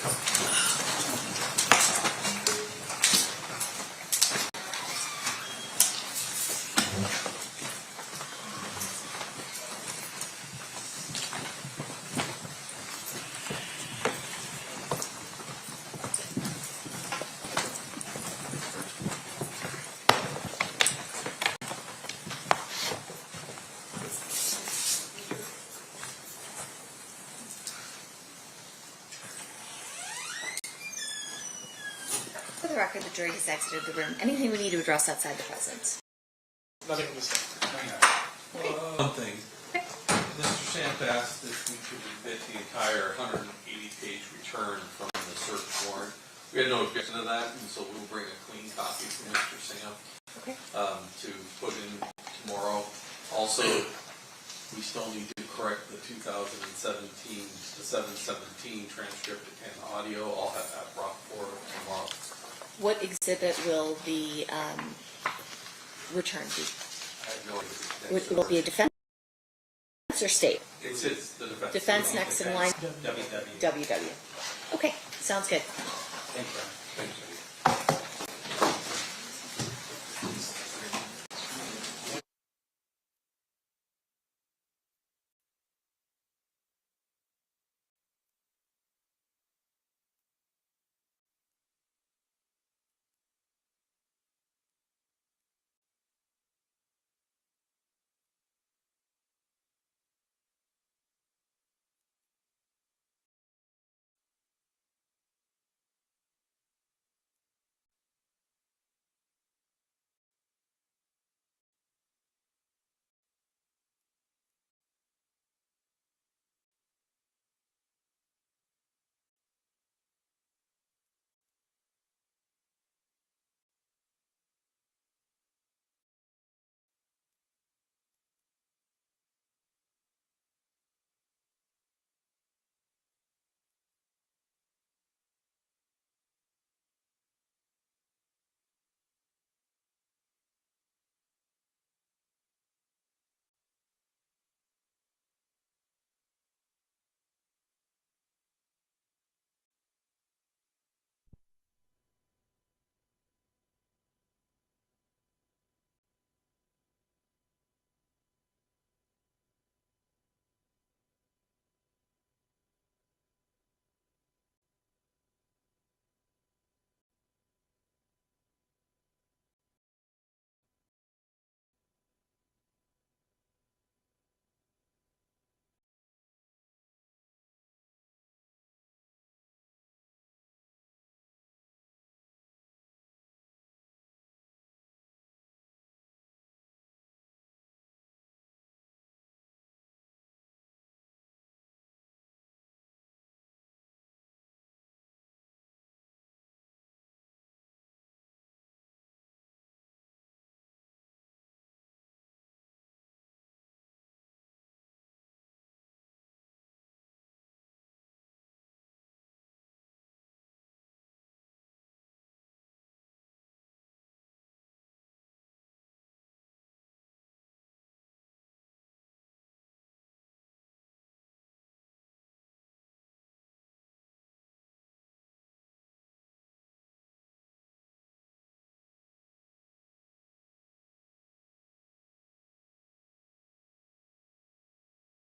For the record, the jury has exited the room. Anything we need to address outside the presence? Nothing from the stand. One thing, Mr. Samp asked if we could admit the entire 180-page return from the search warrant. We had no objection to that, and so we'll bring a clean copy for Mr. Samp to put in tomorrow. Also, we still need to correct the 2017, the 717 transcript and audio. I'll have that brought forward tomorrow. What exhibit will the return be? I have no idea. Will it be a defense or state? It's the defense. Defense next in line? WW. WW. Okay, sounds good. Thank you.